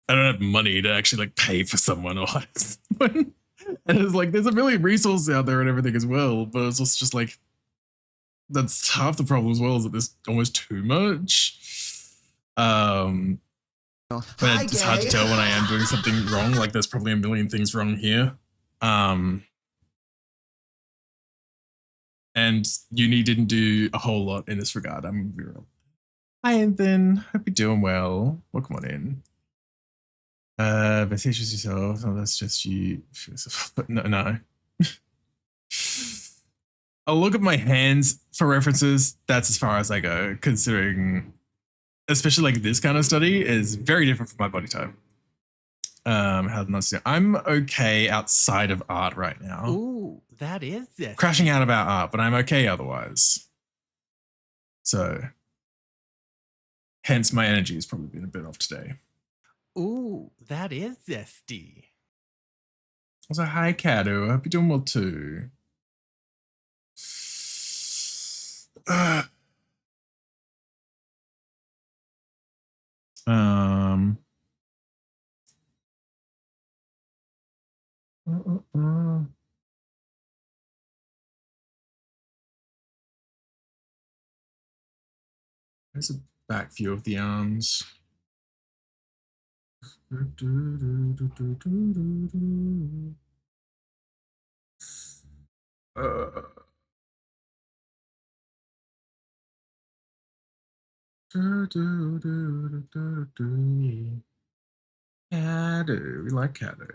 don't have money to actually like pay for someone or hire someone. And it's like there's a million resources out there and everything as well, but it's also just like that's half the problem as well, is that there's almost too much. But it's hard to tell when I am doing something wrong. Like there's probably a million things wrong here. And uni didn't do a whole lot in this regard. I'm gonna be real. Hi, Anthony. Hope you're doing well. Welcome on in. Vestigious yourself. No, that's just you. But no. I'll look at my hands for references. That's as far as I go, considering, especially like this kind of study is very different from my body type. How not to say, I'm okay outside of art right now. Ooh, that is zesty. Crashing out about art, but I'm okay otherwise. So, hence my energy has probably been a bit off today. Ooh, that is zesty. Also, hi, Kado. I hope you're doing well too. There's a back view of the arms. Cat-do. We like cat-do.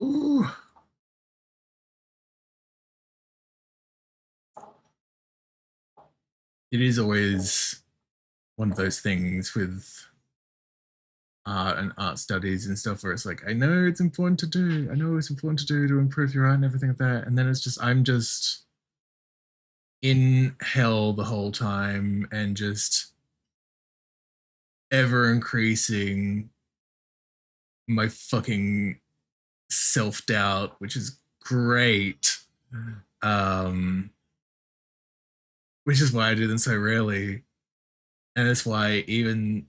Ooh. It is always one of those things with art and art studies and stuff where it's like, I know it's important to do. I know it's important to do to improve your art and everything like that. And then it's just, I'm just in hell the whole time and just ever increasing my fucking self-doubt, which is great. Which is why I do them so rarely. And that's why even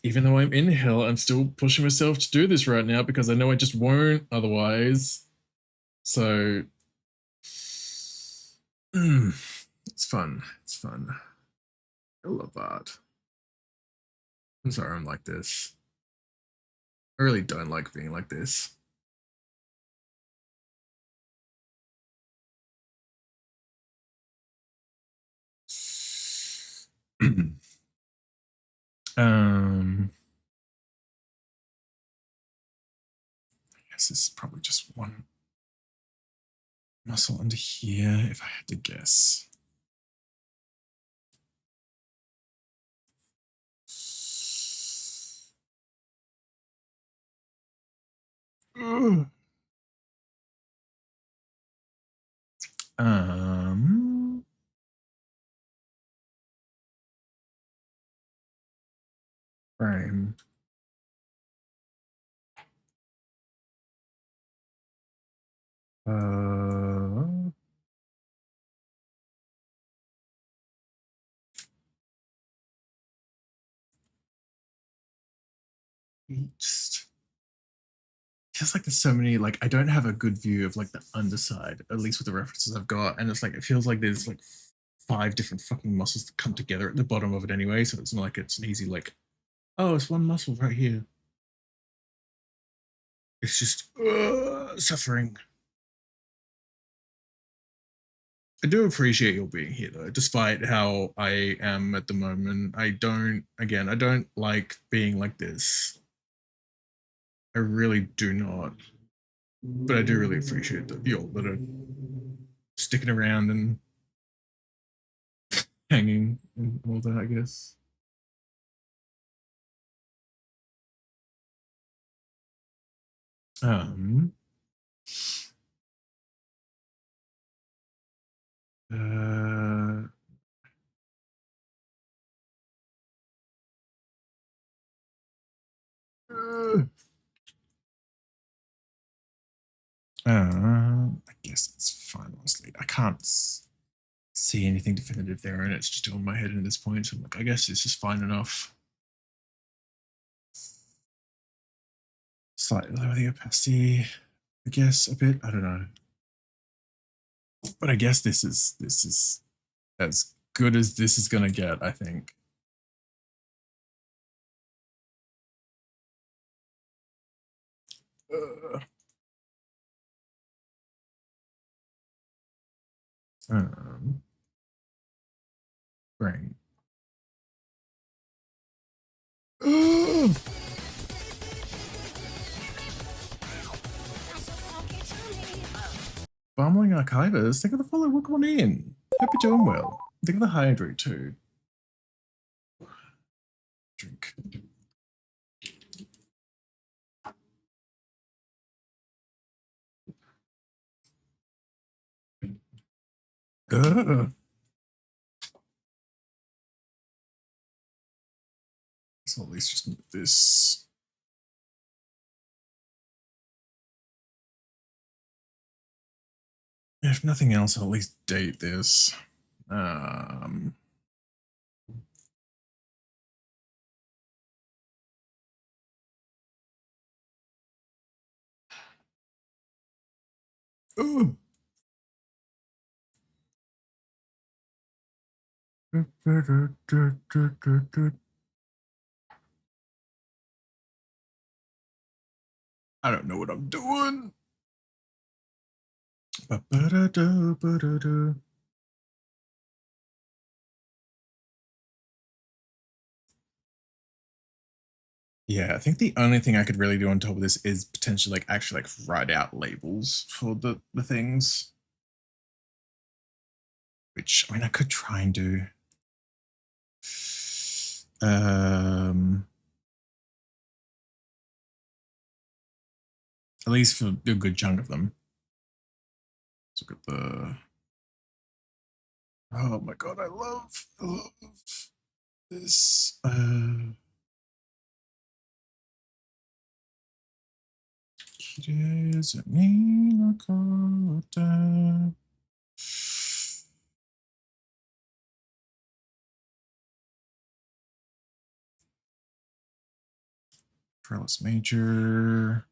though I'm in hell, I'm still pushing myself to do this right now because I know I just won't otherwise. So it's fun. It's fun. I love art. I'm sorry I'm like this. I really don't like being like this. I guess this is probably just one muscle under here, if I had to guess. Ugh. Frame. Just feels like there's so many, like I don't have a good view of like the underside, at least with the references I've got, and it's like it feels like there's like 5 different fucking muscles that come together at the bottom of it anyway, so it's not like it's an easy like, oh, it's one muscle right here. It's just suffering. I do appreciate your being here though, despite how I am at the moment. I don't like being like this. I really do not. But I do really appreciate that y'all that are sticking around and hanging and all that, I guess. Um uh I guess it's fine, honestly. I can't see anything definitive there, and it's just all in my head at this point. So I'm like, I guess it's just fine enough. Slightly lower the opacity, I guess a bit. I don't know, but I guess this is as good as this is gonna get, I think. Brain. Bumbling Archivist, thank you for the follow. Welcome on in. Hope you're doing well. Thank you for the hydrate too. Drink. So at least just move this. If nothing else, I'll at least date this. Ooh. I don't know what I'm doing. Yeah, I think the only thing I could really do on top of this is potentially like actually like write out labels for the things. Which I mean I could try and do. At least for a good chunk of them. Let's look at the. Oh my god, I love this. Trellis major.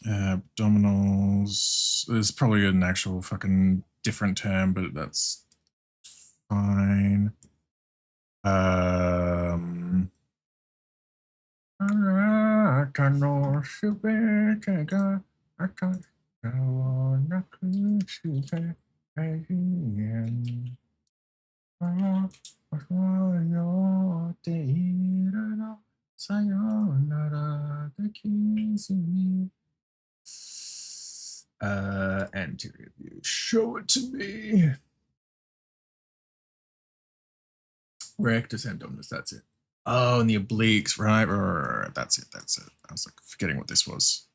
Abdominals. There's probably an actual fucking different term, but that's fine. Anterior view. Show it to me. Rectus abdominis, that's it. Oh, and the obliques, right? That's it. That's it. I was like forgetting what this was.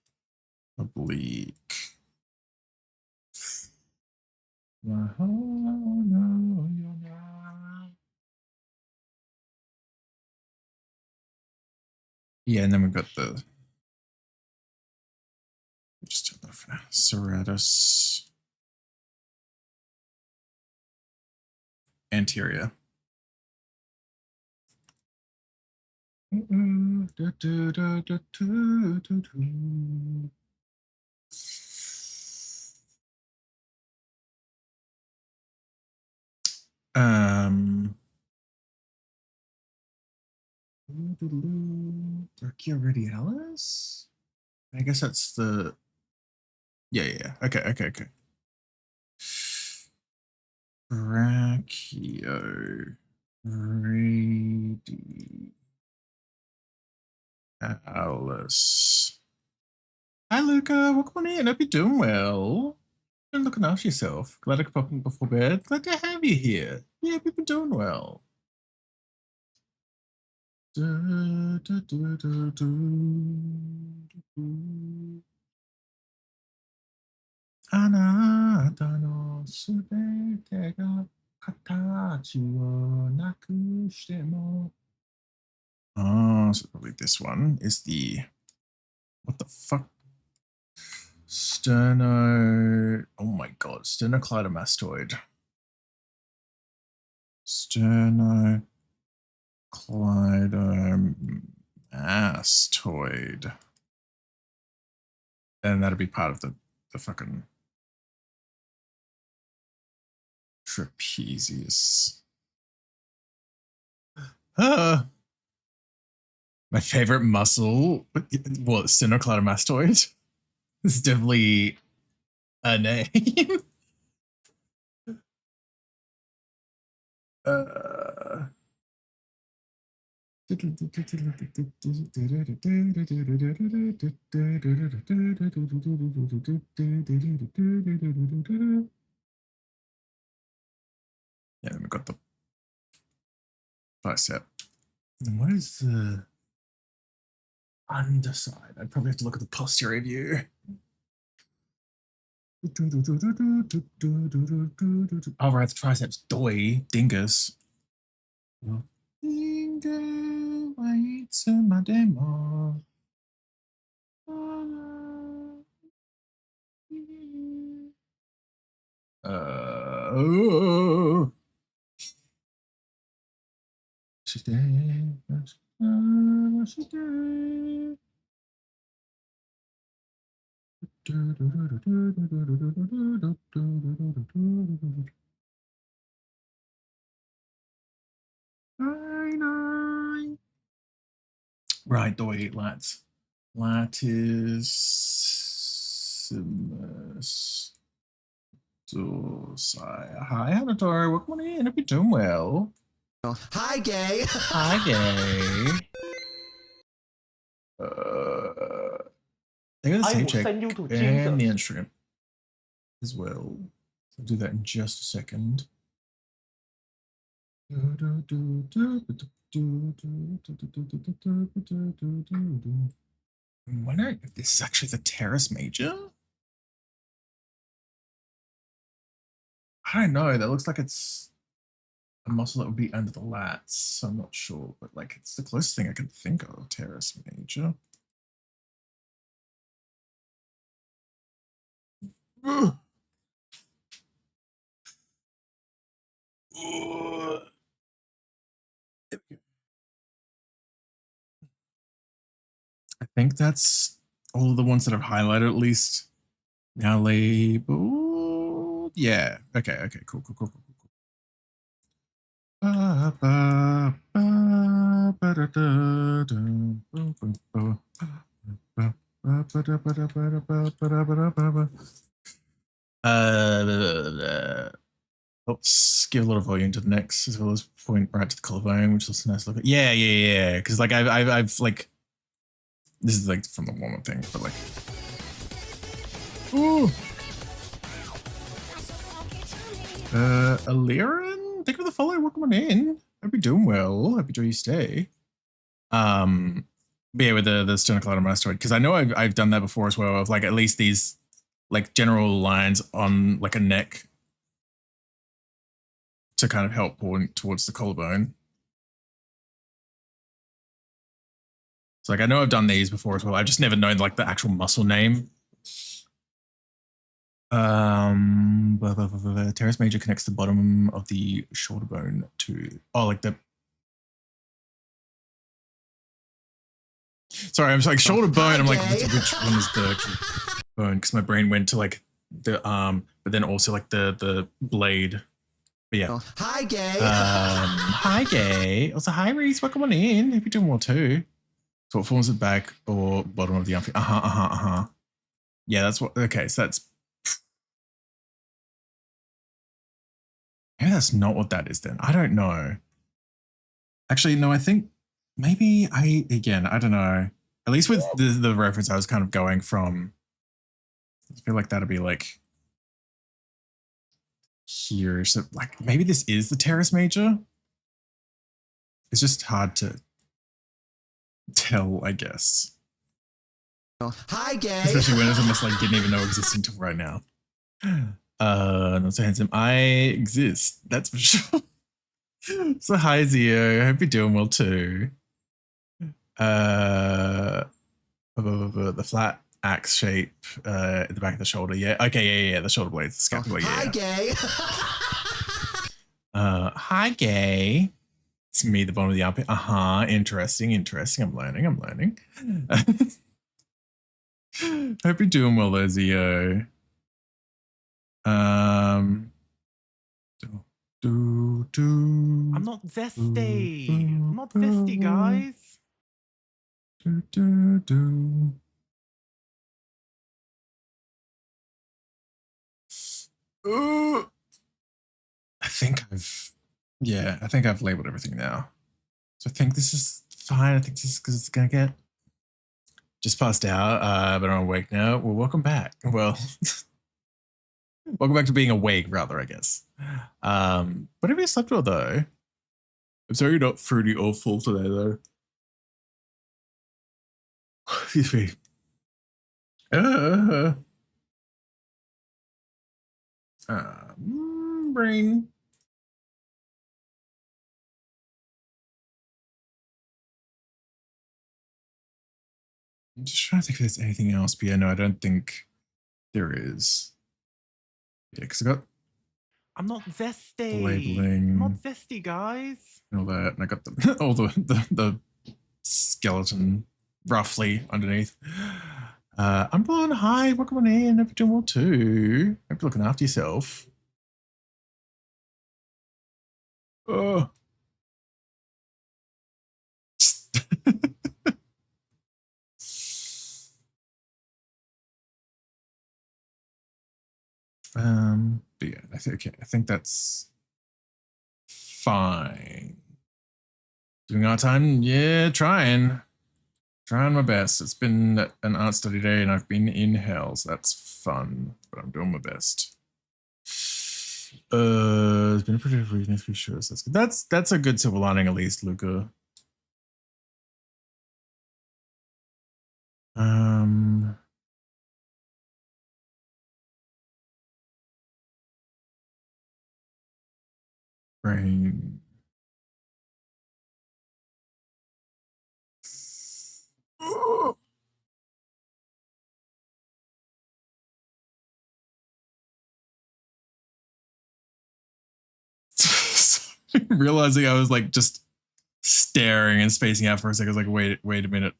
Oblique. Yeah, and then we've got the just turn that for now. Serratus. Anterior. Brachioradialis? I guess that's the. Yeah. Okay. Brachioradialis. Hi, Luca. Welcome on in. Hope you're doing well. Been looking after yourself. Glad I could pop in before bed. Glad to have you here. Yeah, we've been doing well. Oh, so probably this one is the. What the fuck? Oh my god, sternocleidomastoid. Sternocleidomastoid. And that'll be part of the fucking trapezius. My favorite muscle, what, sternocleidomastoid? This is definitely a name. Yeah, then we've got the bicep. And what is the underside? I'd probably have to look at the posterior view. Oh, right, the triceps. Doi, dingus. Dingo, waits in my demo. Oh. Right, the way latissimus. Hi, Hanator. Welcome in. Hope you're doing well. Hi, gay. Hi, gay. They got the I same will check send you to and the Jesus. instrument as well. So I'll do that in just a second. I'm wondering if this is actually the teres major. I don't know. That looks like it's a muscle that would be under the lats. So I'm not sure, but like it's the closest thing I can think of. Teres major. Ugh. Ugh. I think that's all of the ones that I've highlighted at least. Now labeled. Yeah. Okay. Okay. Cool. Let's give a lot of volume to the necks as well as point right to the collarbone, which is a nice look at. Yeah. Because like I've like this is like from the warm-up thing, but like ooh. Aliran, thank you for the follow. Welcome on in. Hope you're doing well. Hope you enjoy your stay. But yeah, with the 𝓱𝓸𝓾𝓻𝓼 because I know I've done that before as well. Of like at least these like general lines on like a neck to kind of help point towards the collarbone. So like I know I've done these before as well. I've just never known like the actual muscle name. Teres major connects the bottom of the shoulder bone to like the. Sorry, I'm like shoulder bone. I'm like, which one is the bone? Because my brain went to like the but then also like the blade. But yeah. Hi, gay. Hi, gay. Also, hi, Reese. Welcome on in. Hope you're doing well too. So what forms the back or bottom of the arm? Yeah, that's what. Okay, so that's. Maybe that's not what that is then. I don't know. Actually, no, I think maybe I don't know. At least with the reference I was kind of going from, I feel like that'd be like here. So like maybe this is the teres major. It's just hard to tell, I guess. Hi, gay. Especially when it's almost like didn't even know existed until right now. Not so handsome. I exist. That's for sure. So hi, Zio. I hope you're doing well too. The flat axe shape at the back of the shoulder. Yeah. Okay. Yeah. The shoulder blades, the scapula. Yeah. Hi, gay. Hi, gay. It's me, the bottom of the armpit. Interesting. I'm learning. Hope you're doing well, there, Zio. I'm not zesty. I'm not zesty, guys. I think I've labeled everything now. So I think this is fine. I think this is because it's gonna get just passed out, but I'm awake now. Well, welcome back. Well, welcome back to being awake, rather, I guess. Whatever you slept well, though. I'm sorry you're not fruity or full today, though. Excuse me. Brain. I'm just trying to think if there's anything else, but yeah, no, I don't think there is. Yeah, because I got I'm not zesty. labeling. I'm not zesty, guys. And all that, and I got the all the skeleton roughly underneath. I'm Blonde. Hi, welcome on in. Hope you're doing well too. Hope you're looking after yourself. Oh. But yeah, I think that's fine. Doing our time, yeah, trying my best. It's been an art study day and I've been in hell, so that's fun, but I'm doing my best. It's been a pretty reason to be sure. So that's a good silver lining at least, Luca. Brain. Realizing I was like just staring and spacing out for a second. I was like, wait a minute.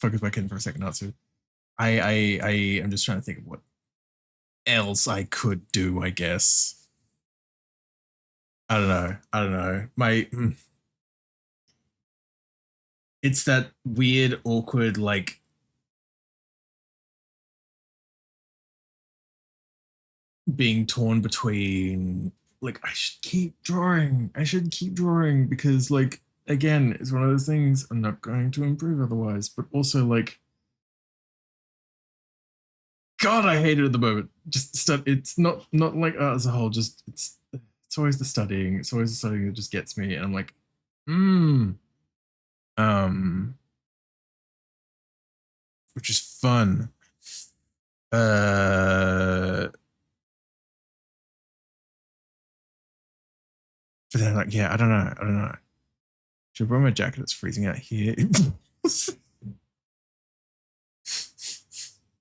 Focus back in for a second, Natsu. I am just trying to think of what else I could do, I guess. I don't know. It's that weird, awkward, like being torn between like I should keep drawing because like again it's one of those things I'm not going to improve otherwise, but also like God, I hate it at the moment. Just it's not like art as a whole, just it's always the studying that just gets me, and I'm like which is fun. But then I'm like, yeah, I don't know. Should I wear my jacket? It's freezing out here.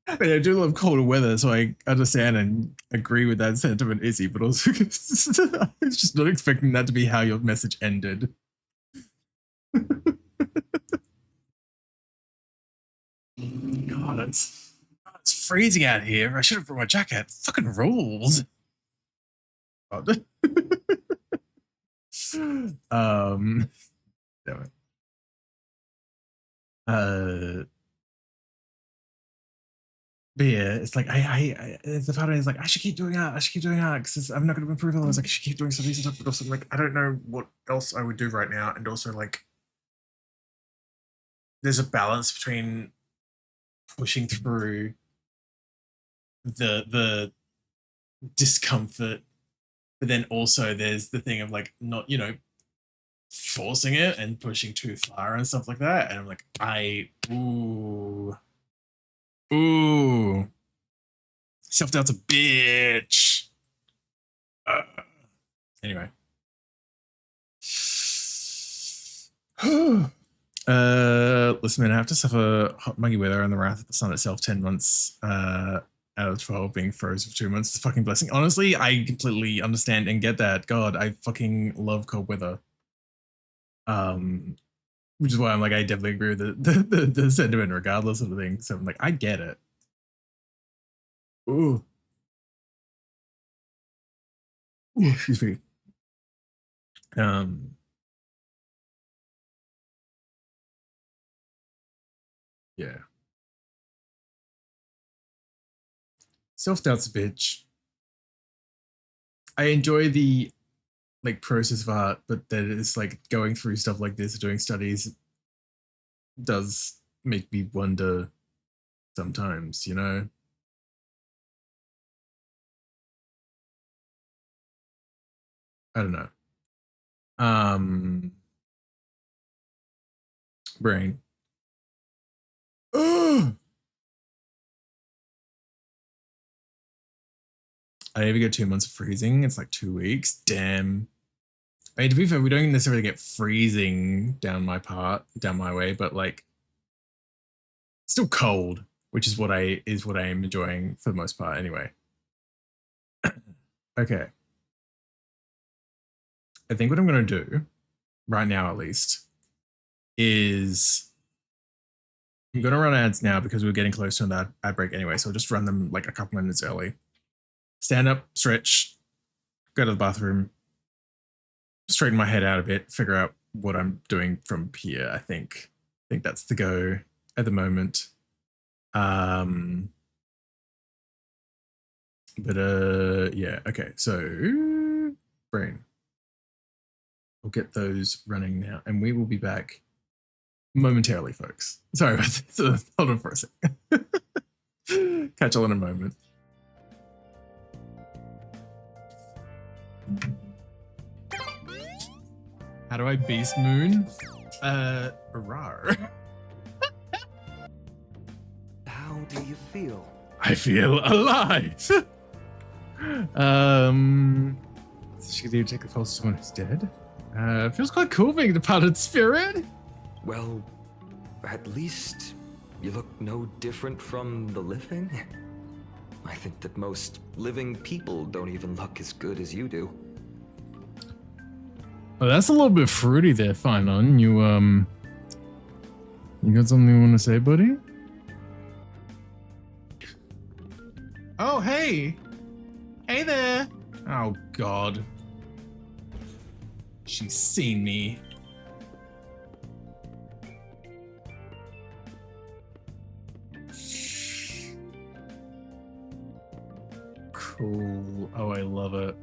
I mean, I do love colder weather, so I understand and agree with that sentiment, Izzy, but also I was just not expecting that to be how your message ended. God, it's freezing out here. I should have brought my jacket. Fucking rules. God. Damn it. But yeah, it's like the part of me is like I should keep doing art. Because I'm not going to improve. I was like I should keep doing some of these stuff, but also like I don't know what else I would do right now, and also like there's a balance between pushing through the discomfort, but then also there's the thing of like not forcing it and pushing too far and stuff like that, and I'm like ooh. Self-doubt's a bitch. Anyway. Listen, man, I have to suffer hot muggy weather and the wrath of the sun itself 10 months out of 12 being frozen for 2 months. It's a fucking blessing. Honestly, I completely understand and get that. God, I fucking love cold weather. Which is why I'm like, I definitely agree with the sentiment regardless of the thing. So I'm like, I get it. Ooh. Ooh, excuse me. Yeah. Self-doubt's a bitch. I enjoy the like process of art, but that it's like going through stuff like this, doing studies does make me wonder sometimes, I don't know. Brain. I never get 2 months of freezing. It's like 2 weeks. Damn. I mean, to be fair, we don't necessarily get freezing down my way, but like still cold, which is what I am enjoying for the most part anyway. Okay. I think what I'm gonna do, right now at least, is I'm gonna run ads now because we're getting close to that ad break anyway, so I'll just run them like a couple minutes early. Stand up, stretch, go to the bathroom, straighten my head out a bit, figure out what I'm doing from here. I think that's the go at the moment. Yeah, okay, so brain. We'll get those running now, and we will be back momentarily, folks. Sorry about this. Hold on for a second. Catch you all in a moment. How do I beast moon? Rar. How do you feel? I feel alive. Should you take the pulse of someone who's dead? Feels quite cool being a departed spirit. Well, at least you look no different from the living. I think that most living people don't even look as good as you do. Oh, that's a little bit fruity there, Finon. You got something you want to say, buddy? Oh, hey. Hey there. Oh, God. She's seen me. Cool. Oh, I love it.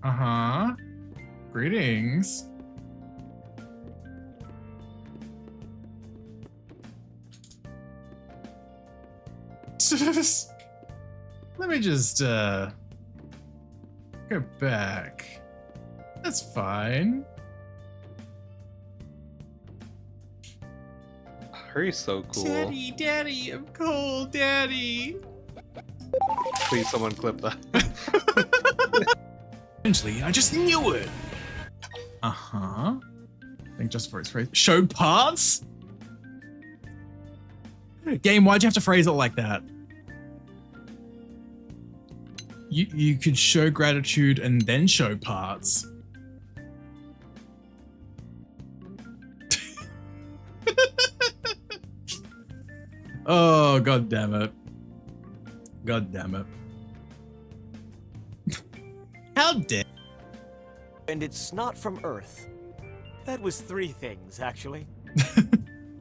Uh-huh. Greetings. Let me just go back. That's fine. Hurry's so cool. Daddy, I'm cold, Daddy. Please, someone clip that. Eventually, I just knew it. Uh-huh. I think just for its phrase. Show parts? Game, why'd you have to phrase it like that? You could show gratitude and then show parts. Oh, god damn it. God damn it. How dare. And it's not from Earth. That was 3 things, actually.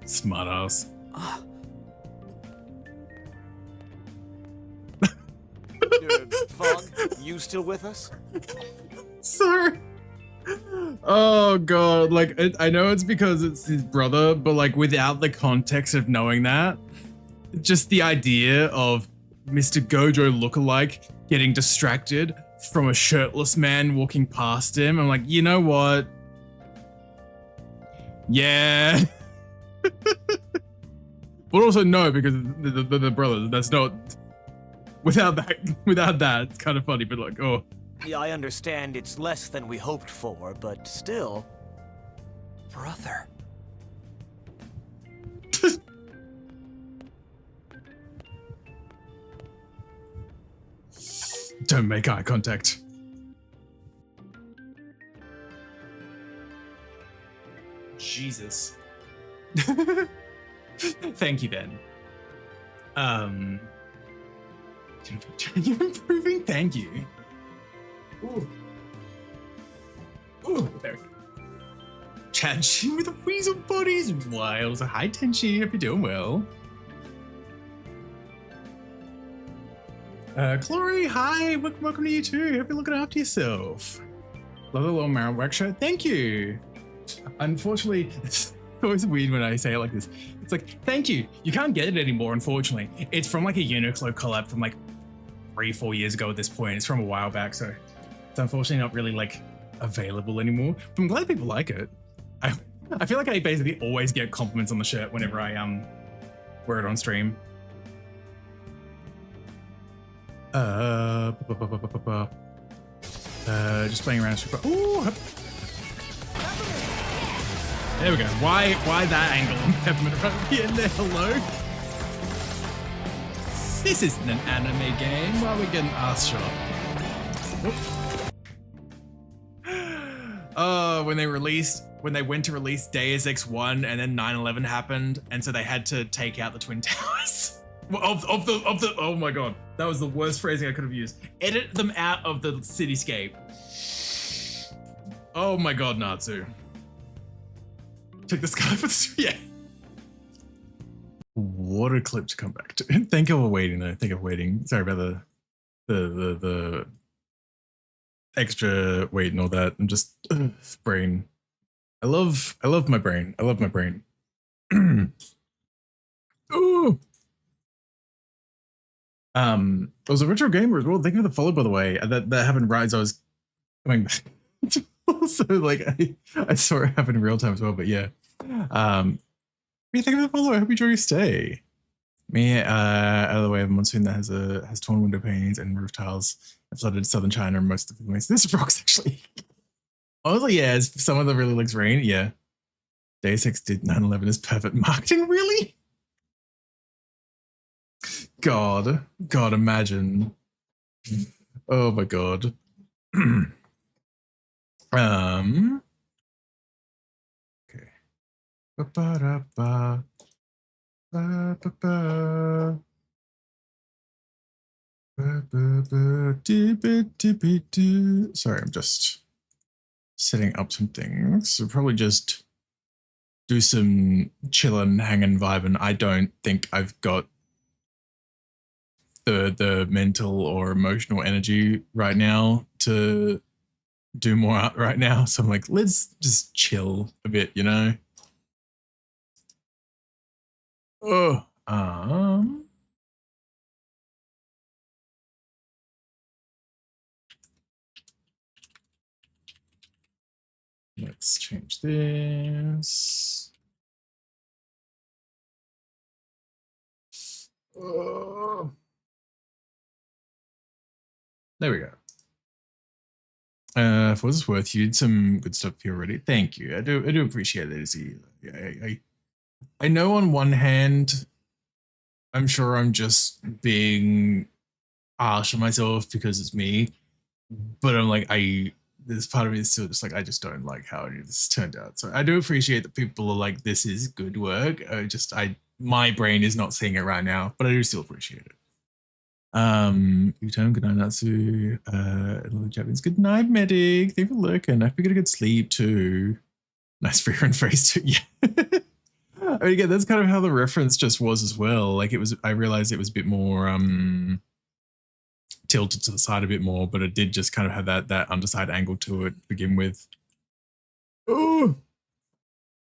Smart ass. Fog, you still with us? Sorry. Oh god, like I know it's because it's his brother, but like without the context of knowing that, just the idea of Mr. Gojo lookalike getting distracted from a shirtless man walking past him, I'm like, you know what? Yeah. But also no, because the brother, that's not. Without that, it's kind of funny, but like, oh. Yeah, I understand it's less than we hoped for, but still. Brother. Don't make eye contact. Jesus. Thank you, Ben. You're improving. Thank you. Ooh. Ooh, there we go. Chanchin with a weasel bodies. Wild. Hi, Tenchi. Hope you're doing well. Chloe, hi. Welcome to you too. Hope you're looking after yourself. Love the little Marrow Wax show. Thank you. Unfortunately, it's always weird when I say it like this. It's like, thank you. You can't get it anymore, unfortunately. It's from like a Uniqlo collab from like 3-4 years ago at this point. It's from a while back, so it's unfortunately not really like available anymore. But I'm glad people like it. I feel like I basically always get compliments on the shirt whenever I wear it on stream. Just playing around super. Ooh. There we go. Why that angle on Peppermint right at the end there? Hello? This isn't an anime game. Why are we getting ass shot? when they went to release Deus Ex 1 and then 9/11 happened, and so they had to take out the Twin Towers. Oh my god, that was the worst phrasing I could have used. Edit them out of the cityscape. Oh my god, Natsu. Check the sky for this. Yeah. What a clip to come back to. Thank you for waiting though. Thank you for waiting. Sorry about the extra weight and all that. I'm just brain. I love my brain. I love my brain. Ooh. It was a retro gamer as well. Thank you for the follow, by the way. That happened right as I was coming back. Also, like I saw it happen in real time as well. But yeah. Thank you for the follow. I hope you enjoy your stay. Me, out of the way of a monsoon that has torn window panes and roof tiles and flooded southern China and most of the Philippines. This rocks actually. Honestly, yeah, as someone that really likes rain, yeah. Deus Ex did 9/11 is perfect marketing, really? God, imagine. Oh my god. Okay. Ba-ba-da-ba. Ba-ba-ba. Ba-ba-ba-dee-ba-dee-ba-doo. Sorry, I'm just setting up some things. So probably just do some chillin', hanging, vibing. I don't think I've got the mental or emotional energy right now to do more art right now. So I'm like, let's just chill a bit, you know? Oh, let's change this. Oh. There we go. For what it's worth, you did some good stuff here already. Thank you. I do appreciate it, Izzy. I know on one hand, I'm sure I'm just being harsh on myself because it's me, but I'm like, there's part of me that's still just like, I just don't like how this turned out. So I do appreciate that people are like, this is good work. My brain is not seeing it right now, but I do still appreciate it. Good night, Natsu. Japanese. Good night, medic. Thank you for looking. I hope you get a good sleep too. Nice for your phrase too. Yeah. I mean, again, that's kind of how the reference just was as well. Like I realized it was a bit more tilted to the side a bit more, but it did just kind of have that underside angle to it to begin with. Oh,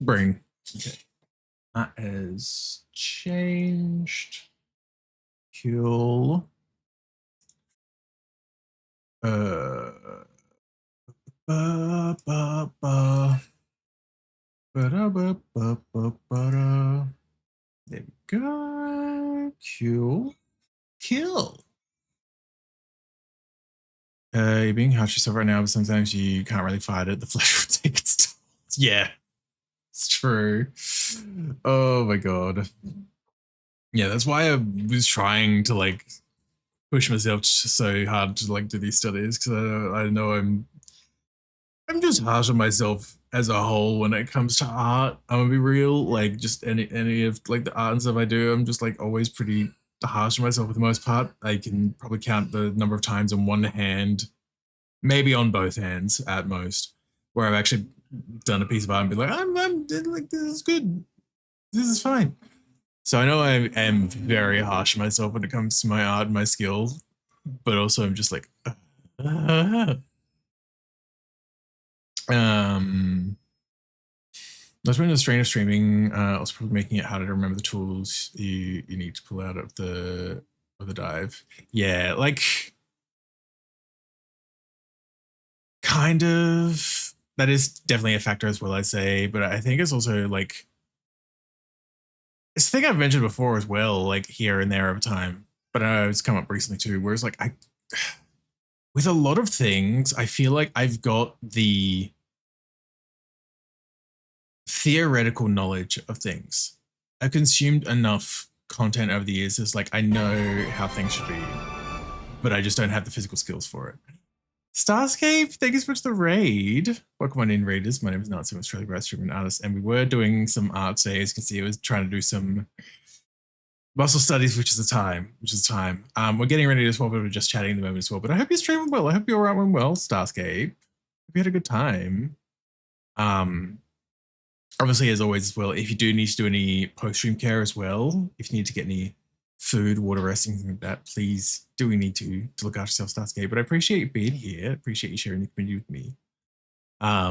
brain. Okay. That has changed. Cool. There we go. Cool. You're being harsh yourself right now, but sometimes you can't really fight it. The flesh will take its toll. Yeah, it's true. Oh my god. Yeah, that's why I was trying to like push myself so hard to like do these studies, because I know I'm just harsh on myself as a whole when it comes to art. I'm gonna be real, like just any of like the art and stuff I do, I'm just like always pretty harsh on myself for the most part. I can probably count the number of times on one hand, maybe on both hands at most, where I've actually done a piece of art and be like, I'm like, this is good, this is fine. So I know I am very harsh on myself when it comes to my art and my skill, but also I'm just like, That's when the strain of streaming, also probably making it harder to remember the tools you need to pull out of the dive. Yeah, like kind of, that is definitely a factor as well, I'd say, but I think it's also like, it's a thing I've mentioned before as well, like here and there over time, but it's come up recently too, whereas like with a lot of things, I feel like I've got the theoretical knowledge of things. I've consumed enough content over the years. It's like, I know how things should be, but I just don't have the physical skills for it. Starscape, thank you so much for the raid. Welcome on in, raiders. My name is Nancy, I'm Australian grad streaming artist, and we were doing some art today. As you can see, I was trying to do some muscle studies, which is the time. We're getting ready to swap, but we're just chatting at the moment as well. But I hope you're streaming well. I hope you're all right and well, Starscape. Hope you had a good time. Obviously, as always, as well, if you do need to do any post-stream care as well, if you need to get any food, water, resting, things like that, please do we need to look after yourself, Starscape. But I appreciate you being here. I appreciate you sharing the community with me. I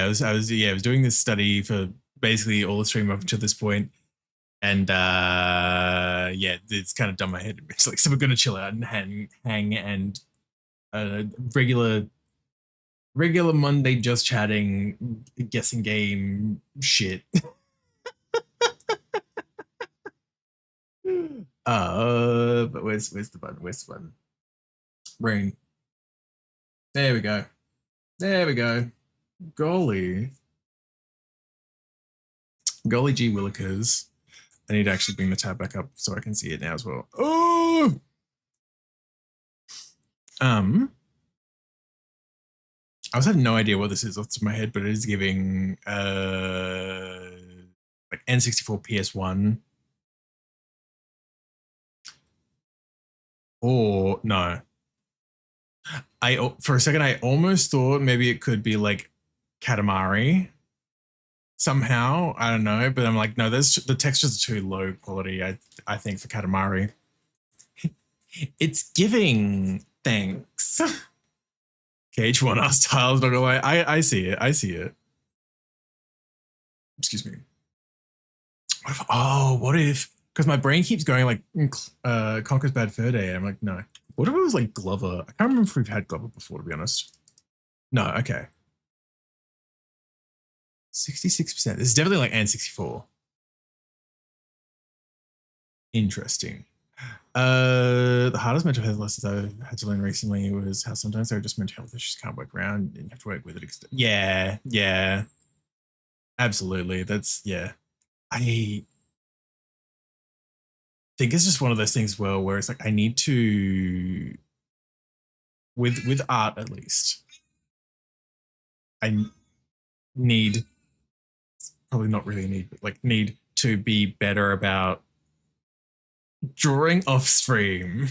was doing this study for basically all the stream up to this point, and it's kind of done my head. It's like, so we're gonna chill out and hang and regular Monday just chatting, guessing game shit. But where's the button? Where's the button? Rain. There we go. Golly gee willikers. I need to actually bring the tab back up so I can see it now as well. Oh! I also have no idea what this is off the top of my head, but it is giving like N64 PS1. Or no. For a second I almost thought maybe it could be like Katamari somehow. I don't know, but I'm like, no, the textures are too low quality, I think, for Katamari. It's giving thanks. KH1 R styles, not gonna lie. I see it. Excuse me. What if because my brain keeps going like Conker's Bad Fur Day. I'm like, no. What if it was like Glover? I can't remember if we've had Glover before, to be honest. No, okay. 66%. This is definitely like N64. Interesting. The hardest mental health lessons I've had to learn recently was how sometimes there are just mental health issues can't work around and you have to work with it. Yeah. Absolutely. That's, yeah. I think it's just one of those things as well where it's like I need to, with art at least, I need, probably not really need, but like need to be better about drawing off stream.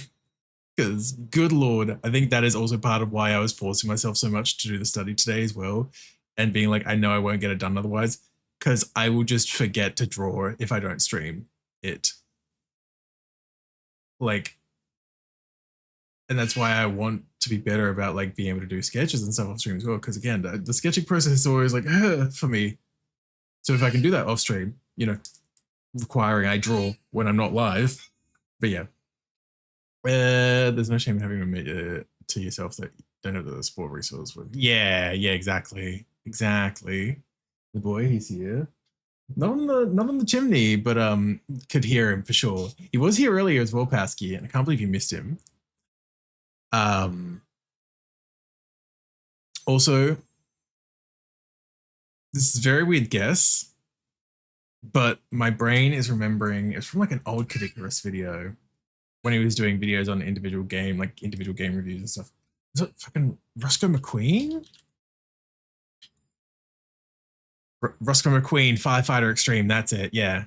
Because good Lord, I think that is also part of why I was forcing myself so much to do the study today as well. And being like, I know I won't get it done otherwise, because I will just forget to draw if I don't stream it. Like, and that's why I want to be better about like being able to do sketches and stuff off stream as well. Because again, the sketching process is always like for me. So if I can do that off stream, you know, requiring I draw when I'm not live. But yeah, there's no shame in having to admit to yourself that you don't have the sport resource with. Yeah, exactly. The boy, he's here. Not on the chimney, but could hear him for sure. He was here earlier as well, Pasky, and I can't believe you missed him. Also, this is a very weird guess, but my brain is remembering it's from like an old Kid Icarus video when he was doing videos on individual game reviews and stuff. Is it fucking Roscoe McQueen? Roscoe McQueen, Firefighter Extreme, that's it, yeah.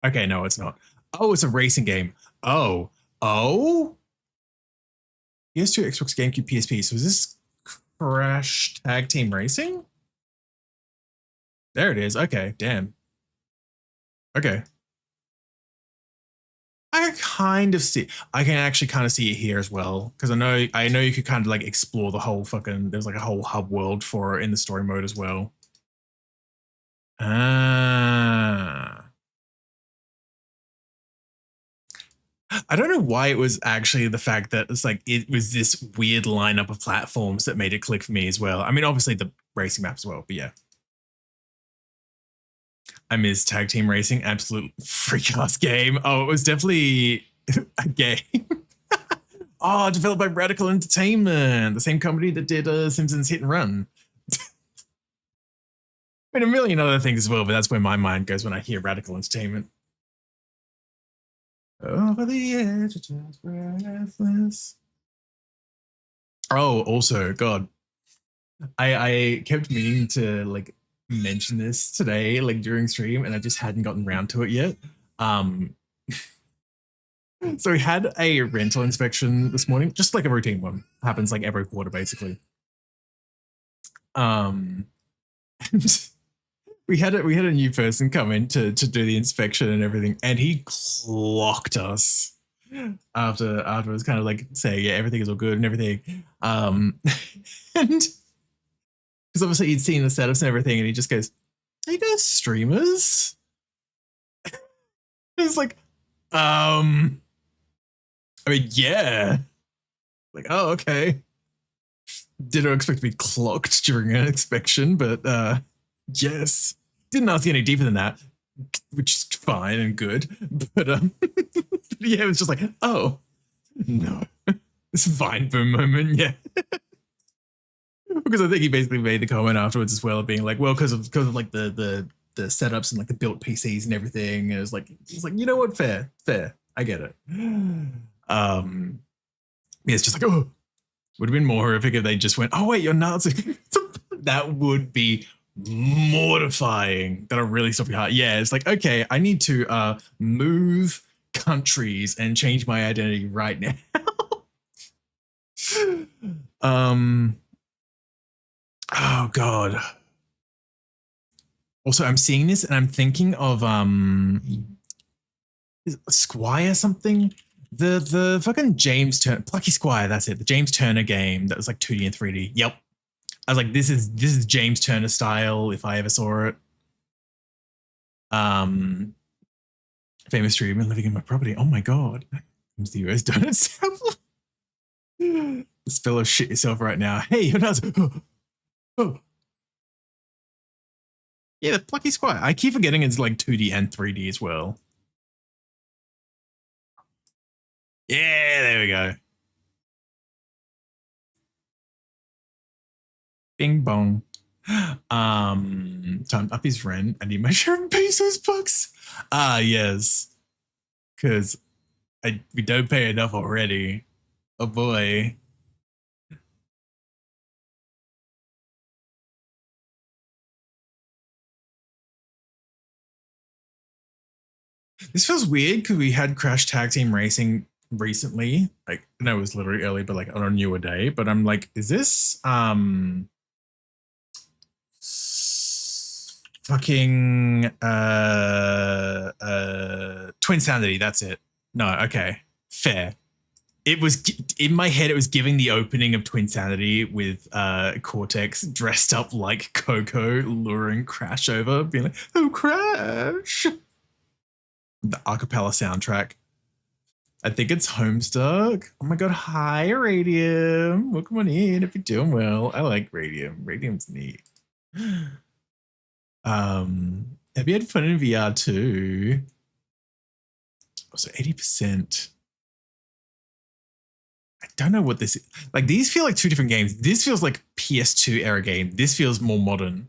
Okay, no, it's not. Oh, it's a racing game. Oh. PS2, Xbox, GameCube, PSP. So is this Crash Tag Team Racing? There it is. Okay, damn. Okay. I kind of see. I can actually kind of see it here as well because I know you could kind of like explore the whole fucking. There's like a whole hub world for it in the story mode as well. I don't know why it was actually the fact that it's like it was this weird lineup of platforms that made it click for me as well. I mean, obviously the racing map as well, but yeah. I miss Tag Team Racing, absolute freak ass game. Oh, it was definitely a game. Oh, developed by Radical Entertainment, the same company that did Simpsons Hit and Run. I mean, a million other things as well, but that's where my mind goes when I hear Radical Entertainment. Over the edge, just breathless. Oh, also, God, I kept meaning to like mention this today, like during stream, and I just hadn't gotten around to it yet. So we had a rental inspection this morning, just like a routine one. Happens like every quarter, basically. And we had a new person come in to do the inspection and everything, and he clocked us after I was kind of like saying, yeah, everything is all good and everything. And because obviously he'd seen the setups and everything, and he just goes, "Are you guys streamers?" It's like, I mean, yeah. Like, oh, okay. Didn't expect to be clocked during an inspection, but yes. Didn't ask any deeper than that, which is fine and good. But yeah, it was just like, oh no. This Vine boom moment, yeah. Because I think he basically made the comment afterwards as well, being like, well, because of like the setups and like the built PCs and everything. And it was like, you know what, fair. I get it. Yeah, it's just like, oh, would have been more horrific if they just went, oh wait, you're Nazi. That would be mortifying. That'll really stop your heart. Yeah, it's like, okay, I need to move countries and change my identity right now. Oh God. Also, I'm seeing this and I'm thinking of Squire something. The fucking James Turner, Plucky Squire, that's it. The James Turner game that was like 2D and 3D. Yep. I was like, this is James Turner style if I ever saw it. Famous streamer living in my property. Oh my God. Comes the US donut sample. Spill of shit yourself right now. Hey, you're not. Oh. Yeah, the Plucky Squire. I keep forgetting it's like 2D and 3D as well. Yeah, there we go. Bing bong. Time up his rent and he measured pesos bucks. Ah, yes. Because we don't pay enough already. Oh boy. This feels weird because we had Crash Tag Team Racing recently. Like, I know it was literally early, but like on a newer day. But I'm like, is this fucking Twinsanity? That's it. No, okay, fair. It was in my head. It was giving the opening of Twinsanity with Cortex dressed up like Coco, luring Crash over, being like, "Oh, Crash!" The acapella soundtrack. I think it's Homestuck. Oh my God, hi Radium. Welcome on in if you're doing well. I like Radium. Radium's neat. Have you had fun in VR too? Also 80%. I don't know what this is. Like, these feel like two different games. This feels like PS2 era game. This feels more modern.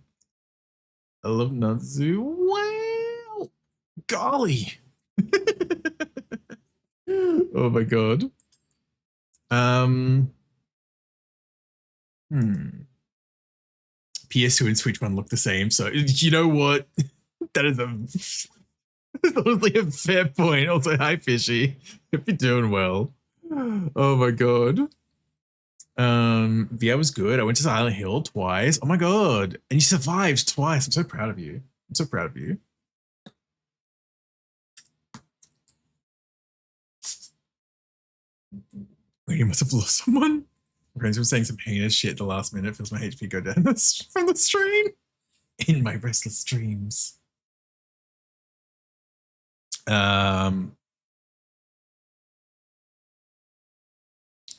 I love Natsu. Wow. Golly. Oh my God. PS2 and Switch 1 look the same. So you know what? That is honestly a fair point. Also, hi Fishy. Hope you're doing well. Oh my God. VR was good. I went to Silent Hill twice. Oh my God. And you survived twice. I'm so proud of you. I'm so proud of you. You must have lost someone. Friends were saying some heinous shit at the last minute. Feels my HP go down from the stream. In my restless dreams. I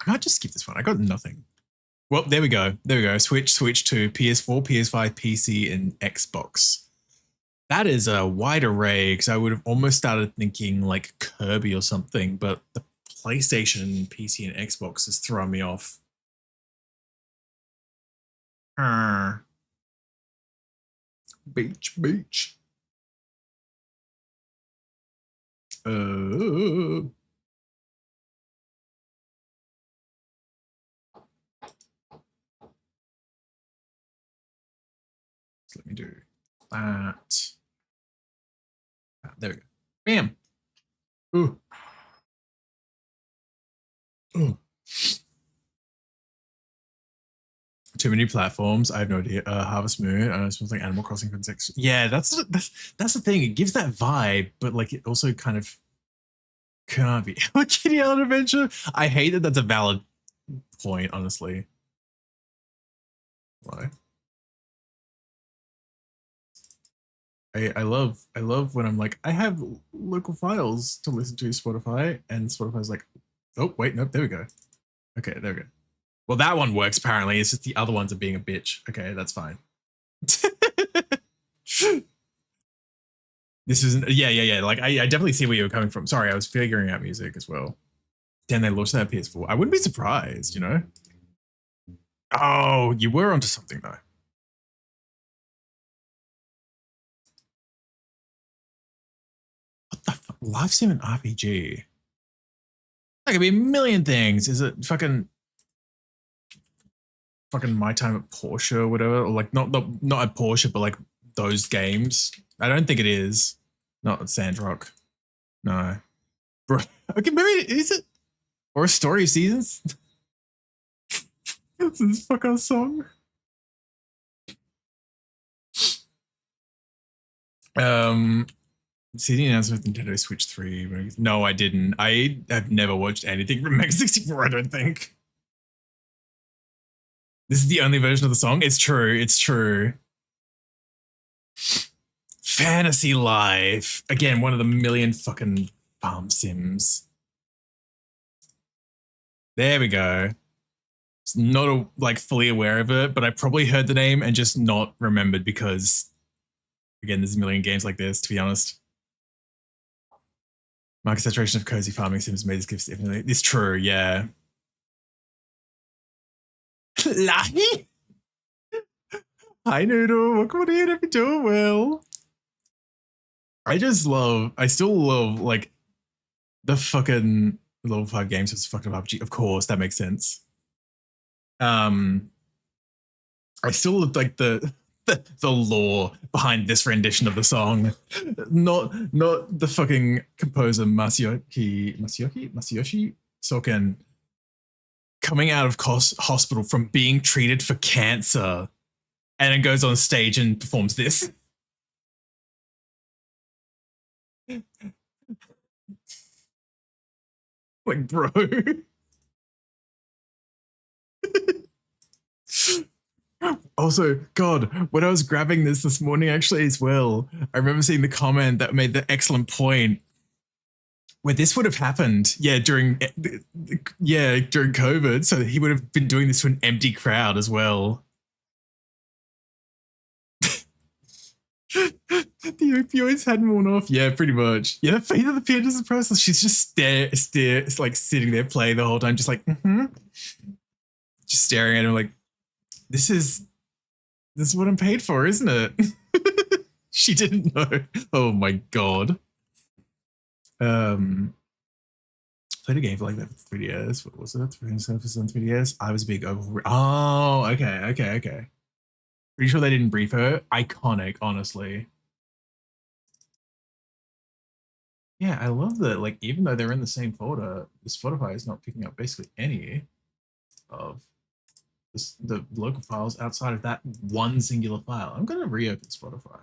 might just skip this one. I got nothing. Well, there we go. There we go. Switch to PS4, PS5, PC, and Xbox. That is a wide array because I would have almost started thinking like Kirby or something, but the PlayStation, PC, and Xbox has thrown me off. Beach. Let me do that. There we go. Bam. Ooh. Ooh. Too many platforms. I have no idea. Harvest Moon. I know it smells like Animal Crossing from 6. Yeah, that's the thing. It gives that vibe, but like it also kind of can't be. Kitty Island Adventure. I hate that that's a valid point, honestly. Why? I love when I'm like, I have local files to listen to Spotify, and Spotify's like, oh wait, nope, there we go. Okay, there we go. Well, that one works apparently. It's just the other ones are being a bitch. Okay, that's fine. This isn't. Yeah. Like I definitely see where you were coming from. Sorry, I was figuring out music as well. Damn, they launched that PS4. I wouldn't be surprised, you know. Oh, you were onto something though. What the fuck? Live sim and RPG. That could be a million things. Is it fucking My Time at Porsche or whatever? Or like not at Porsche, but like those games. I don't think it is. Not at Sandrock. No. Bro. Okay, maybe is it? Or a Story of Seasons? This is fucking song. See the announcement with Nintendo Switch 3. No, I didn't. I have never watched anything from Mega 64, I don't think. This is the only version of the song? It's true. It's true. Fantasy Life. Again, one of the million fucking farm sims. There we go. It's not like fully aware of it, but I probably heard the name and just not remembered because, again, there's a million games like this, to be honest. Market saturation of cozy farming sims made this gift definitely. It's true, yeah. Lahi? Hi, Noodle. Welcome on in. Hope you're doing well. I still love, like, the fucking level 5 games with fucking RPG. Of course, that makes sense. I still like the lore behind this rendition of the song, not the fucking composer Masayoshi Soken coming out of hospital from being treated for cancer, and then goes on stage and performs this. Like, bro. Also, God, when I was grabbing this morning, actually, as well, I remember seeing the comment that made the excellent point where this would have happened, during COVID. So he would have been doing this to an empty crowd as well. The opioids hadn't worn off. Yeah, pretty much. Yeah, Fate of the Pianist is process. She's just it's like sitting there playing the whole time, just like, just staring at him like, this is what I'm paid for, isn't it? She didn't know. Oh my God. Played a game for like that for 3DS. What was it? 3 Surface on 3DS. I was a big over. Oh, okay. Pretty sure they didn't brief her. Iconic, honestly. Yeah, I love that. Like, even though they're in the same folder, Spotify is not picking up basically any of the local files outside of that one singular file. I'm gonna reopen Spotify.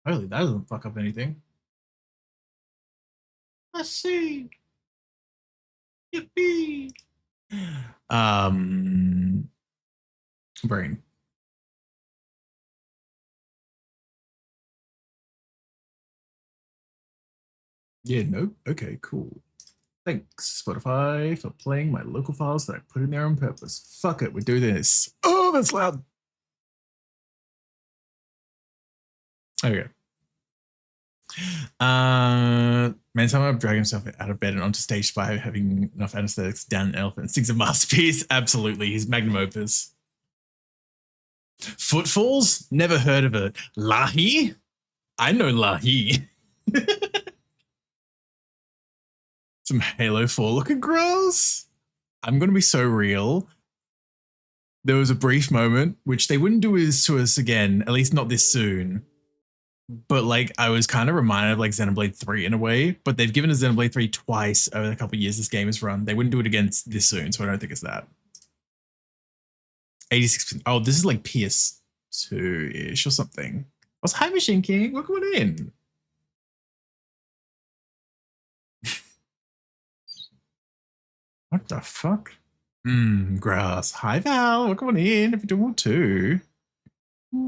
Hopefully that doesn't fuck up anything. Let's see. Yippee. Brain. Yeah, no. Okay, cool. Thanks, Spotify, for playing my local files that I put in there on purpose. Fuck it, we do this. Oh, that's loud. Okay. Man, someone drag himself out of bed and onto stage by having enough anesthetics down an elephant. Sings a masterpiece. Absolutely. His magnum opus. Footfalls? Never heard of it. Lahi? I know Lahi. Some Halo 4 looking girls. I'm going to be so real. There was a brief moment, which they wouldn't do this to us again, at least not this soon. But like, I was kind of reminded of like Xenoblade 3 in a way, but they've given us Xenoblade 3 twice over the couple of years this game has run. They wouldn't do it again this soon, so I don't think it's that. 86%. Oh, this is like PS2-ish or something. What's Hi Machine King? Welcome on in. What the fuck? Grass. Hi Val, welcome on in if you do want to. I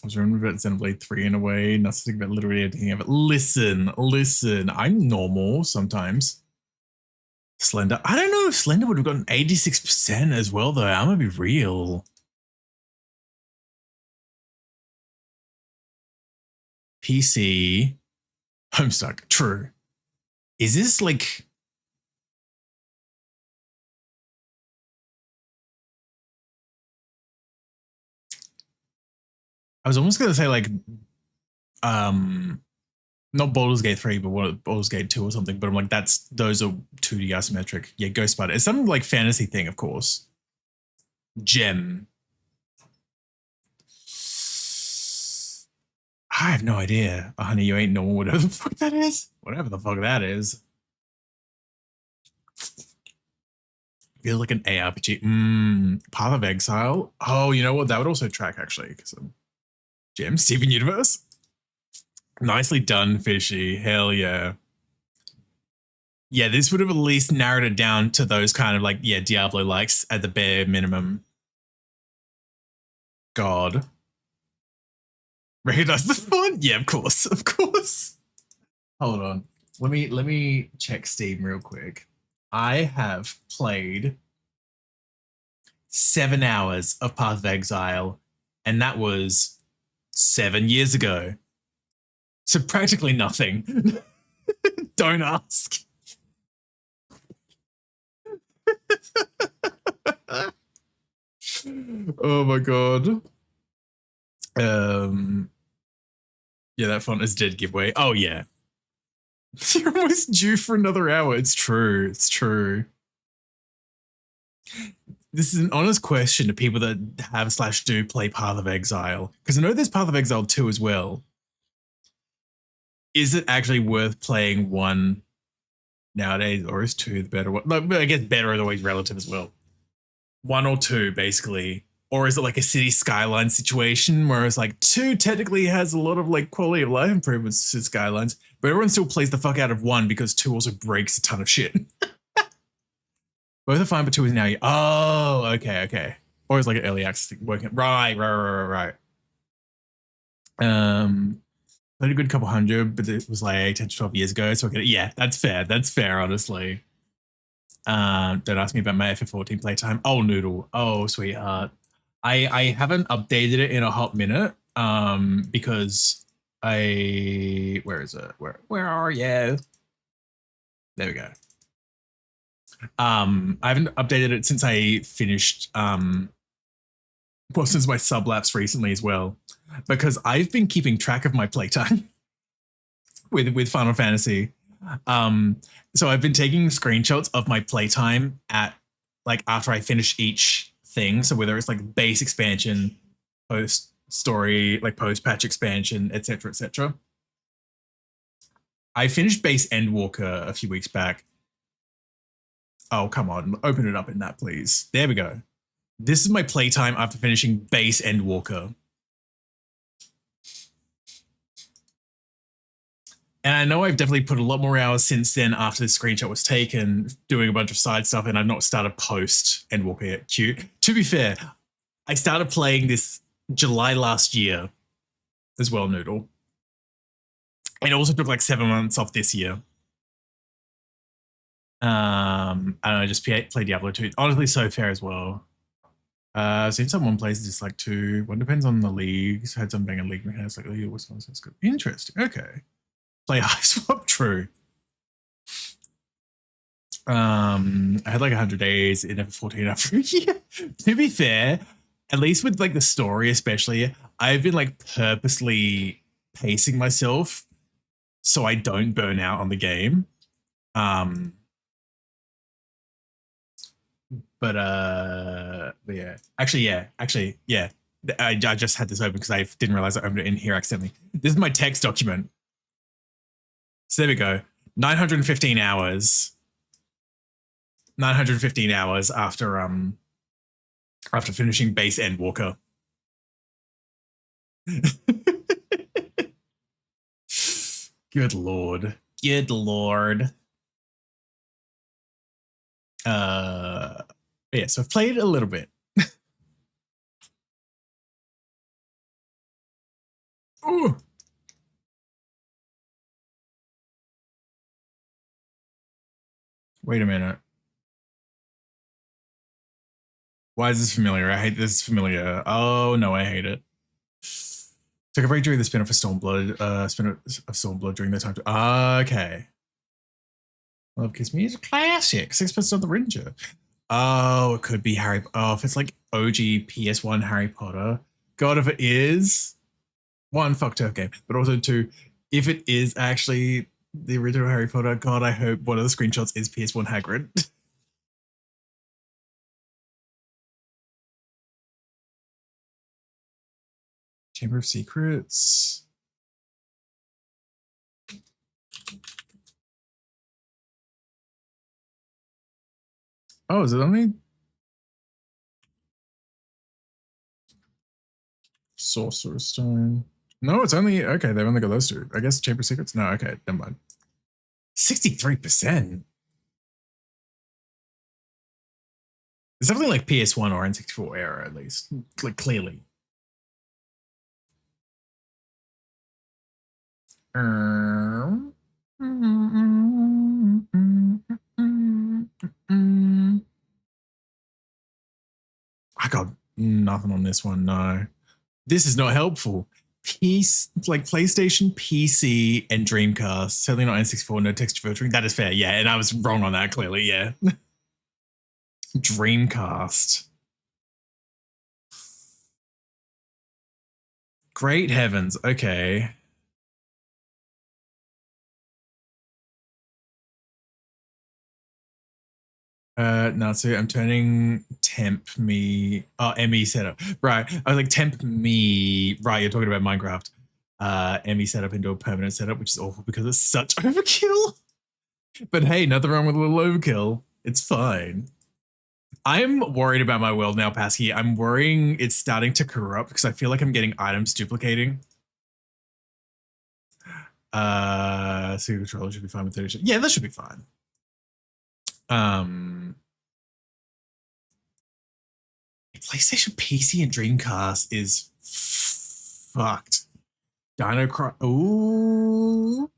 was remembering about Xenoblade 3 in a way, not to think about literally anything of it. Listen, I'm normal sometimes. Slender. I don't know if Slender would have gotten 86% as well, though. I'm gonna be real. PC. Homestuck. True. Is this like... I was almost going to say like, not Baldur's Gate 3, but what, Baldur's Gate 2 or something. But I'm like, those are 2D isometric. Yeah, Ghost Spider. It's some like fantasy thing, of course. Gem. I have no idea. Oh, honey, you ain't normal, whatever the fuck that is. Whatever the fuck that is. Feels like an ARPG. Path of Exile. Oh, you know what? That would also track actually. Because Gem, Steven Universe. Nicely done, Fishy. Hell yeah. Yeah, this would have at least narrowed it down to those kind of like, yeah, Diablo likes at the bare minimum. God. Recognize the font? Yeah, of course, of course. Hold on. Let me check Steam real quick. I have played 7 hours of Path of Exile, and that was 7 years ago. So practically nothing. Don't ask. Oh my god. Yeah, that font is dead giveaway. Oh yeah. You're almost due for another hour. It's true. It's true. This is an honest question to people that have/do play Path of Exile. Because I know there's Path of Exile 2 as well. Is it actually worth playing 1 nowadays, or is 2 the better one? No, I guess better is always relative as well. 1 or 2, basically. Or is it like a city skyline situation, whereas like 2 technically has a lot of like quality of life improvements to skylines, but everyone still plays the fuck out of 1 because 2 also breaks a ton of shit. Both are fine, but 2 is now. Oh, okay. Or it's like an early access thing working. Right. Played a good couple hundred, but it was like 10 to 12 years ago. So yeah, that's fair. That's fair, honestly. Don't ask me about my FF14 playtime. Oh, Noodle. Oh, sweetheart. I haven't updated it in a hot minute. Because where is it? Where are you? There we go. I haven't updated it since I finished since my sub lapse recently as well, because I've been keeping track of my playtime with Final Fantasy. So I've been taking screenshots of my playtime at like after I finish each thing. So whether it's like base expansion, post story, like post patch expansion, etc., etc. I finished base Endwalker a few weeks back. Oh, come on. Open it up in that, please. There we go. This is my playtime after finishing base Endwalker. And I know I've definitely put a lot more hours since then after this screenshot was taken, doing a bunch of side stuff, and I've not started post Endwalker yet. Cute. To be fair, I started playing this July last year as well, Noodle. And it also took like 7 months off this year. I don't know, just play Diablo 2. Honestly, so fair as well. Seen someone plays this like 2. One depends on the leagues. Had some banging league mechanics like league was good. Interesting. Okay. Play high swap. True. I had like 100 days in FF14 after a year. To be fair, at least with like the story, especially, I've been like purposely pacing myself so I don't burn out on the game. But yeah. Actually, yeah. I just had this open because I didn't realize I opened it in here accidentally. This is my text document. So there we go. 915 hours. 915 hours after finishing base Endwalker. Good lord. Good lord. Yeah, so I've played a little bit. Ooh. Wait a minute. Why is this familiar? I hate this familiar. Oh no, I hate it. Took a break during the spin-off of Stormblood during the time to okay. Love Kiss Me is a classic. 6% of the Ranger. Oh, it could be Harry. Oh, if it's like OG PS1 Harry Potter. God, if it is, one, fuck turf game, but also two, if it is actually the original Harry Potter, God, I hope one of the screenshots is PS1 Hagrid. Chamber of Secrets. Oh, is it only Sorcerer's Stone? No, it's only, okay, they've only got those two. I guess Chamber of Secrets? No, okay, never mind. 63%. It's definitely like PS1 or N64 era, at least. Like, clearly. I got nothing on this one, no. This is not helpful. Like PlayStation, PC, and Dreamcast. Certainly not N64, no texture filtering. That is fair, yeah. And I was wrong on that, clearly, yeah. Dreamcast. Great heavens, okay. Natsu, I'm turning temp me. Oh, ME setup. Right. I was like, temp me. Right, you're talking about Minecraft. ME setup into a permanent setup, which is awful because it's such overkill. But hey, nothing wrong with a little overkill. It's fine. I'm worried about my world now, Pasky. I'm worrying it's starting to corrupt because I feel like I'm getting items duplicating. So controller should be fine with 30. Yeah, that should be fine. PlayStation, PC, and Dreamcast is fucked. Dino Cry. Ooh.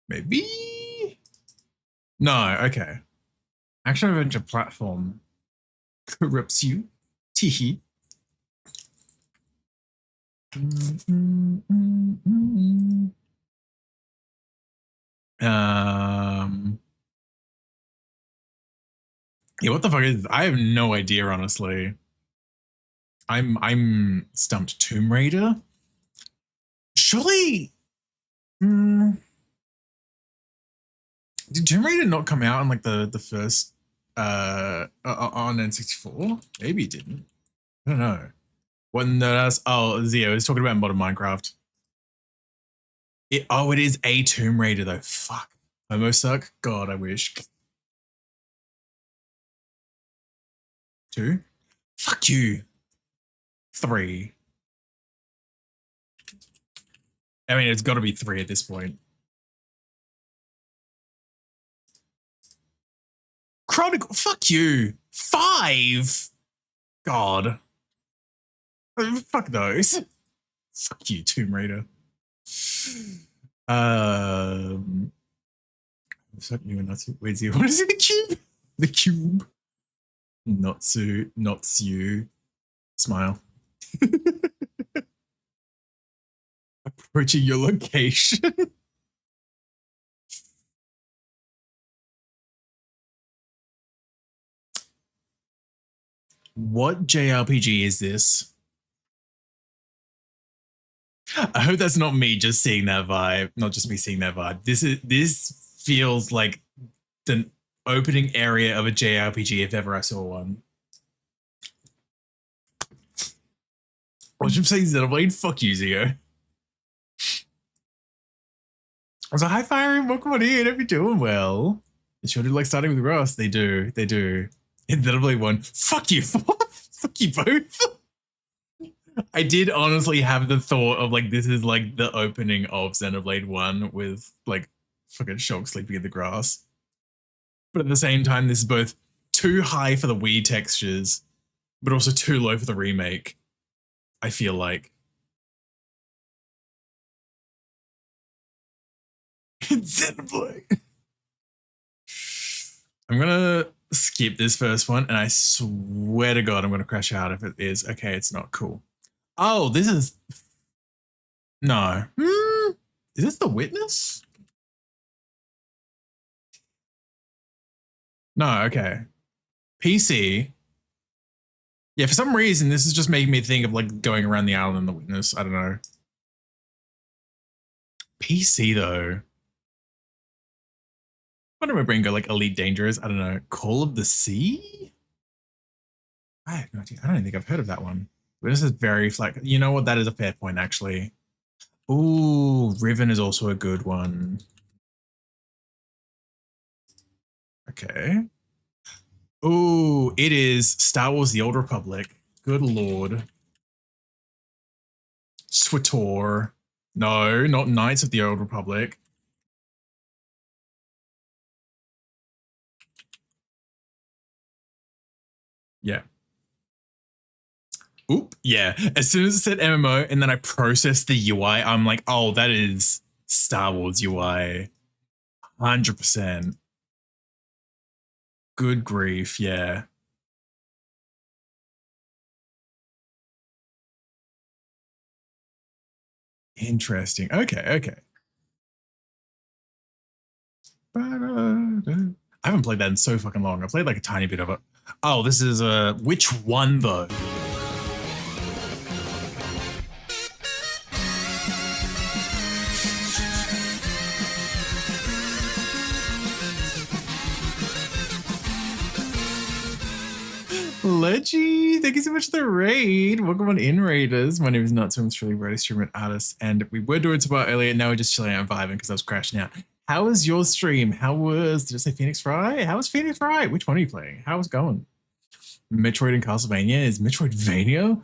Maybe. No. Okay. Action adventure platform corrupts you. Teehee. Yeah, what the fuck is this? I have no idea, honestly. I'm stumped. Tomb Raider? Surely. Did Tomb Raider not come out on like the first on N64? Maybe it didn't. I don't know. When that's Zio is talking about modern Minecraft. It is a Tomb Raider though. Fuck. Homo suck. God, I wish. 2. Fuck you. 3. I mean, it's got to be 3 at this point. Chronicle. Fuck you. 5. God. Fuck those. Fuck you, Tomb Raider. Fuck you and Natsu. Where's he? What is it? The cube. The cube. Natsu. Smile. Approaching your location. What JRPG is this? I hope that's not me just seeing that vibe. Not just me seeing that vibe. This feels like the opening area of a JRPG if ever I saw one. Watch him say Xenoblade. Fuck you, Zio. I was like, hi, Fiery, welcome on in. Hope you're doing well. They sure do like starting with Ross. They do. They do. Xenoblade 1. Fuck you. Fuck you both. I did honestly have the thought of like, this is like the opening of Xenoblade 1 with like fucking Shulk sleeping in the grass. But at the same time, this is both too high for the Wii textures, but also too low for the remake. I feel like. Xenoblade. I'm gonna skip this first one, and I swear to God, I'm gonna crash out if it is. Okay, it's not cool. Oh, this is no. Is this The Witness? No. Okay. PC. Yeah, for some reason, this is just making me think of like going around the island and The Witness. I don't know. PC though. Why don't my brain go like Elite Dangerous? I don't know. Call of the Sea? I have no idea. I don't think I've heard of that one. This is very like, you know what? That is a fair point, actually. Ooh, Riven is also a good one. Okay. Ooh, it is Star Wars The Old Republic. Good lord. SWTOR. No, not Knights of the Old Republic. Yeah. Oop, yeah. As soon as it said MMO and then I processed the UI, I'm like, oh, that is Star Wars UI. 100%. Good grief, yeah. Interesting. Okay, okay. I haven't played that in so fucking long. I played like a tiny bit of it. Oh, this is which one though? Leggy, thank you so much for the raid. Welcome on in, Raiders. My name is Nuts. I'm truly radio streamer and artist, and we were doing some earlier. Now we're just chilling out and vibing because I was crashing out. How was your stream? How was, did I say Phoenix Fry? How was Phoenix Fry? Which one are you playing? How was it going? Metroid and Castlevania? Is Metroidvania?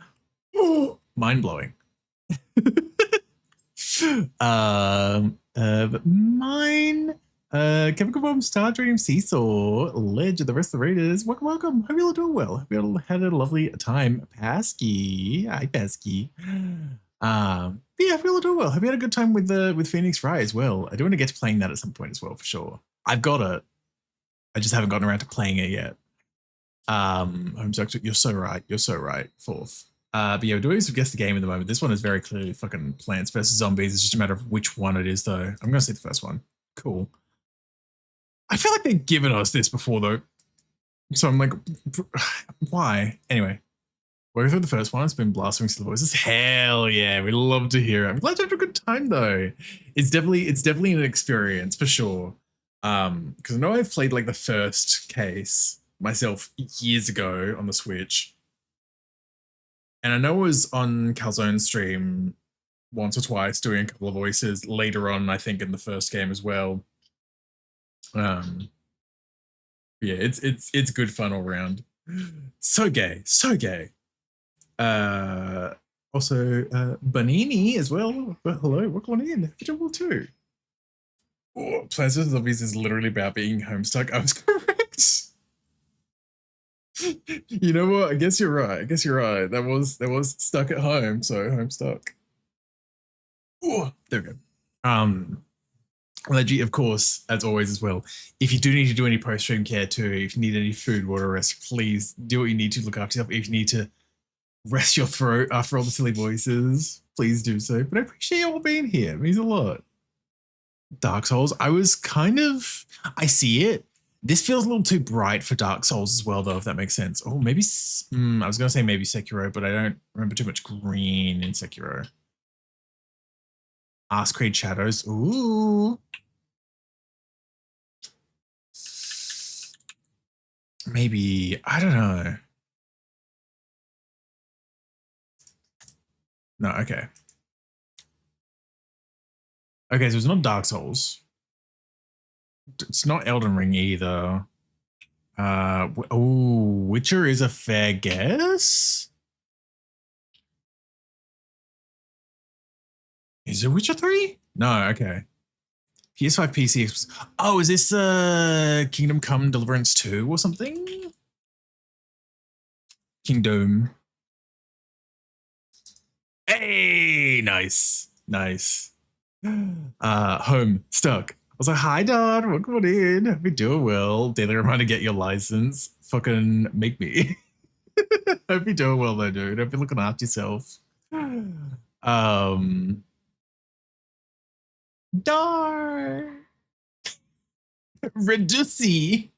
Oh, mind blowing. But mine. Chemical Bomb, Star Dream, Seesaw, Ledge, the rest of the Raiders. Welcome, welcome. Hope you all doing well. Hope you all had a lovely time. Pasky. Hi, Pasky. Yeah, hope you all doing well. Hope you had a good time with Phoenix Fry as well. I do want to get to playing that at some point as well, for sure. I've got it. I just haven't gotten around to playing it yet. You're so right. You're so right. Fourth. But yeah, we're doing some guess the game at the moment. This one is very clearly fucking Plants vs. Zombies. It's just a matter of which one it is, though. I'm going to say the first one. Cool. I feel like they've given us this before, though. So I'm like, why? Anyway, working through the first one, it's been blasting to the voices. Hell yeah, we love to hear it. I'm glad you had a good time, though. It's definitely an experience, for sure. Because I know I've played, like, the first case myself years ago on the Switch. And I know it was on Calzone's stream once or twice doing a couple of voices later on, I think, in the first game as well. Yeah, it's good fun all around. So gay, so gay. Also, Banini as well. Hello, welcome on in. Visual too. Oh, Plants vs. Zombies is literally about being homestuck. I was correct. You know what? I guess you're right. I guess you're right. That was stuck at home, so homestuck. Oh, there we go. Leggy, of course, as always as well. If you do need to do any post-stream care too, if you need any food, water, rest, please do what you need to look after yourself. If you need to rest your throat after all the silly voices, please do so. But I appreciate you all being here. It means a lot. Dark Souls, I was kind of, I see it, This feels a little too bright for Dark Souls as well, though, if that makes sense. Oh, maybe, I was going to say maybe Sekiro, but I don't remember too much green in Sekiro. Ask Creed Shadows. Ooh. Maybe, I don't know. No, okay. Okay, so it's not Dark Souls. It's not Elden Ring either. Oh, Witcher is a fair guess. Is it Witcher 3? No, okay. PS5 PC. Oh, is this Kingdom Come Deliverance 2 or something? Kingdom. Hey, nice. Nice. Home, stuck. I was like, hi, Dad. Welcome on in. Hope you're doing well. Daily reminder, get your license. Fucking make me. Hope you're doing well, though, dude. Hope you're looking after yourself. Dar. Reducey.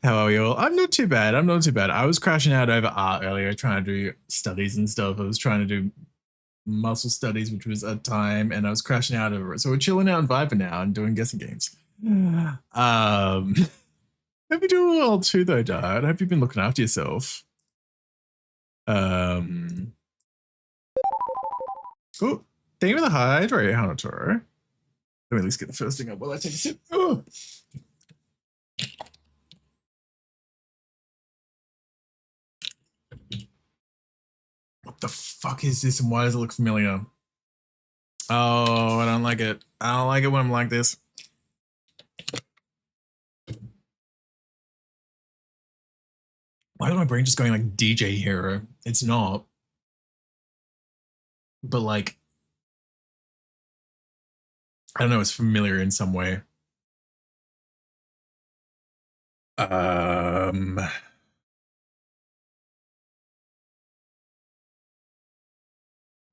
How are we all? I'm not too bad. I'm not too bad. I was crashing out over art earlier, trying to do studies and stuff. I was trying to do muscle studies, which was a time, and I was crashing out over it. So we're chilling out and vibing now and doing guessing games. Hope you're doing well too, though, Dad. I hope you've been looking after yourself. Oh, thank you for the hydrate, Hanatoro. Let me at least get the first thing up while I take a sip. Oh. What the fuck is this and why does it look familiar? Oh, I don't like it. I don't like it when I'm like this. Why is my brain just going like DJ Hero? It's not. But like, I don't know, it's familiar in some way.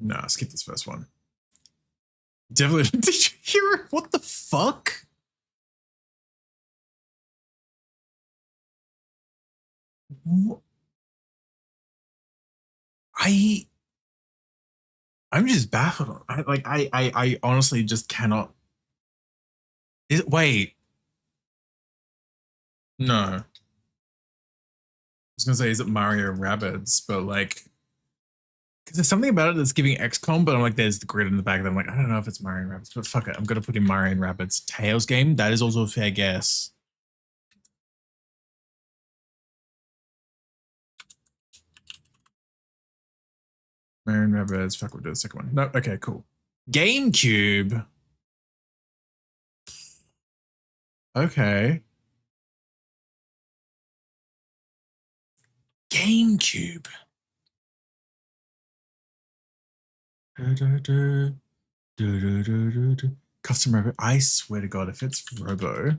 No, skip this first one. Definitely did you hear it? What the fuck? I'm just baffled. I honestly just cannot. Wait. No. I was gonna say, is it Mario and Rabbids? But like, because there's something about it that's giving XCOM, but I'm like, there's the grid in the back of them. I'm like, I don't know if it's Mario and Rabbids, but fuck it. I'm gonna put in Mario and Rabbids. Tails game, that is also a fair guess. Mario and Rabbids, fuck, we'll do the second one. No, okay, cool. GameCube. Okay. GameCube. Custom Robo. I swear to God, if it's Robo,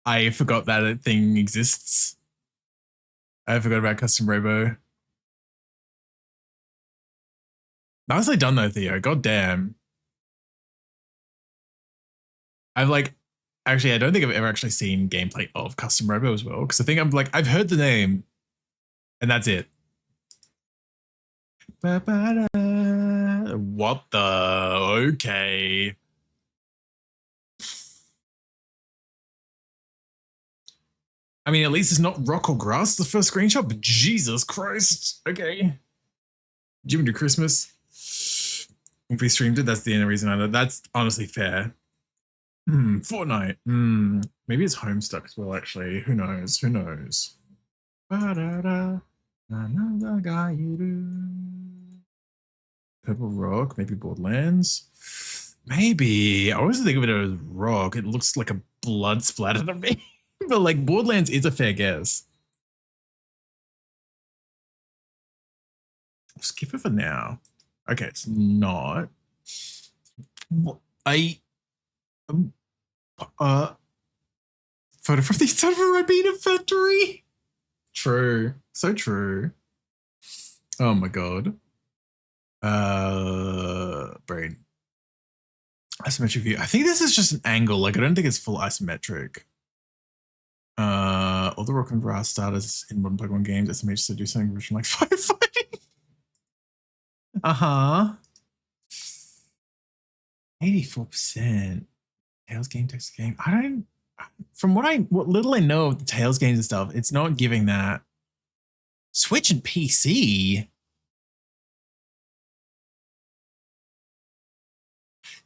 I forgot that thing exists. I forgot about Custom Robo. Nicely done though, Theo. God damn. I've like, actually, I don't think I've ever actually seen gameplay of Custom Robo as well. Because I think I'm like, I've heard the name and that's it. What the? Okay. I mean, at least it's not rock or grass, the first screenshot, but Jesus Christ. Okay. Jimmy do Christmas. If we streamed it, that's the only reason I know. That's honestly fair. Fortnite. Maybe it's Homestuck as well, actually. Who knows? Who knows? Another guy you do. Purple Rock, maybe Borderlands. Maybe. I always think of it as rock. It looks like a blood splatter to me. But like Borderlands is a fair guess. I'll skip it for now. Okay, it's not. Photo from the inside of a Ribena factory. True. So true. Oh my God. Brain. Isometric view. I think this is just an angle. Like, I don't think it's full isometric. All the rock and grass starters in modern Pokemon games, SMH to do something original like firefighting. Uh-huh. 84%. Tails game, text game. I don't, from what little I know of the Tails games and stuff, it's not giving that. Switch and PC.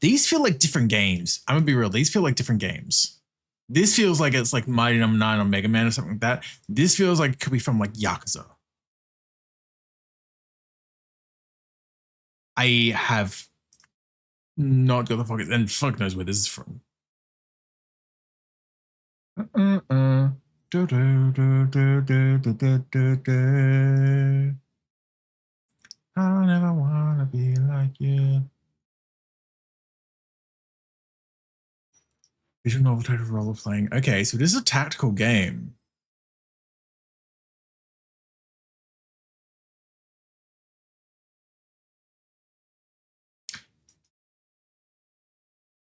These feel like different games. I'm gonna be real. These feel like different games. This feels like it's like Mighty Number 9 on Mega Man or something like that. This feels like it could be from like Yakuza. I have not got the fuck, and fuck knows where this is from. I never wanna be like you. Visual novel title role playing. Okay, so this is a tactical game.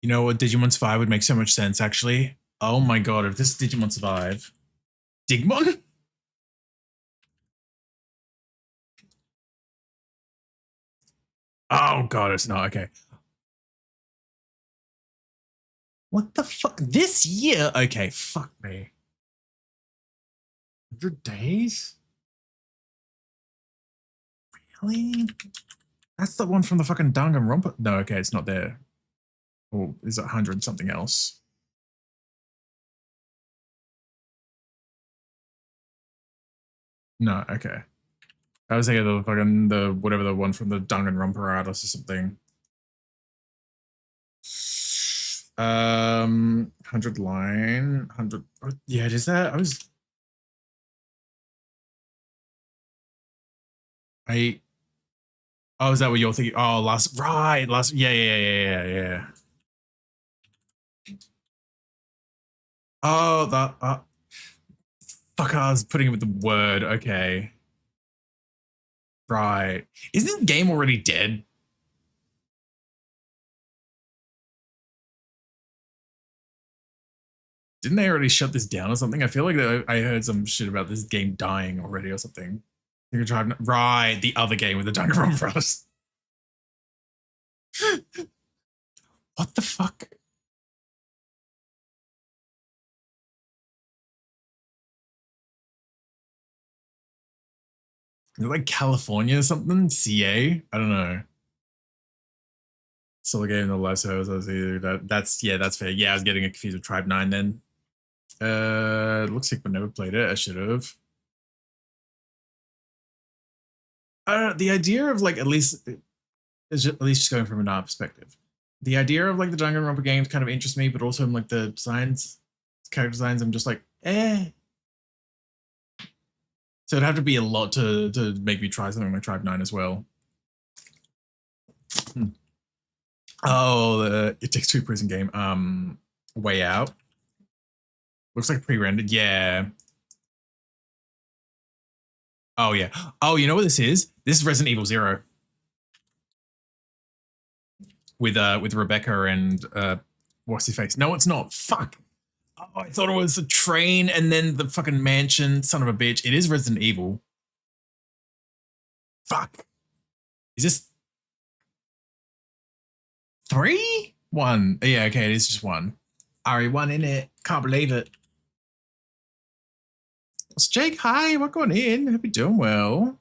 You know what? Digimon Survive would make so much sense, actually. Oh my god, if this is Digimon Survive. Digimon? Oh god, it's not. Okay. What the fuck? This year? Okay, fuck me. 100 days? Really? That's the one from the fucking 𝓬𝓱𝓼𝓵𝓵. No, okay, it's not there. Or is it 100 something else? No, okay. I was thinking of the fucking whatever the one from the 𝓬𝓱𝓼𝓵 or something. 100 line, 100. Yeah, is that? Oh, is that what you're thinking? Oh, last. Yeah. Oh, that. Fuck, I was putting it with the word. Okay. Right. Isn't the game already dead? Didn't they already shut this down or something? I feel like I heard some shit about this game dying already or something. You could try. Right, the other game with the 𝓬𝓱𝓼𝓵. What the fuck? Is it like California or something? CA? I don't know. Solo game, the last house. That's fair. Yeah, I was getting confused with Tribe 9 then. Looks like we never played it. I should have. I don't know. The idea of like at least just going from an art perspective. The idea of like the 𝓬𝓱𝓼𝓵 games kind of interests me, but also in like the designs, character designs, I'm just like, eh. So it'd have to be a lot to make me try something like Tribe 9 as well. Oh, It Takes Two prison game. Way Out. Looks like pre-rendered. Yeah. Oh yeah. Oh, you know what this is? This is Resident Evil 0. With Rebecca and what's his face? No, it's not. Fuck. Oh, I thought it was the train and then the fucking mansion. Son of a bitch. It is Resident Evil. Fuck. Is this 3? 1. Yeah, okay, it is just 1. RE1 in it. Can't believe it. It's Jake. Hi, welcome on in. Hope you're doing well.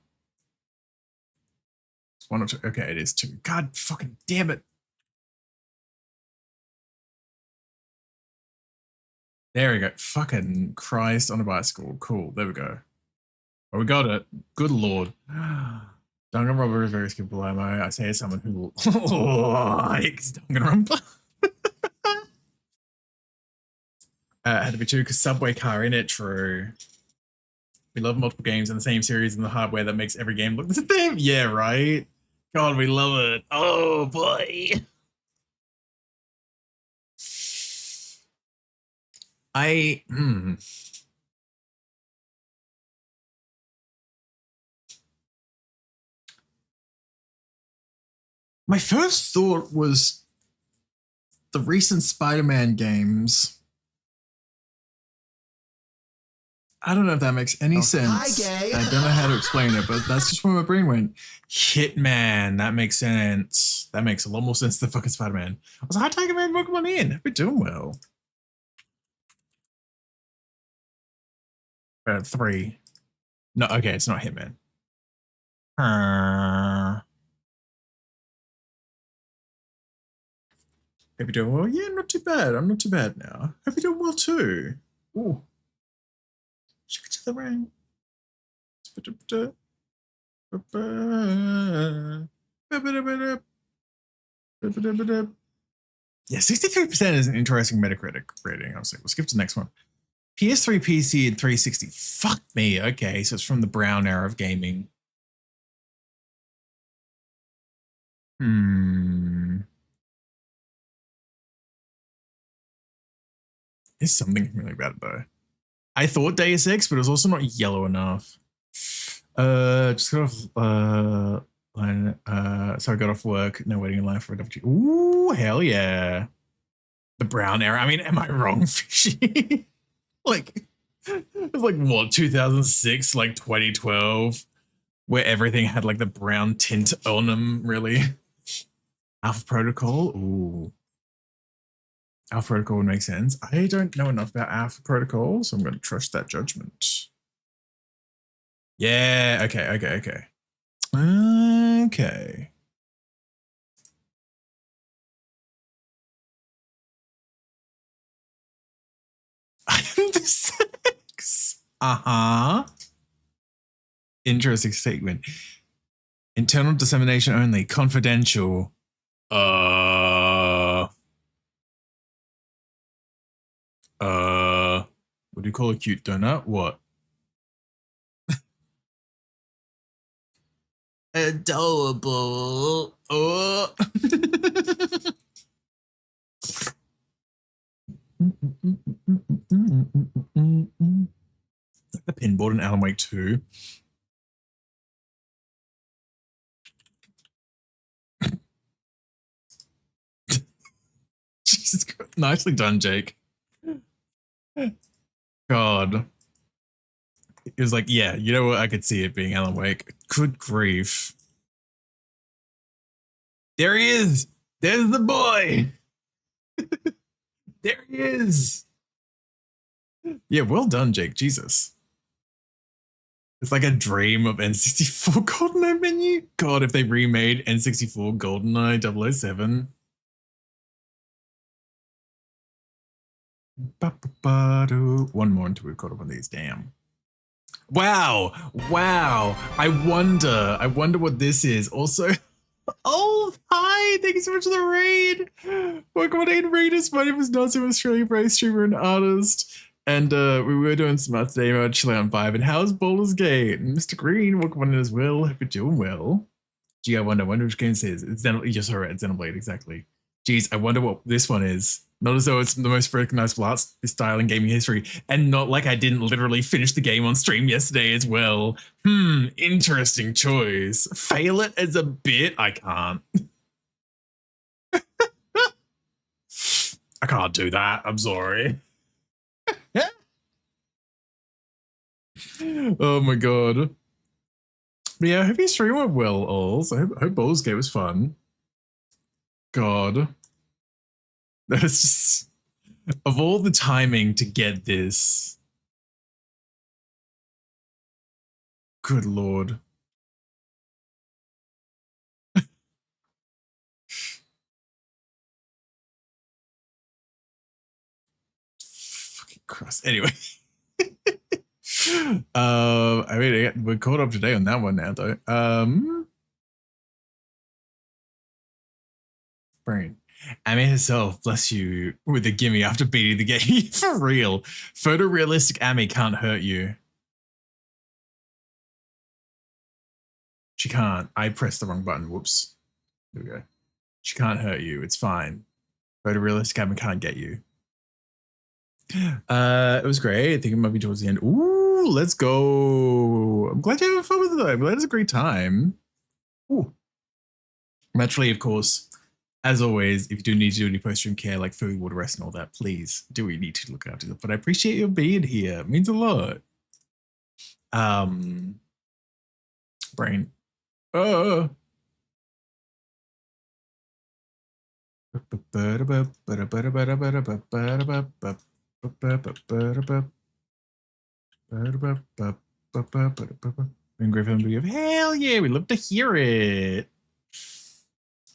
It's 1 or 2. Okay, it is 2. God fucking damn it. There we go. Fucking Christ on a bicycle. Cool. There we go. Oh, we got it. Good lord. 𝓬𝓱𝓼𝓵 is very skippable ammo. I say as someone who likes 𝓬𝓱𝓼𝓵. Had to be true because subway car in it. True. We love multiple games in the same series and the hardware that makes every game look the same. Yeah, right. God, we love it. Oh boy. My first thought was the recent Spider-Man games. I don't know if that makes any sense. Hi, gay. I don't know how to explain it, but that's just where my brain went. Hitman, that makes sense. That makes a lot more sense than fucking Spider-Man. I was like, hi, Tiger Man, welcome on in. We're doing well. 3. No, okay, it's not Hitman. Hope you're doing well. Yeah, not too bad. I'm not too bad now. Hope you're doing well too. Ooh. Shake it to the rain. Yeah, 63% is an interesting Metacritic rating. Honestly, we'll skip to the next one. PS3, PC, and 360. Fuck me. Okay, so it's from the brown era of gaming. There's something really bad though. I thought Deus Ex, but it was also not yellow enough. Just got off line. So I got off work. No waiting in line for a WG. Ooh, hell yeah. The brown era. I mean, am I wrong, Fishy? Like, it was like what, 2006, like 2012, where everything had like the brown tint on them, really. Alpha Protocol. Ooh. Alpha Protocol would make sense. I don't know enough about Alpha Protocol, so I'm going to trust that judgment. Yeah, okay. Okay. I am the 6. Interesting statement. Internal dissemination only. Confidential. What do you call a cute donut? What? Adorable. Oh. The pinboard in Alan Wake 2. Jesus Christ. Nicely done, Jake. God. It was like, yeah, you know what? I could see it being Alan Wake. Good grief. There he is. There's the boy. There he is. Yeah, well done, Jake. Jesus. It's like a dream of N64 GoldenEye menu. God, if they remade N64 GoldenEye 007. One more until we've caught up on these. Damn. Wow. I wonder what this is. Also, oh, hi. Thank you so much for the raid. Welcome on in, readers. My name is Nazi, I'm Australian-based streamer and artist. And we were doing some art today about Chile on 5. And how's Baldur's Gate? And Mr. Green, welcome on in as well. Hope you're doing well. Gee, I wonder which game it is. It's Xenoblade. You just heard it. Xenoblade, exactly. Geez, I wonder what this one is. Not as though it's the most recognizable art style in gaming history, and not like I didn't literally finish the game on stream yesterday as well. Interesting choice. Fail it as a bit? I can't. I can't do that. I'm sorry. Oh my god. But yeah, I hope your stream went well, Alls. I hope Baldur's Gate was fun. God. That was just, of all the timing to get this. Good lord. Fucking Christ. Anyway. I mean, we're caught up today on that one now, though. Brain. Amy herself, bless you, with a gimme after beating the game. For real. Photorealistic Amy can't hurt you. She can't. I pressed the wrong button. Whoops. There we go. She can't hurt you. It's fine. Photorealistic Amy can't get you. It was great. I think it might be towards the end. Ooh, let's go. I'm glad you're having fun with it, though. I'm glad it's a great time. Ooh. Naturally, of course. as always, if you do need to do any post-stream care like food, water, rest, and all that, please do what you need to look after it. But I appreciate you being here. It means a lot. Brain. Oh. Hell yeah, we love to hear it.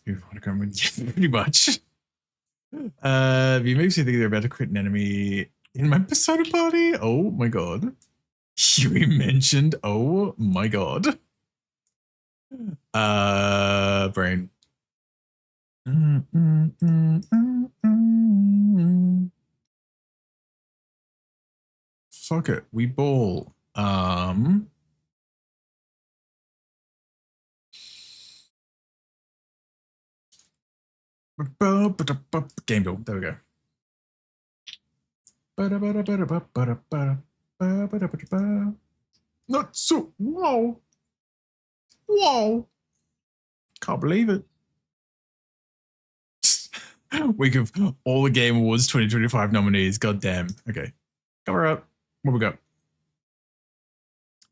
You want to come with? Yeah, pretty much. You makes me think they're about to crit an enemy in my persona party. Oh my god. Huey mentioned, oh my god. Brain. Fuck it, we ball. Game build. There we go. Not so. Whoa. Whoa. Can't believe it. Week of all the Game Awards 2025 nominees. God damn. Okay. Cover up. What we got?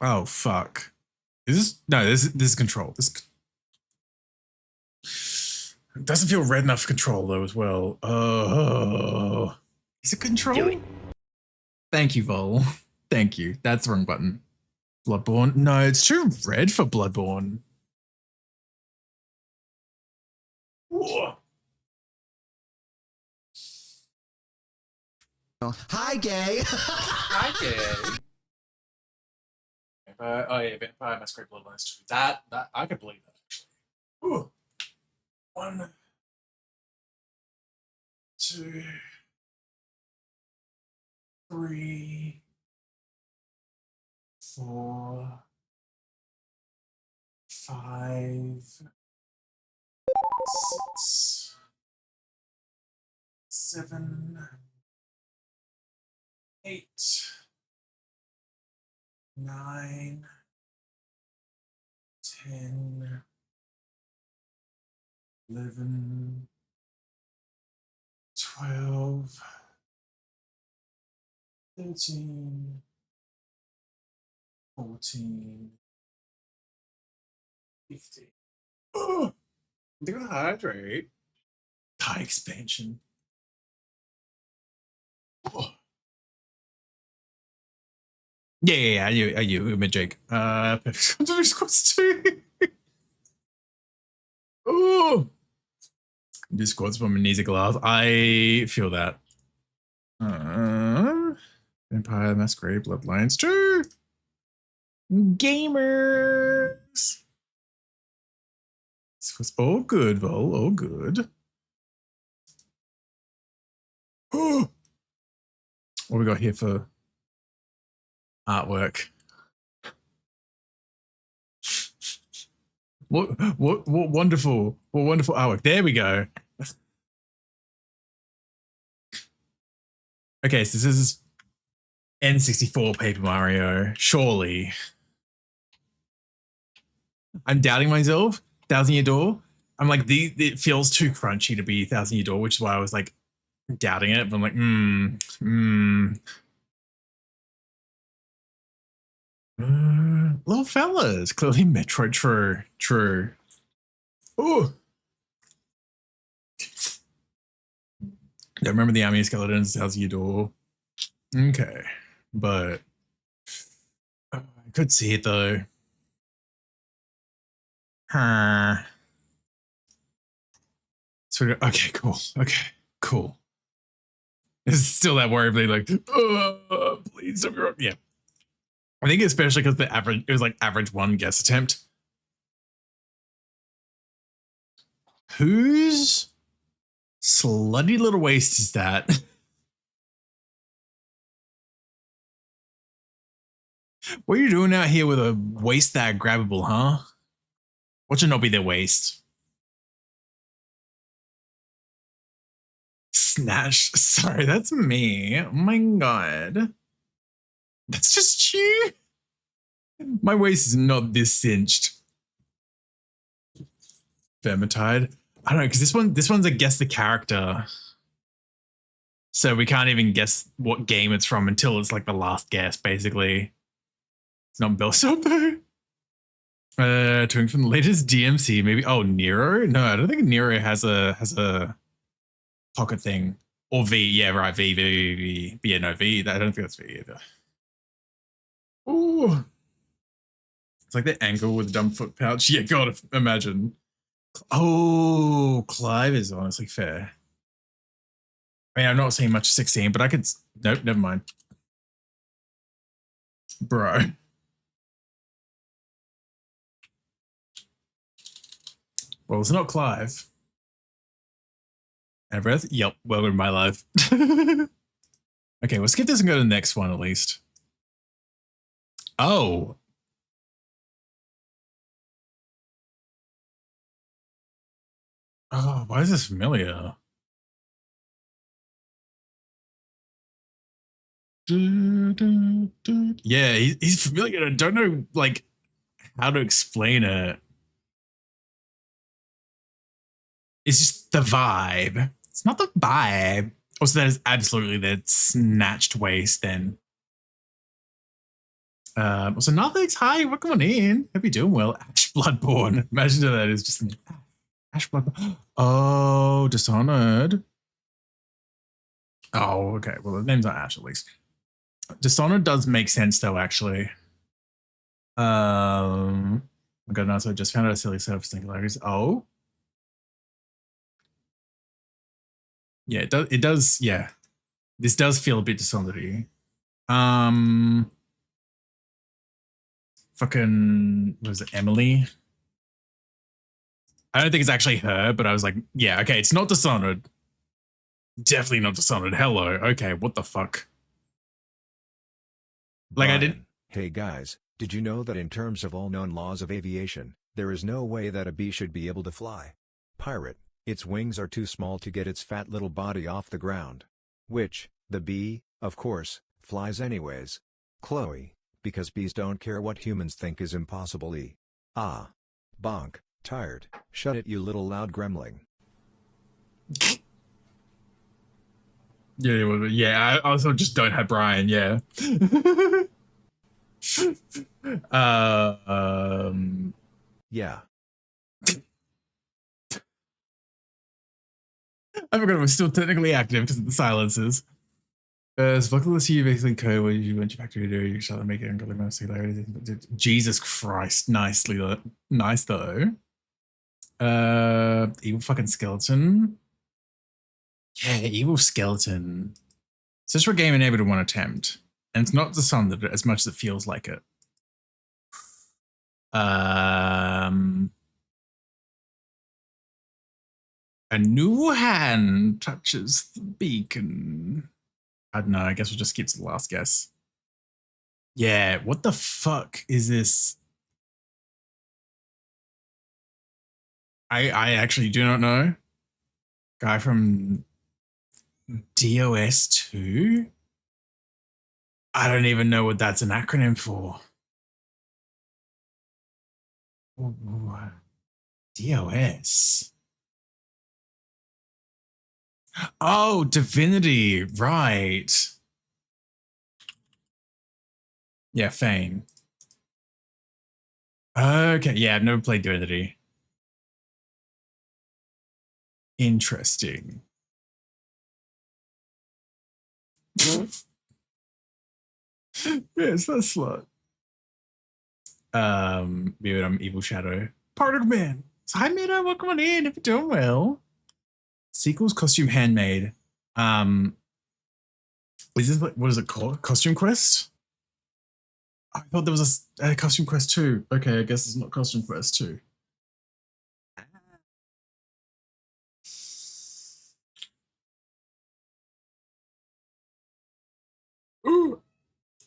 Oh, fuck. Is this? No, this is control. This doesn't feel red enough for control, though, as well. Oh. Is it control? Thank you, Vol. Thank you. That's the wrong button. Bloodborne. No, it's too red for Bloodborne. Whoa. Hi, gay. Hi, gay. Oh yeah, Vampire Masquerade Bloodlines 2. That I could believe that actually. Ooh. 1, 2, 3, 4, 5, 6, 7, 8, 9, 10, 11, 12, 13, 14, 15. Oh, I'm gonna hydrate. High expansion. Oh. Yeah, I you, mid Jake. Perfect squads too. Oh, this squads from amnesia glass. I feel that. Vampire Masquerade Bloodlines 2. Gamers. This was all good, Vol. All good. Oh, what we got here for artwork? What wonderful artwork. There we go. Okay, so this is N64 Paper Mario. Surely. I'm doubting myself. 1,000 Year Door. I'm like, it feels too crunchy to be 1,000 Year Door, which is why I was like doubting it. But I'm like, little fellas. Clearly Metroid. True. Oh. Don't remember the Army of Skeletons, 1,000 Year Door. Okay. But I could see it though. So, okay, cool. Okay, cool. It's still that worry of being like, please don't be wrong. Yeah. I think especially because it was like average 1 guess attempt. Whose slutty little waist is that? What are you doing out here with a waist that grabbable, huh? What should not be their waist? Snatch. Sorry, that's me. Oh my god. That's just you. My waist is not this cinched. Vermintide. I don't know, because this one's a guess the character. So we can't even guess what game it's from until it's like the last guess, basically. It's not 𝓬𝓱𝓲𝓵𝓵. Doing from the latest DMC, maybe. Oh, 𝓬𝓱𝓲? No, I don't think 𝓬𝓱𝓲 has a pocket thing. Or V, yeah, right, V. But yeah, no, V. I don't think that's V either. Ooh. It's like the angle with the dumb foot pouch. Yeah, God, imagine. Oh, Clive is honestly fair. I mean, I'm not seeing much 16, but I could. Nope, never mind. Bro. Well, it's not Clive. Everett? Yep, well in my life. Okay, we'll skip this and go to the next one at least. Oh. Oh, why is this familiar? Yeah, he's familiar. I don't know, like, how to explain it. It's just the vibe. It's not the vibe. Also, that is absolutely that snatched waist then. Also, Nothing's hi, welcome on in. Hope you're doing well. Ash Bloodborne. Imagine that is just an Ash Bloodborne. Oh, Dishonored. Oh, okay. Well, the name's not Ash at least. Dishonored does make sense though, actually. I got an answer. I just found out a silly set of singularities. Oh. Yeah, it does, yeah. This does feel a bit Dishonored-y. Fucking, what is it, Emily? I don't think it's actually her, but I was like, yeah, okay, it's not Dishonored. Definitely not Dishonored. Hello. Okay, what the fuck? Like, Brian, I didn't. Hey guys, did you know that in terms of all known laws of aviation, there is no way that a bee should be able to fly? Pirate, its wings are too small to get its fat little body off the ground. Which, the bee, of course, flies anyways. Chloe, because bees don't care what humans think is impossible. Ah. Bonk, tired, shut it you little loud gremlin. Yeah, I also just don't have Brian, yeah. Yeah. I forgot it was still technically active because of the silences. Spuckleless, you basically code when you went to factory to do, you shall make it ungodly most hilarious. Jesus Christ, nice though. Evil fucking skeleton. Yeah, evil skeleton. Such a game enabled in one attempt. And it's not Dishonored as much as it feels like it. A new hand touches the beacon. I don't know. I guess we'll just skip to the last guess. Yeah, what the fuck is this? I actually do not know. Guy from DOS 2? I don't even know what that's an acronym for. DOS. Oh, Divinity, right. Yeah, Fane. Okay, yeah, I've never played Divinity. Interesting. Yes, that slut. Maybe I'm Evil Shadow. Particle Man. So hi, Mira, welcome on in. If you're doing well. Sequels, costume handmade. Is this what is it called? Costume Quest? I thought there was a Costume Quest 2. Okay, I guess it's not Costume Quest 2. Ooh.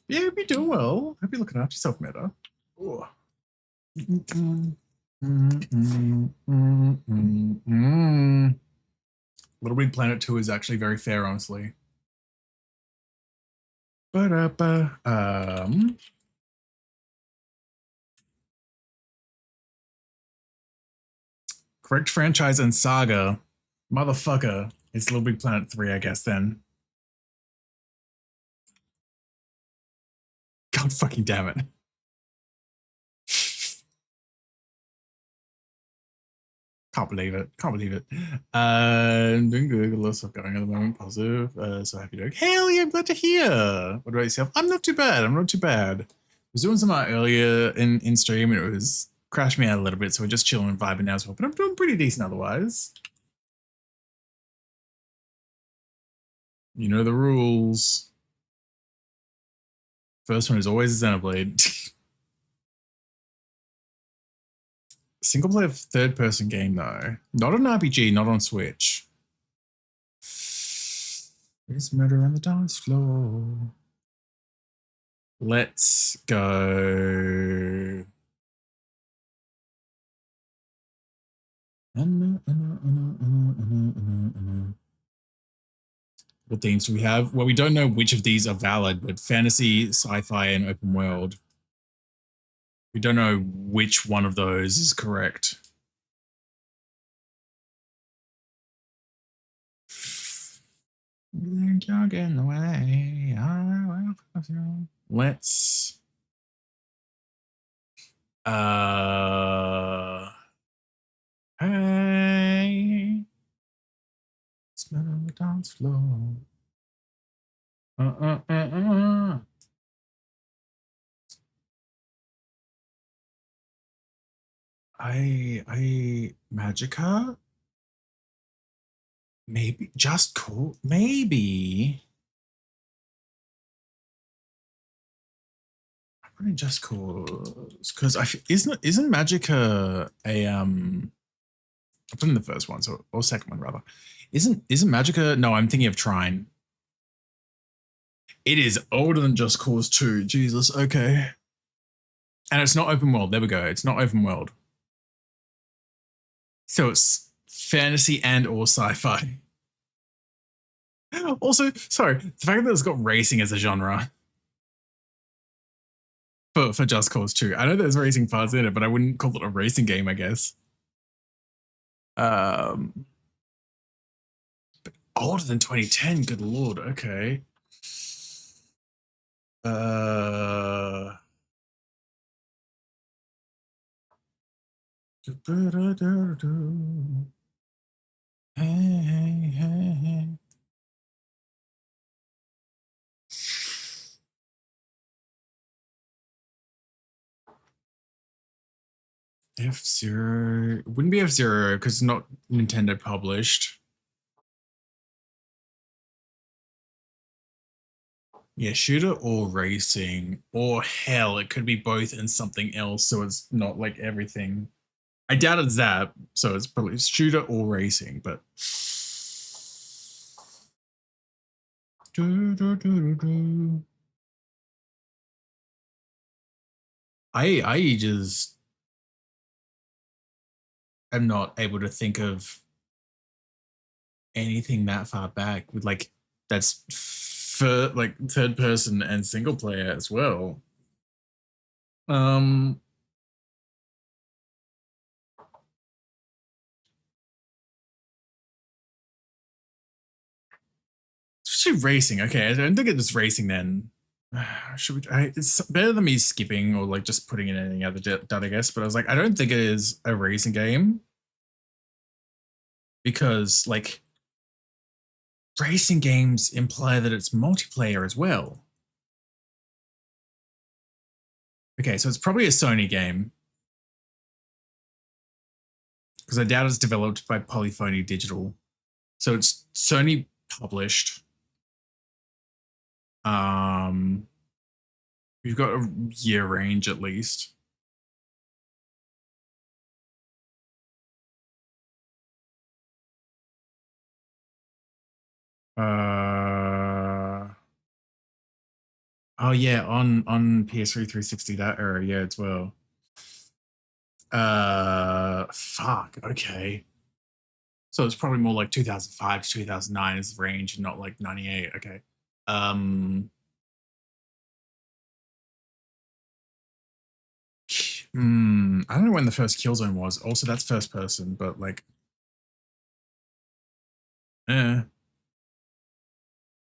Yeah, you'd be doing well. Hope you're looking after yourself, Meta. Ooh. Little Big Planet 2 is actually very fair, honestly. Correct franchise and saga. Motherfucker. It's Little Big Planet 3, I guess, then. God fucking damn it. Can't believe it. Can't believe it. I'm doing good. Got a lot of stuff going on at the moment. Positive. So happy to. Hell yeah, I'm glad to hear. What about yourself? I'm not too bad. I'm not too bad. I was doing some art earlier in stream and it was crashed me out a little bit. So we're just chilling and vibing now as well. But I'm doing pretty decent otherwise. You know the rules. First one is always a Xenoblade. Single player third person game though. Not an RPG, not on Switch. There's murder on the dance floor. Let's go. What themes do we have? Well, we don't know which of these are valid, but fantasy, sci-fi, and open world. We don't know which one of those is correct. Think you're getting away. Let's hey, smell on the dance floor. I Magica? Maybe Just Cool. Maybe. I'm running Just Cause because isn't Magica a I put in the first one, so or second one rather. Isn't Magica? No, I'm thinking of Trine. It is older than Just Cause 2. Jesus, okay. And it's not open world. There we go. It's not open world. So it's fantasy and or sci-fi. Also, sorry, the fact that it's got racing as a genre for Just Cause 2. I know there's racing parts in it, but I wouldn't call it a racing game, I guess. But older than 2010, good lord, okay. Hey. F-Zero. It wouldn't be F-Zero because it's not Nintendo published. Yeah, shooter or racing. Or hell, it could be both and something else, so it's not like everything. I doubt it's that, so it's probably shooter or racing, but I just am not able to think of anything that far back with like that's for like third person and single player as well. Especially racing. Okay, I don't think it's racing then. Should we? It's better than me skipping or like just putting in any other dot, I guess. But I was like, I don't think it is a racing game because like racing games imply that it's multiplayer as well. Okay, so it's probably a Sony game because I doubt it's developed by Polyphony Digital. So it's Sony published. We've got a year range at least. Oh yeah, on PS3 360 that era, yeah, as well. Fuck, okay. So it's probably more like 2005 to 2009 is the range, and not like 98. Okay. I don't know when the first Killzone was. Also, that's first person, but like, no,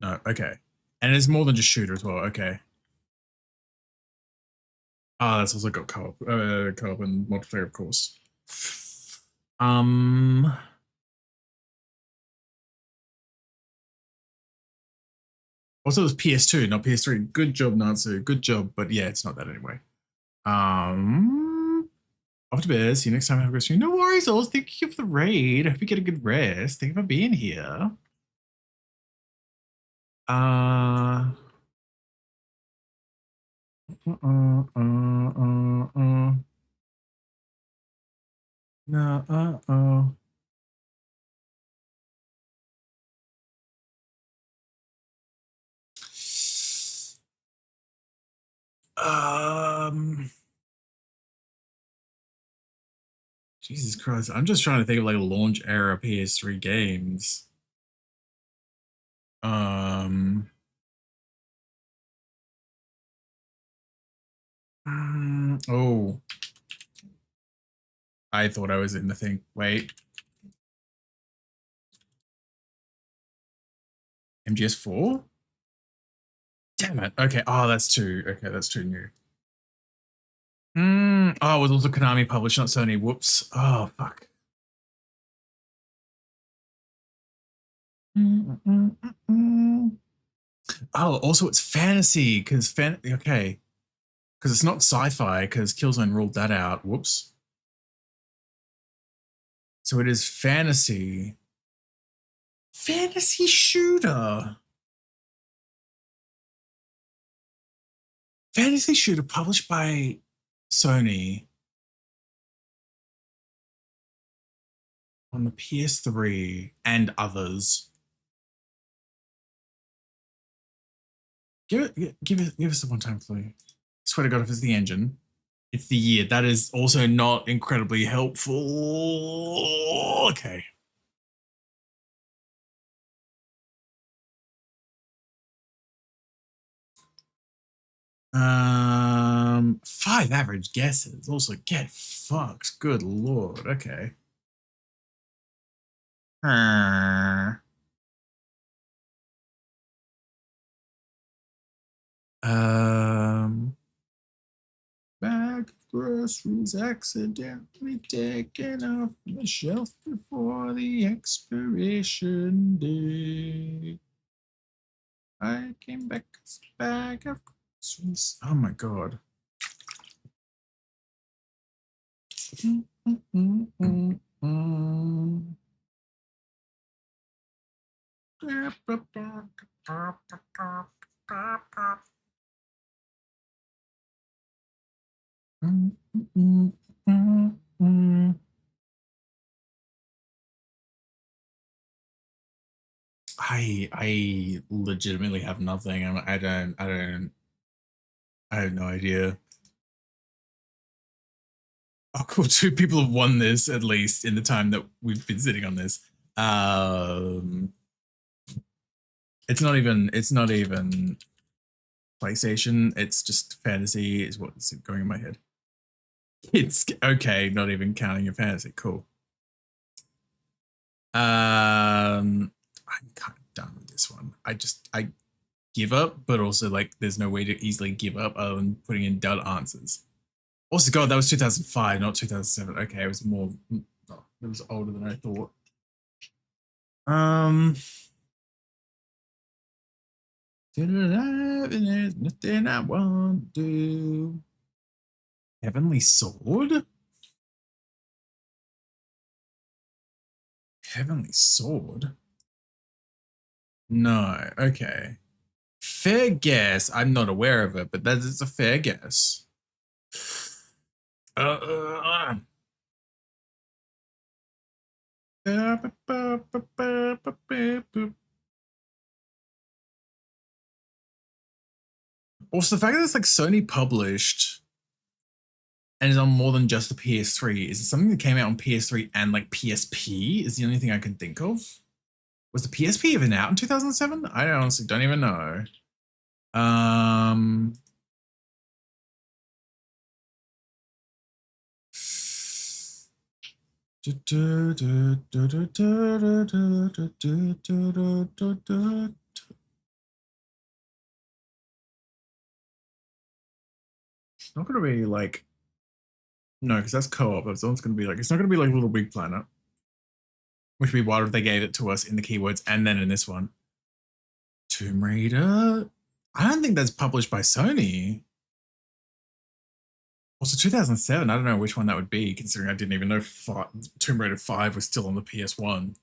okay. And it's more than just shooter as well. Okay. Ah, that's also got co-op and multiplayer, of course. Also, it was PS2, not PS3. Good job, Natsu. Good job, but yeah, it's not that anyway. Off to bed. See you next time. Have a good stream. No worries, Oz. Thank you for the raid. I hope you get a good rest. Thank you for being here. No, Jesus Christ. I'm just trying to think of like launch era PS3 games. Oh. I thought I was in the thing. Wait. MGS4? Damn it. Okay. Oh, that's too. Okay, that's too new. Oh, it was also Konami published, not Sony. Whoops. Oh, fuck. Oh, also it's fantasy because okay, because it's not sci-fi because Killzone ruled that out. Whoops. So it is fantasy. Fantasy shooter. Fantasy shooter published by Sony on the PS3 and others. Give us a one-time clue. Swear to God, if it's the engine, it's the year. That is also not incredibly helpful. Okay. Five average guesses. Also, get fucked. Good Lord. Okay. Bag of groceries accidentally taken off the shelf before the expiration date. I came back as a bag of groceries. Oh my God. I legitimately have nothing. I have no idea. Oh, cool. 2 people have won this at least in the time that we've been sitting on this. It's not even PlayStation. It's just fantasy is what's going in my head. It's okay. Not even counting your fantasy. Cool. I'm kind of done with this one. I give up, but also like there's no way to easily give up other than putting in dud answers. Also, God, that was 2005, not 2007. Okay, it was more. Oh, it was older than I thought. There's nothing I want to do. Heavenly Sword? Heavenly Sword? No, okay. Fair guess. I'm not aware of it, but that is a fair guess. Also, the fact that it's like Sony published and is on more than just the PS3, is it something that came out on PS3 and like PSP is the only thing I can think of? Was the PSP even out in 2007? I honestly don't even know. It's not going to be like, no, because that's co-op. It's not going to be like, it's not going to be like Little Big Planet, which would be wild if they gave it to us in the keywords and then in this one. Tomb Raider. I don't think that's published by Sony. Also, 2007. I don't know which one that would be, considering I didn't even know Tomb Raider 5 was still on the PS1.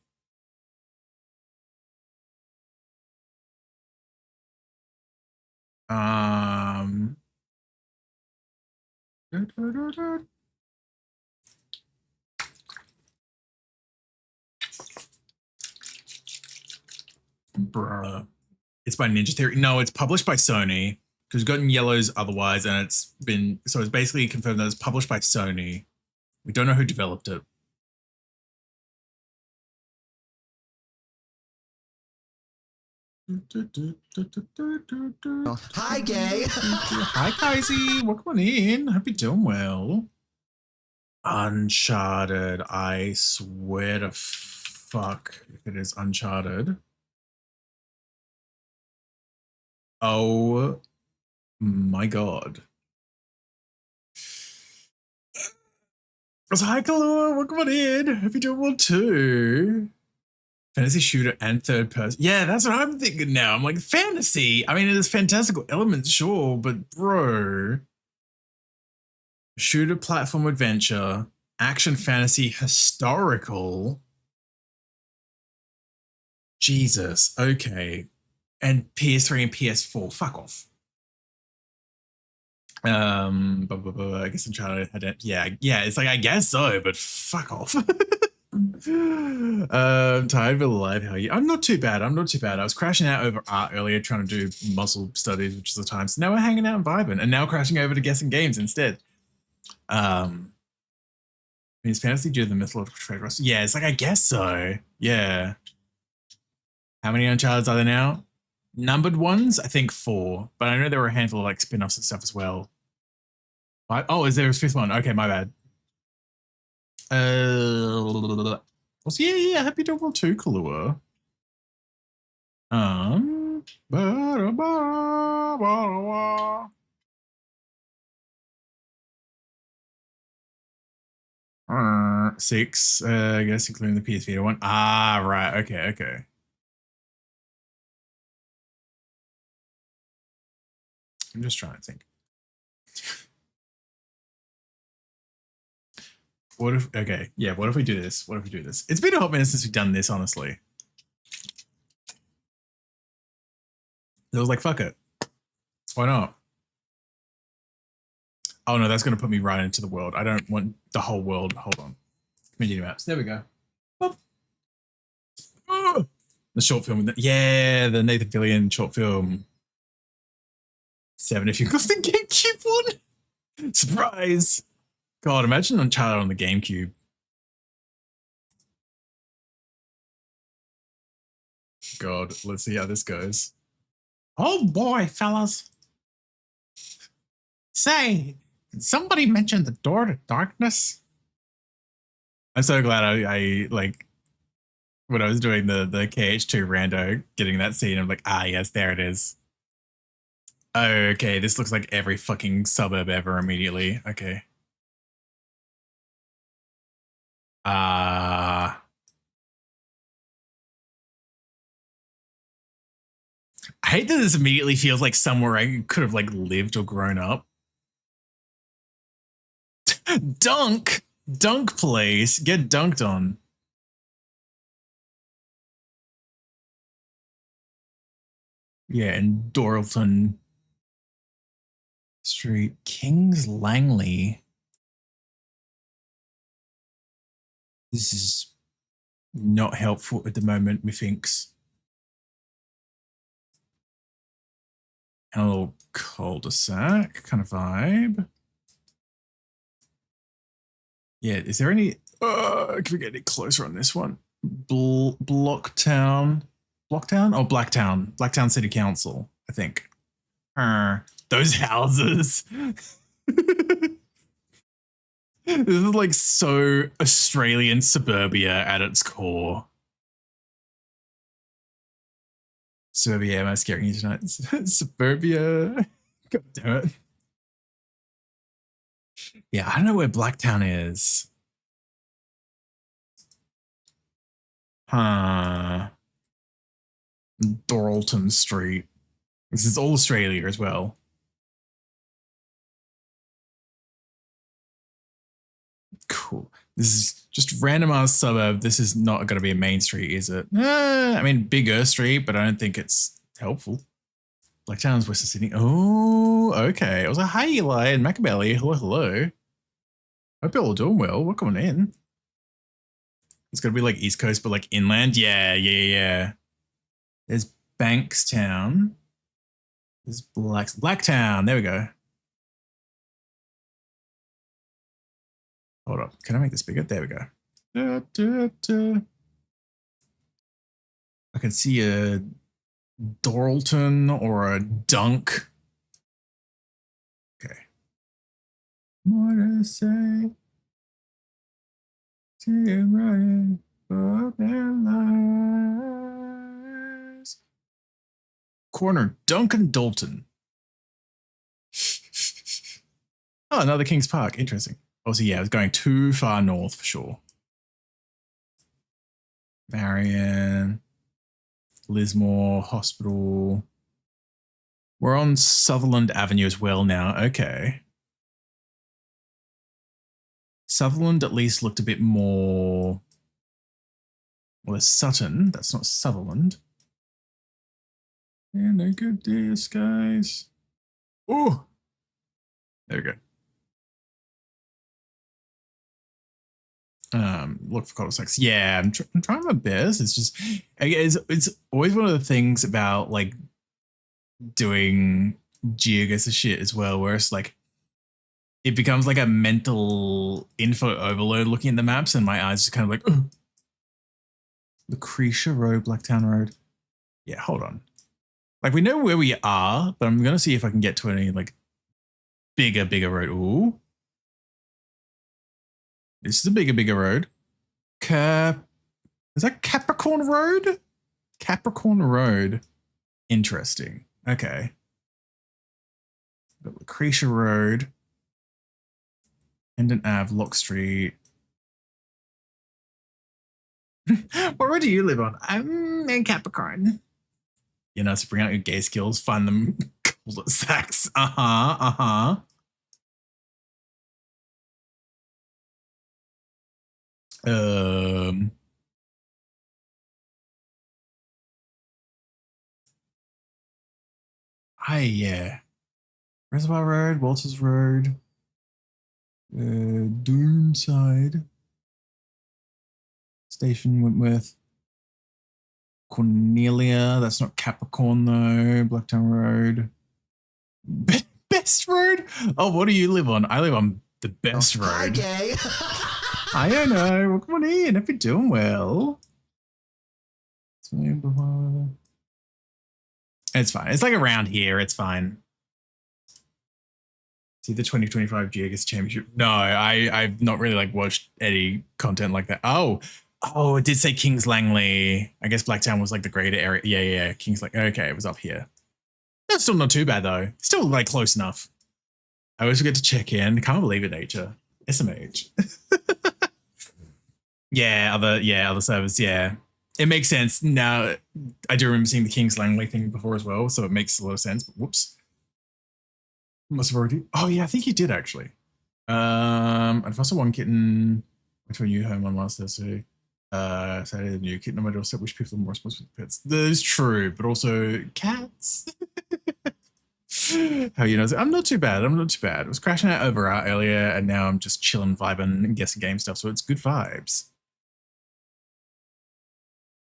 Bruh. It's by Ninja Theory. No, it's published by Sony. Because we've gotten yellows otherwise, and it's been, so it's basically confirmed that it's published by Sony. We don't know who developed it. Hi, gay. Hi, Kaisi. Welcome on in. Hope you're doing well. Uncharted. I swear to fuck if it is Uncharted. Oh my god. Hi, Kalua. Welcome on in. Hope you're doing well too. Fantasy shooter and third person. Yeah, that's what I'm thinking now. I'm like, fantasy. I mean, there's fantastical elements, sure, but bro. Shooter, platform, adventure, action, fantasy, historical. Jesus. Okay. And PS3 and PS4. Fuck off. I guess I'm trying to, yeah, it's like, I guess so, but fuck off. Tired but alive. How are you? I'm not too bad. I was crashing out over art earlier, trying to do muscle studies, which is the time. So now we're hanging out and vibing, and now crashing over to guessing games instead. Means fantasy due to the mythological trade roster. Yeah, it's like, I guess so. Yeah. How many Uncharted are there now? Numbered ones, I think 4, but I know there were a handful of like spin-offs and stuff as well. Oh, is there a 5th one? Okay, my bad. Yeah, happy double too, Kalua. Six, I guess, including the PS Vita one. Ah, right. Okay. I'm just trying to think. What if we do this? It's been a hot minute since we've done this, honestly. It was like, fuck it. Why not? Oh no, that's going to put me right into the world. I don't want the whole world. Hold on. Community maps. There we go. Oh. The short film. The Nathan Fillion short film. 7 if you got the GameCube one. Surprise. God, imagine Uncharted on the GameCube. God, let's see how this goes. Oh boy, fellas. Say, did somebody mention the door to darkness? I'm so glad I like, when I was doing the KH2 rando, getting that scene, I'm like, ah, yes, there it is. Okay, this looks like every fucking suburb ever immediately. Okay. I hate that this immediately feels like somewhere I could have like lived or grown up. Dunk, please. Get dunked on. Yeah, in Doralton Street, Kings Langley. This is not helpful at the moment, methinks. And a little cul-de-sac kind of vibe. Yeah, is there any... can we get any closer on this one? Blocktown? Blocktown? Oh, Blacktown. Blacktown City Council, I think. Those houses. This is like so Australian suburbia at its core. Suburbia, am I scaring you tonight? Suburbia. God damn it. Yeah, I don't know where Blacktown is. Huh. Doralton Street. This is all Australia as well. Cool. This is just random ass suburb. This is not going to be a main street, is it? I mean, bigger street, but I don't think it's helpful. Blacktown's Western Sydney. Oh, okay. I was like, hi, Eli and Machiavelli. Hello, hello. Hope you're all doing well. Welcome in. It's going to be like East Coast, but like inland. Yeah. There's Bankstown. There's Blacktown. There we go. Hold up. Can I make this bigger? There we go. I can see a Doralton or a Dunk. Okay. What I say? Corner Duncan Dalton. Oh, another Kings Park. Interesting. Also, yeah, I was going too far north for sure. Marion, Lismore Hospital. We're on Sutherland Avenue as well now. Okay. Sutherland at least looked a bit more... Well, there's Sutton. That's not Sutherland. Yeah, no good this, guys. Oh! There we go. Look for cul-de-sacs. Yeah, I'm trying my best. It's just, it's always one of the things about like doing geoguessr shit as well, where it's like it becomes like a mental info overload looking at the maps, and my eyes just kind of like, oh. 𝓬𝓱𝓲𝓵𝓵 Road, Blacktown Road. Yeah, hold on. Like we know where we are, but I'm gonna see if I can get to any like bigger road. Ooh. This is a bigger road. Is that Capricorn Road? Capricorn Road. Interesting. Okay. 𝓬𝓱𝓲 Road. Hendon Ave, Lock Street. What road do you live on? I'm in Capricorn. You know, so bring out your gay skills, find them cul-de-sacs. Yeah. Reservoir Road, Walters Road, Doonside, Station Wentworth, Cornelia. That's not Capricorn though. Blacktown Road, Best Road. Oh, what do you live on? I live on the Best Road. Hi, gay. I don't know. Well, come on in. Hope you're doing well. It's fine. It's like around here. It's fine. See the 2025 geoguessr Championship. No, I've not really like watched any content like that. Oh, it did say Kings Langley. I guess Blacktown was like the greater area. Yeah. Kings Langley. Okay, it was up here. That's still not too bad though. Still like close enough. I always forget to check in. Can't believe it, nature. SMH. other servers. Yeah. It makes sense. Now, I do remember seeing the Kings Langley thing before as well, so it makes a lot of sense, but whoops. Must have already... Oh, yeah, I think you did, actually. I'd foster one kitten, went to a new home on last Thursday. Saturday, the new kitten on my doorstep. Wish people are more responsible for pets. That is true, but also cats. How you know? I'm not too bad. I was crashing out over art earlier, and now I'm just chilling, vibing, and guessing game stuff, so it's good vibes.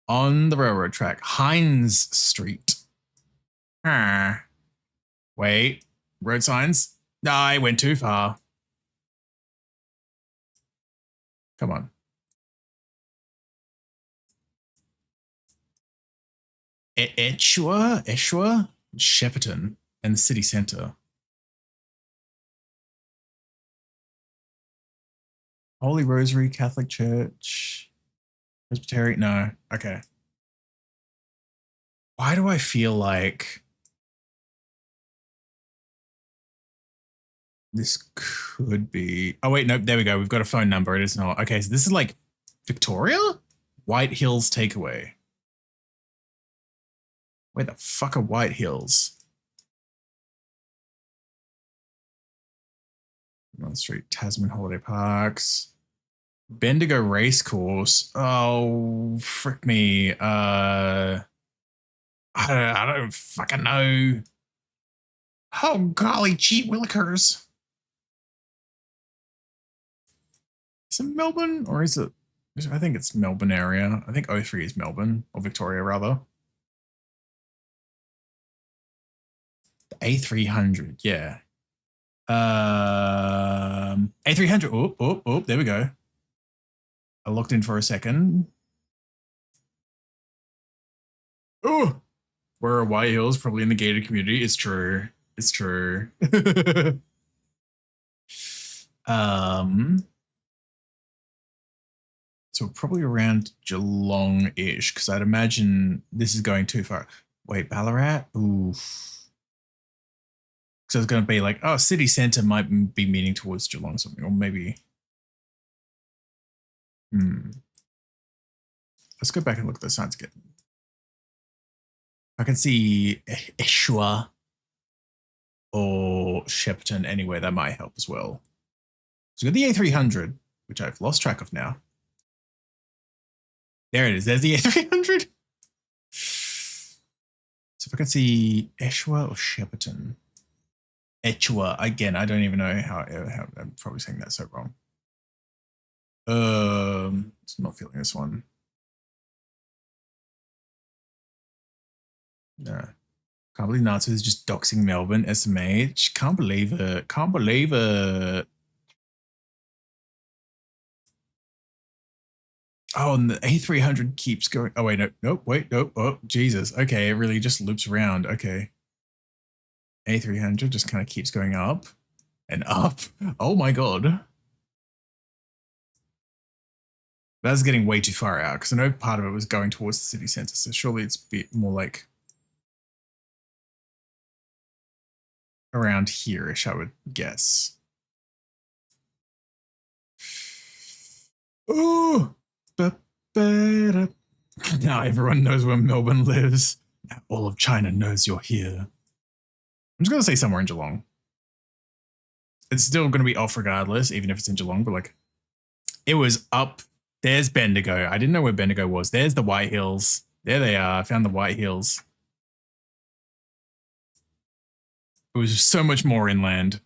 On the railroad track, Hines Street. Wait, road signs? No, I went too far. Come on. Eshwa, Shepparton, and the city centre. Holy Rosary Catholic Church. Presbyterian. No. Okay. Why do I feel like this could be... Oh, wait. Nope. There we go. We've got a phone number. It is not. Okay. So this is like Victoria? White Hills Takeaway. Where the fuck are White Hills? On Street, Tasman Holiday Parks. Bendigo Racecourse. Oh, frick me. I don't fucking know. Oh, golly, gee willikers. Is it Melbourne or is it? I think it's Melbourne area. I think O3 is Melbourne, or Victoria rather. A300, yeah. A300. Oh, there we go. I locked in for a second. Oh, where are White Hills? Probably in the gated community. It's true. It's true. So probably around Geelong-ish, because I'd imagine this is going too far. Wait, Ballarat? Oof. So it's going to be like, oh, city centre might be meaning towards Geelong or something, or maybe. Let's go back and look at the signs again. I can see Eshua or Shepparton anywhere. That might help as well. So we've got the A300, which I've lost track of now. There it is. There's the A300. So if I can see Eshua or Shepparton. Echua. Again, I don't even know how I'm probably saying that so wrong. It's not feeling this one. No. Can't believe Natsu is just doxing Melbourne, SMH. Can't believe it. Can't believe it. Oh, and the A300 keeps going. Oh, wait, no. Nope, wait, nope. Oh, Jesus. Okay, it really just loops around. Okay. A300 just kind of keeps going up and up. Oh my God. That's getting way too far out because I know part of it was going towards the city centre. So surely it's a bit more like around here-ish, I would guess. Oh, now everyone knows where Melbourne lives. Now all of China knows you're here. I'm just going to say somewhere in Geelong. It's still going to be off regardless, even if it's in Geelong, but like it was up. There's Bendigo. I didn't know where Bendigo was. There's the White Hills. There they are. I found the White Hills. It was so much more inland,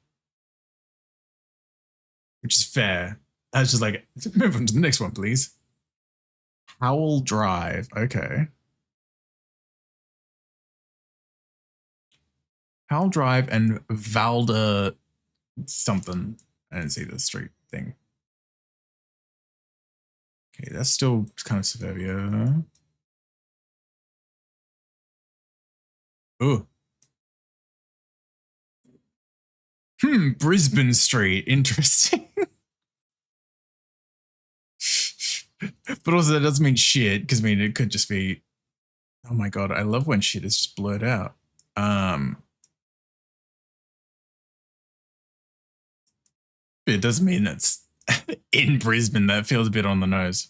which is fair. I was just like, move on to the next one, please. Howell Drive. Okay. Howell Drive and Valda something. I didn't see the street thing. Okay, that's still kind of suburbia. Oh. Brisbane Street. Interesting. But also that doesn't mean shit, because I mean it could just be, oh my God, I love when shit is just blurred out. It doesn't mean that's in Brisbane. That feels a bit on the nose.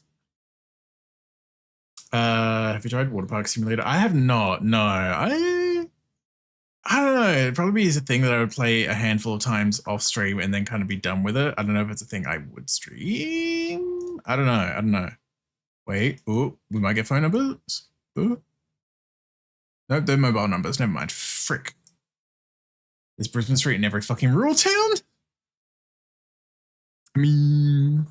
Have you tried Water Park Simulator? I have not. No, I don't know. It probably is a thing that I would play a handful of times off stream and then kind of be done with it. I don't know if it's a thing I would stream. I don't know. Wait. Oh, we might get phone numbers. Ooh. Nope, they're mobile numbers. Never mind. Frick. There's Brisbane Street in every fucking rural town? I mean,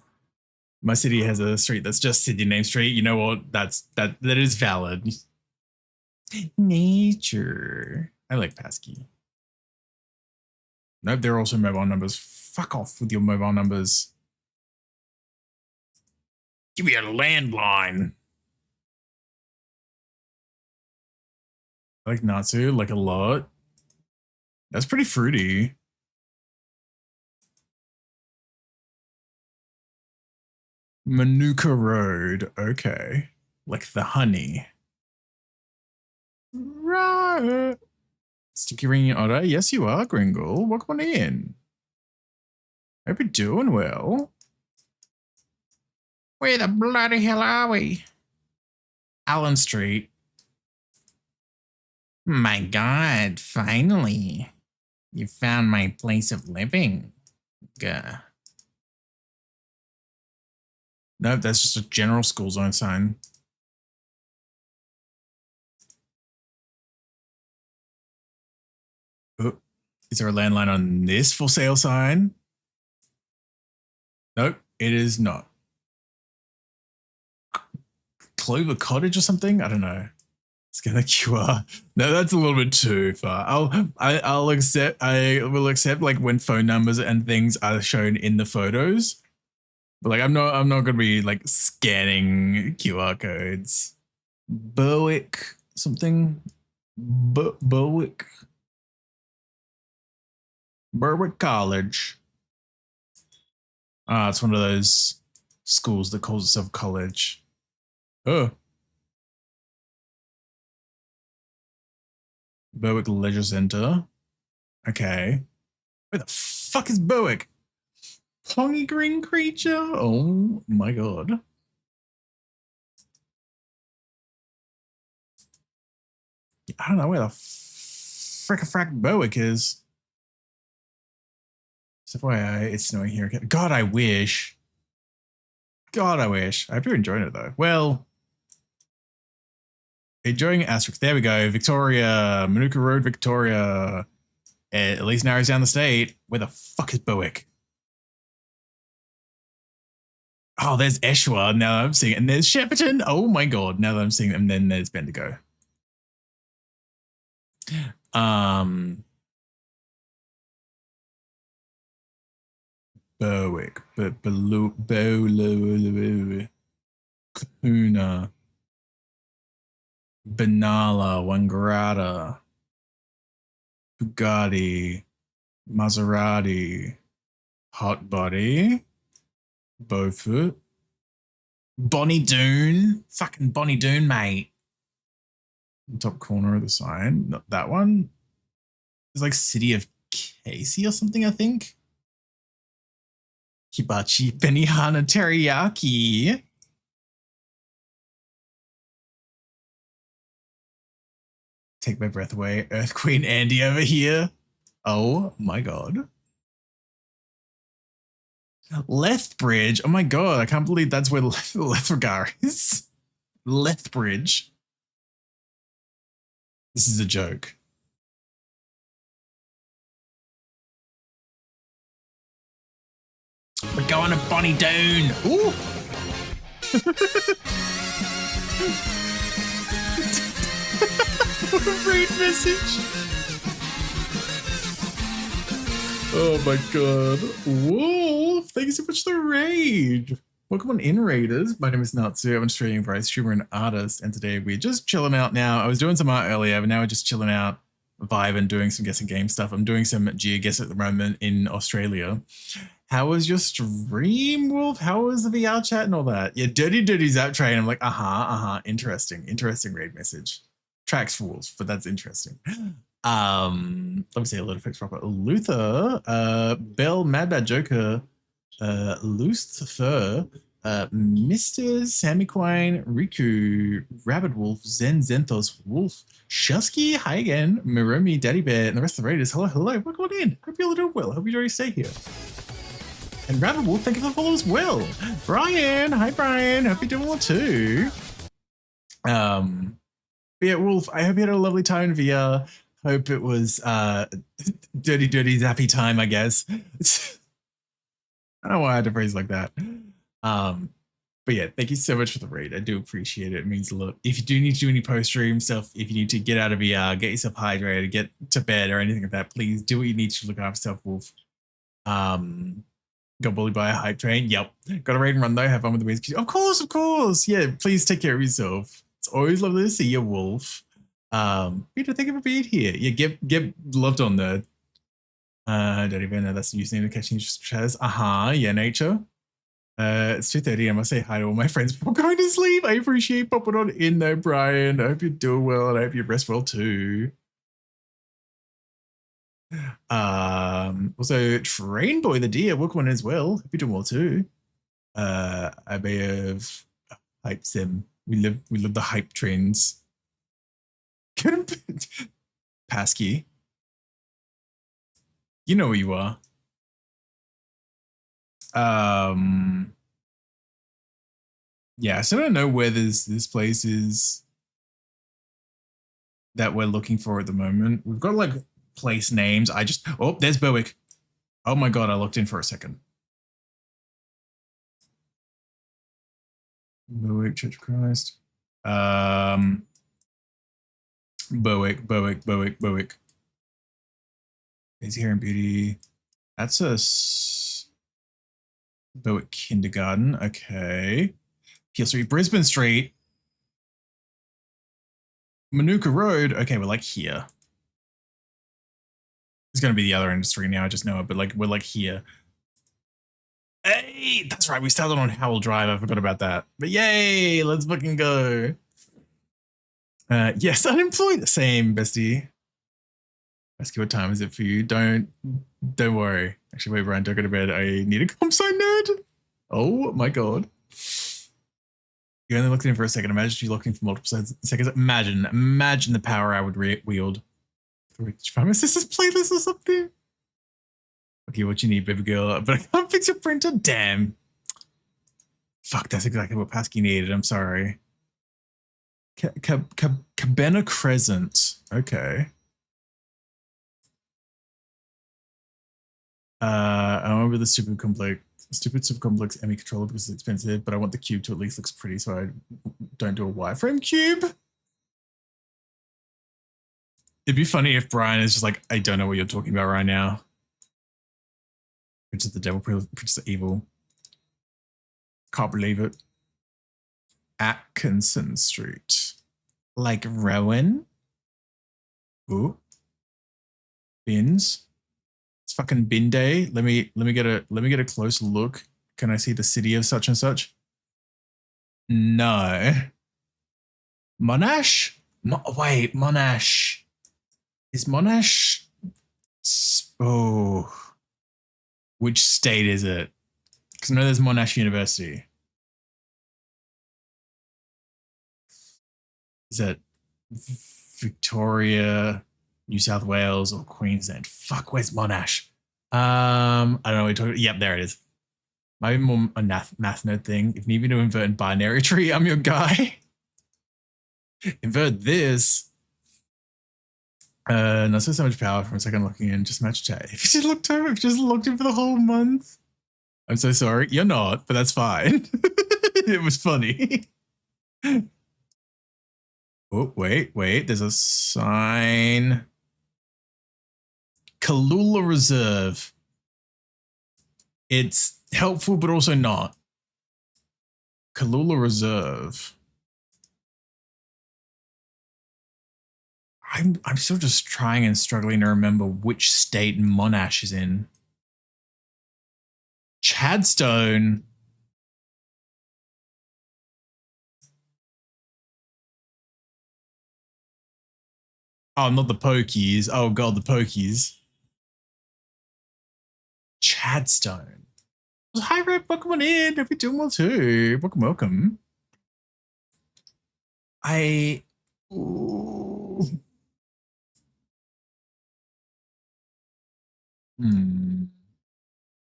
my city has a street that's just City Name Street. You know what? That is valid. Nature. I like Passkey. Nope, they're also mobile numbers. Fuck off with your mobile numbers. Give me a landline. I like Natsu, like a lot. That's pretty fruity. Manuka Road. Okay. Like the honey. Right. Sticky ring otter. Yes, you are, Gringle. Welcome on in. Hope you're doing well. Where the bloody hell are we? Allen Street. My God, finally. You found my place of living. Gah. Nope, that's just a general school zone sign. Oh, is there a landline on this for sale sign? Nope, it is not. Clover Cottage or something? I don't know. Scan the QR. No, that's a little bit too far. I will accept like when phone numbers and things are shown in the photos. But like I'm not gonna be like scanning QR codes. Berwick something. Berwick College. Ah, it's one of those schools that calls itself college. Oh. Berwick Leisure Center. Okay. Where the fuck is Berwick? Pongy green creature? Oh my god. I don't know where the frick Berwick is. So FYI, it's snowing here again. God, I wish. God, I wish. I hope you're enjoying it though. Well, enjoying asterisk. There we go. Victoria. Manuka Road, Victoria. It at least narrows down the state. Where the fuck is Berwick? Oh, there's Eshwa. Now I'm seeing it. And there's Shepperton. Oh my god. Now that I'm seeing them, then there's Bendigo. Berwick. Kahuna. Benalla. Wangaratta. Bugatti. Maserati. Hot Body. Beaufort. Bonnie Doon. Fucking Bonnie Doon, mate. Top corner of the sign. Not that one. It's like City of Casey or something, I think. Hibachi Benihana Teriyaki. Take my breath away. Earth Queen Andy over here. Oh my god. Lethbridge. Oh my god, I can't believe that's where 𝓬𝓱𝓲𝓵𝓵 is. Lethbridge. This is a joke. We're going to Bonnie Doon. Ooh. Raid message. Oh my god. Wolf, thank you so much for the raid. Welcome on in, raiders. My name is Natsu. I'm an Australian voice streamer and artist, and today we're just chilling out now. I was doing some art earlier, but now we're just chilling out, vibing, doing some guessing game stuff. I'm doing some GeoGuess at the moment in Australia. How was your stream, Wolf? How was the VR chat and all that? Yeah, dirty Zap Train. I'm like, interesting raid message. Tracks for Wolves, but that's interesting. Let me say a little fix proper. Luther, Bell, Mad Bad Joker, Lucifer, Mr. Sammy Quine, Riku, Rabbit Wolf, Zenthos Wolf, Shusky, hi again, Miromi, Daddy Bear, and the rest of the raiders. Hello, welcome on in. Hope you're all doing well. Hope you already stay here. And Rabbit Wolf, thank you for the follow as well. Brian, hi Brian. Hope you're doing well too. But yeah, Wolf, I hope you had a lovely time in VR. Hope it was dirty zappy time, I guess. I don't know why I had to phrase like that. But yeah, thank you so much for the raid. I do appreciate it. It means a lot. If you do need to do any post-stream stuff, if you need to get out of VR, get yourself hydrated, get to bed or anything like that, please do what you need to look after yourself, Wolf. Got bullied by a hype train. Yep. Got a raid and run though. Have fun with the ways. Of course. Yeah, please take care of yourself. It's always lovely to see you, Wolf. Peter, thank you for being here. Yeah, get loved on nerd. Don't even know that's the username to catching shadows. Yeah, nature. It's 2:30. I must say hi to all my friends before going to sleep. I appreciate popping on in though, Brian. I hope you're doing well and I hope you rest well too. Also Train Boy the Deer, welcome on as well. Hope you're doing well too. I may have hyped them. We live the hype trends. Pasky. You know who you are. Yeah, so I don't know where this place is that we're looking for at the moment. We've got like place names. Oh, there's Berwick. Oh my god, I looked in for a second. Berwick, Church of Christ. Berwick. Is here in beauty. That's a Berwick Kindergarten. Okay. Peel Street, Brisbane Street. Manuka Road. Okay, we're like here. It's gonna be the other industry now. I just know it, but like we're like here. Hey, that's right. We started on Howell Drive. I forgot about that. But yay, let's fucking go. Yes, unemployed. Same, bestie. Ask you what time is it for you? Don't worry. Actually, wait, Brian, don't go to bed. I need a comp sci nerd. Oh my god. You only looked in for a second. Imagine you looking for multiple seconds. Imagine the power I would wield. Pharmacist's playlist or something. Okay, what you need, baby girl? But I can't fix your printer. Damn. Fuck, that's exactly what Pasky needed. I'm sorry. Cabana Crescent. Okay. I remember the stupid complex Emmy controller because it's expensive, but I want the cube to at least look pretty, so I don't do a wireframe cube. It'd be funny if Brian is just like, I don't know what you're talking about right now. Princess of the Devil, Princess of Evil. Can't believe it. Atkinson Street. Like Rowan. Ooh. Bins. It's fucking bin day. Let me get a close look. Can I see the city of such and such? No. Monash? Wait, Monash. Is Monash? Oh. Which state is it? Because I know there's Monash University. Is that Victoria, New South Wales, or Queensland? Fuck, where's Monash? I don't know what you're talking about. Yep, there it is. Maybe more a math nerd thing. If you need me to invert in binary tree, I'm your guy. Invert this. Not so much power from a second looking in. Just match chat. If you just looked over, if you just looked in for the whole month. I'm so sorry. You're not, but that's fine. It was funny. Oh, wait. There's a sign. 𝓬𝓸𝓾𝓼 Reserve. It's helpful, but also not. 𝓬𝓸𝓾 Reserve. I'm still just trying and struggling to remember which state Monash is in. Chadstone. Oh, not the Pokies. Oh god, the Pokies. Chadstone. Hi, Red. Welcome on in. Hope you're doing well too. Welcome.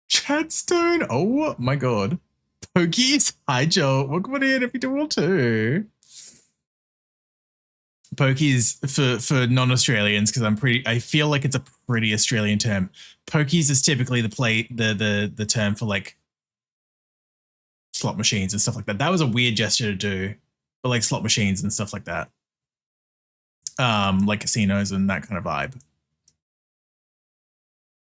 Chadstone. Oh my god. Pokies. Hi, Joe. Welcome on in. Hope you're doing well too. Pokies for non-Australians, because I feel like it's a pretty Australian term. Pokies is typically the term for like slot machines and stuff like that. That was a weird gesture to do, but like slot machines and stuff like that. Like casinos and that kind of vibe.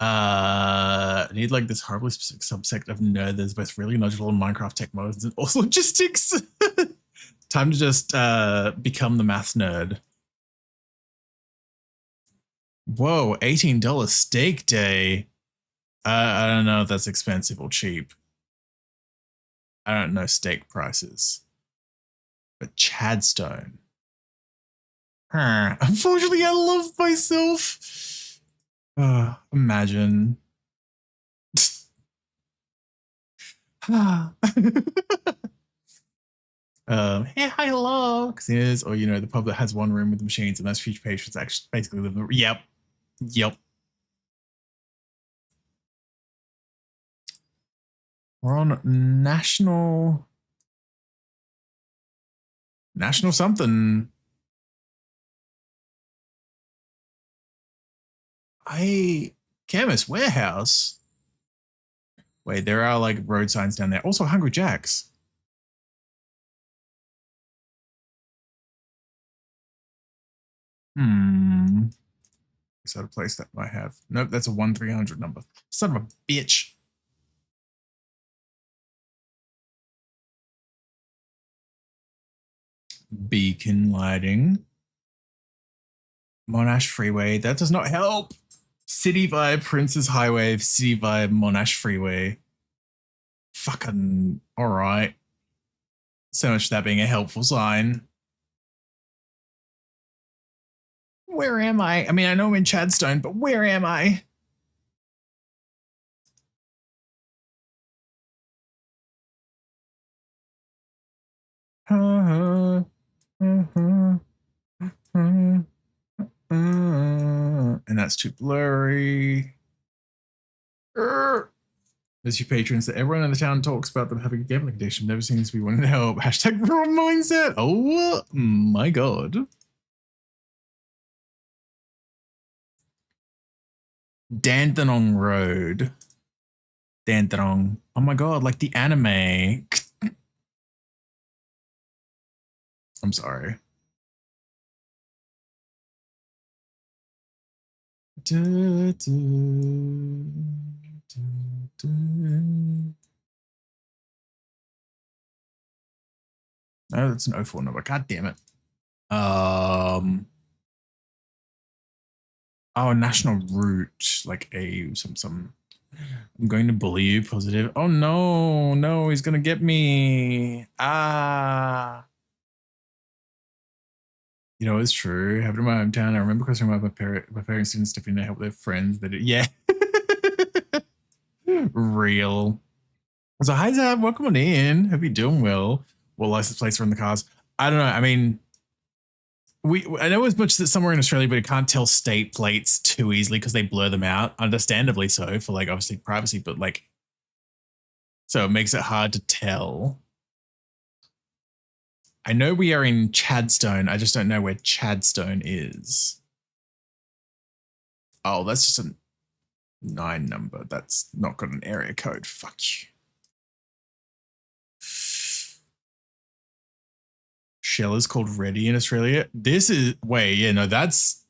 I need like this horribly specific subsect of nerd that's both really knowledgeable in Minecraft tech modes and also logistics. Time to just become the math nerd. Whoa, $18 steak day. I don't know if that's expensive or cheap. I don't know steak prices. But Chadstone. Huh. Unfortunately, I love myself. Imagine. Hey, hi, hello. Casinos, or the pub that has one room with the machines and those future patrons actually basically live in the. Yep. We're on national something. Chemist Warehouse. Wait, there are like road signs down there. Also Hungry Jack's. Is that a place that might have? Nope, that's a 1-300 number. Son of a bitch. Beacon lighting. Monash Freeway. That does not help. City Vibe, Princess Highway, City Vibe, Monash Freeway. Fucking alright. So much for that being a helpful sign. Where am I? I mean, I know I'm in Chadstone, but where am I? And that's too blurry. There's your patrons that everyone in the town talks about them having a gambling addiction. Never seems to be wanting to help. Hashtag raw mindset. Oh my god. Dandenong Road. Dandenong. Oh my god, like the anime. I'm sorry. No, that's an 04 number. God damn it. Oh, national route, like some. I'm going to bully you, positive. Oh no, he's gonna get me. You know, it's true. Happened in my hometown. I remember because my parents didn't step in to help their friends. They did. Yeah. Real. So hi Zab, welcome on in. Hope you're doing well. Well, license plates are in the cars. I don't know. I mean, I know as much that somewhere in Australia, but it can't tell state plates too easily because they blur them out. Understandably so, for like obviously privacy, but like, so it makes it hard to tell. I know we are in Chadstone. I just don't know where Chadstone is. Oh, that's just a 9 number. That's not got an area code. Fuck you. Shell is called Ready in Australia. This is, wait, yeah, no, that's.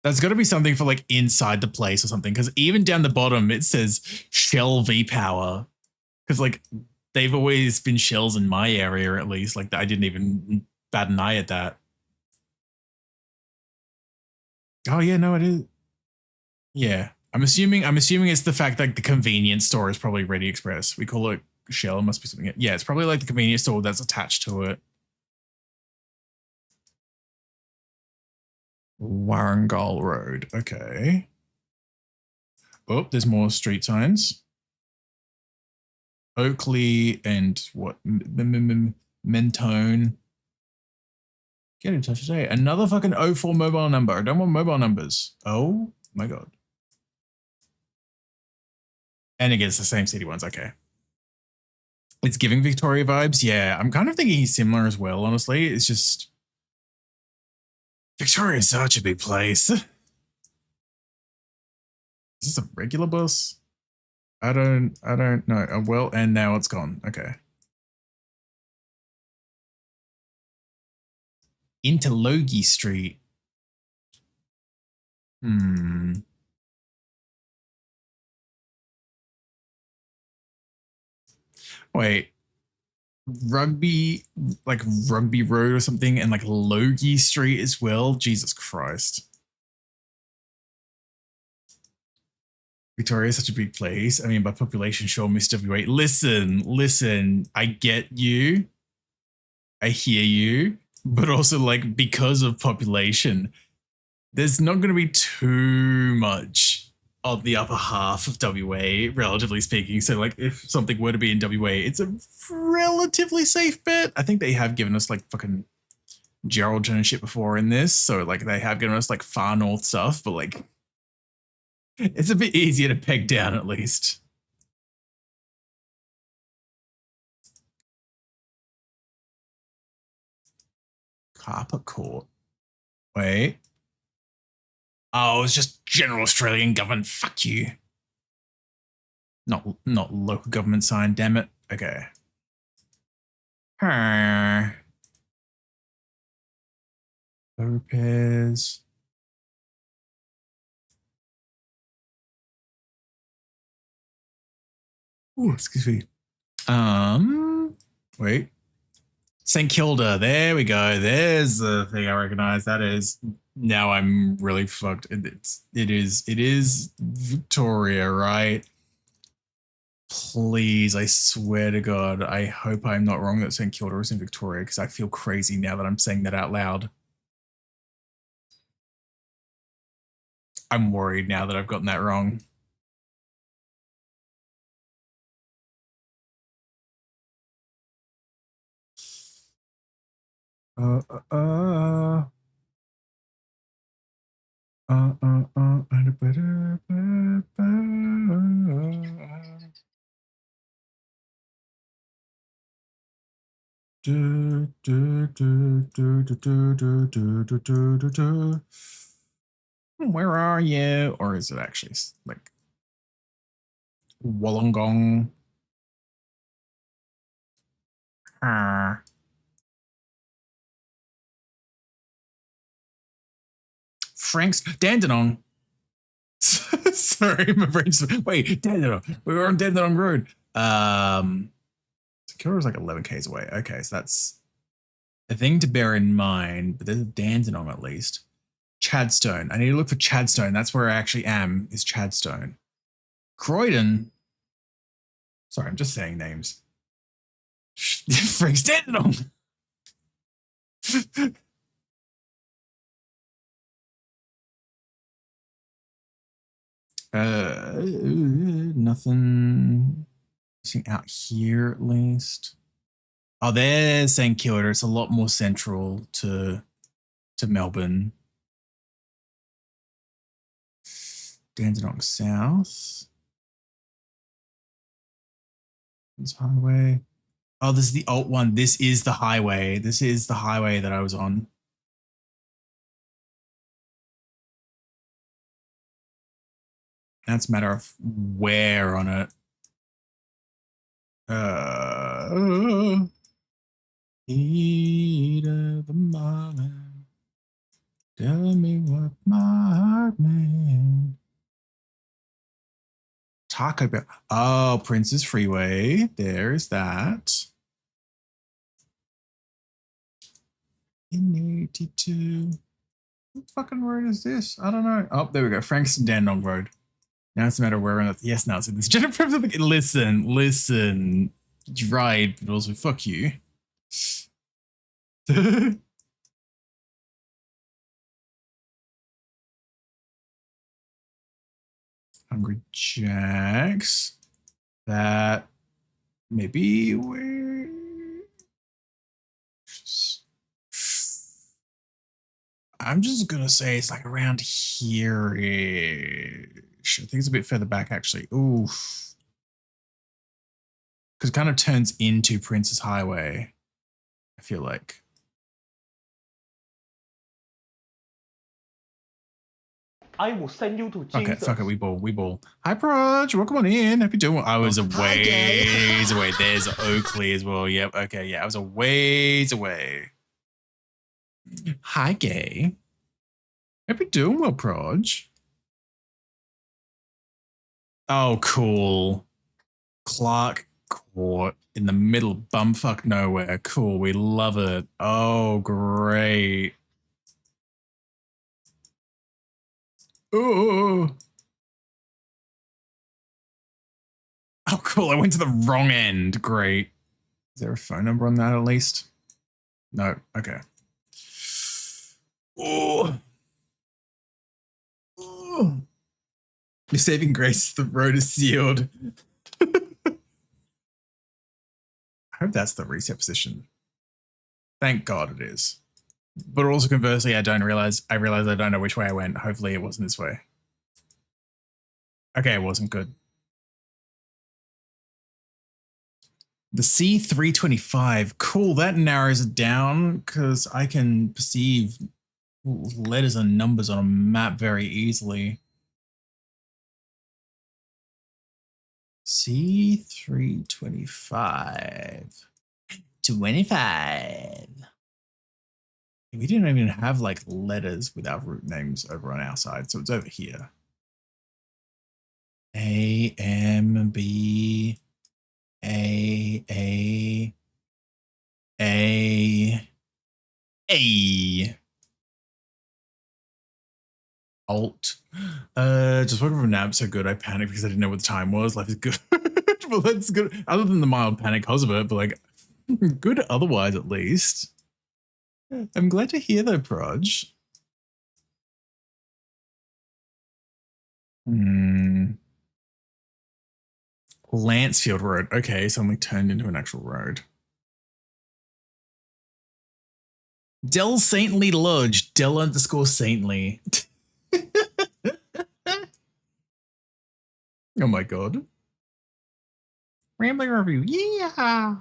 That's got to be something for like inside the place or something. Because even down the bottom, it says Shell V-Power. Because like they've always been shells in my area, at least. Like I didn't even bat an eye at that. Oh yeah, no, it is. Yeah, I'm assuming it's the fact that the convenience store is probably Ready Express. We call it Shell. It must be something. Yeah, it's probably like the convenience store that's attached to it. Warrangal Road. Okay. Oh, there's more street signs. Oakley and what? Mentone. Get in touch today. Another fucking 04 mobile number. I don't want mobile numbers. Oh my god. And again, it's the same city ones. Okay. It's giving Victoria vibes. Yeah, I'm kind of thinking he's similar as well, honestly. It's just Victoria is such a big place. Is this a regular bus? I don't know. Well, and now it's gone. Okay. Into Logie Street. Wait. Rugby, like Rugby Road or something, and like Logie Street as well. Jesus Christ. Victoria is such a big place. I mean, by population, sure, Miss WA. Listen. I get you. I hear you. But also, like, because of population, there's not going to be too much of the upper half of WA, relatively speaking. So, like, if something were to be in WA, it's a relatively safe bet. I think they have given us, like, fucking Geraldton and shit before in this. So, like, they have given us, like, far north stuff. But, like, it's a bit easier to peg down, at least. Carpet Court. Wait. Oh, it's just general Australian government. Fuck you. Not local government sign, damn it. Okay. Lopez. Oh, excuse me. Wait. St. Kilda. There we go. There's the thing I recognize. That is. Now I'm really fucked. It is Victoria, right? Please, I swear to God, I hope I'm not wrong that St. Kilda is in Victoria, because I feel crazy now that I'm saying that out loud. I'm worried now that I've gotten that wrong. Where are you? Or is it actually like Wollongong? Frank's Dandenong. Sorry, my brain's wait, Dandenong. We were on Dandenong Road. Secure is like 11 k's away. Okay, so that's a thing to bear in mind. But there's a Dandenong at least. Chadstone. I need to look for Chadstone. That's where I actually am. Is Chadstone. Croydon. Sorry, I'm just saying names. Frank's Dandenong. Nothing out here at least. Oh, there's St. Kilda. It's a lot more central to Melbourne. Dandenong South. This highway. Oh, this is the alt one. This is the highway. This is the highway that I was on. That's a matter of where on it. Heat of the moment. Tell me what my heart means. Taco Bell. Oh, Princess Freeway. There's that. In 82. What fucking road is this? I don't know. Oh, there we go. Frank's Dandenong Road. Now it's a matter of where on it. Yes, now it's in this. Listen. Right, but also fuck you. Hungry Jacks. That maybe where. I'm just gonna say it's like around here. I think it's a bit further back actually. Oof. Because it kind of turns into Princess Highway, I feel like. I will send you to Jesus. Okay, fuck it, we ball. Hi, Proj, welcome on in. Happy doing. I was a ways away. There's Oakley as well. Yep, okay, yeah, I was a ways away. Hi, Gay. Hope you're doing well, Proj. Oh, cool. Clark Court in the middle of bumfuck nowhere. Cool, we love it. Oh, great. Oh. cool. I went to the wrong end. Great. Is there a phone number on that at least? No. Okay. Oh. Oh. Your saving grace, the road is sealed. I hope that's the reset position. Thank God it is. But also conversely, I realize I don't know which way I went. Hopefully it wasn't this way. Okay, it wasn't good. The C325. Cool, that narrows it down because I can perceive letters and numbers on a map very easily. C325. 25. We didn't even have like letters with our route names over on our side, so it's over here. A, M, B, A, Alt. Just working from nap so good I panicked because I didn't know what the time was. Life is good. Well, that's good. Other than the mild panic cause of it, but like good otherwise at least. I'm glad to hear though, Proj. Lancefield Road. Okay, suddenly turned into an actual road. Del Saintly Lodge. Del_Saintly. Oh my god. Rambling review. Yeah.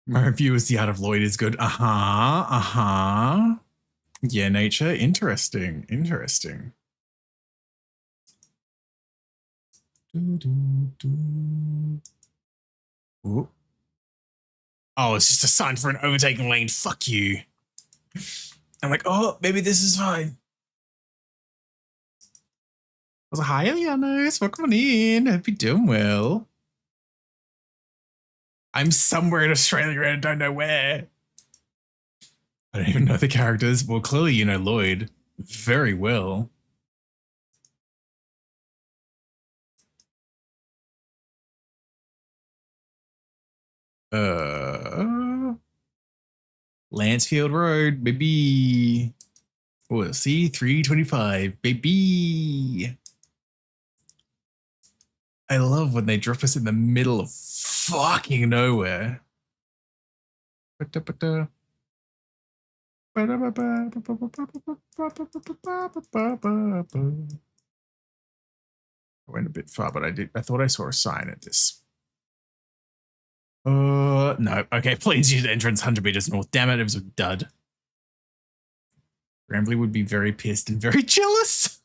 My review is the art of Lloyd is good. Yeah, nature. Interesting. Interesting. Ooh. Oh, it's just a sign for an overtaking lane. Fuck you. I'm like, oh, maybe this is fine. I was like, hi, Elianos. Welcome in. Hope you're doing well. I'm somewhere in Australia and I don't know where. I don't even know the characters. Well, clearly you know Lloyd very well. Lancefield Road, baby. Oh, C325, baby. I love when they drop us in the middle of fucking nowhere. I went a bit far, but I thought I saw a sign at this. No. Okay, please use entrance 100 meters north. Damn it, it was a dud. Grambly would be very pissed and very jealous.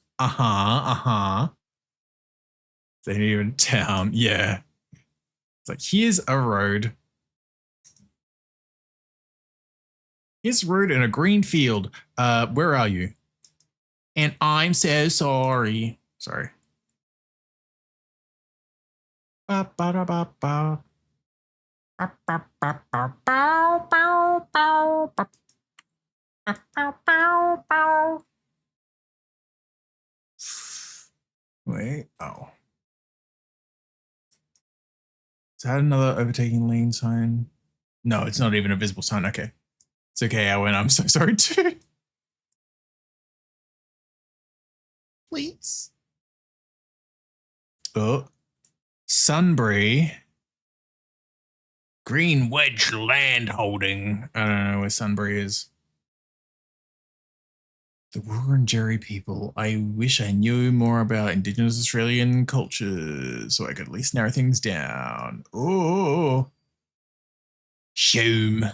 They ain't even town. Yeah. It's like, here's a road. Here's a road in a green field. Where are you? And I'm so sorry. Sorry. Wait, oh. Is that another overtaking lane sign? No, it's not even a visible sign. Okay. It's okay, Owen. I'm so sorry too. Please. Oh. Sunbury. Green Wedge Land Holding. I don't know where Sunbury is. The Wurundjeri people. I wish I knew more about Indigenous Australian cultures so I could at least narrow things down. Oh. Hume.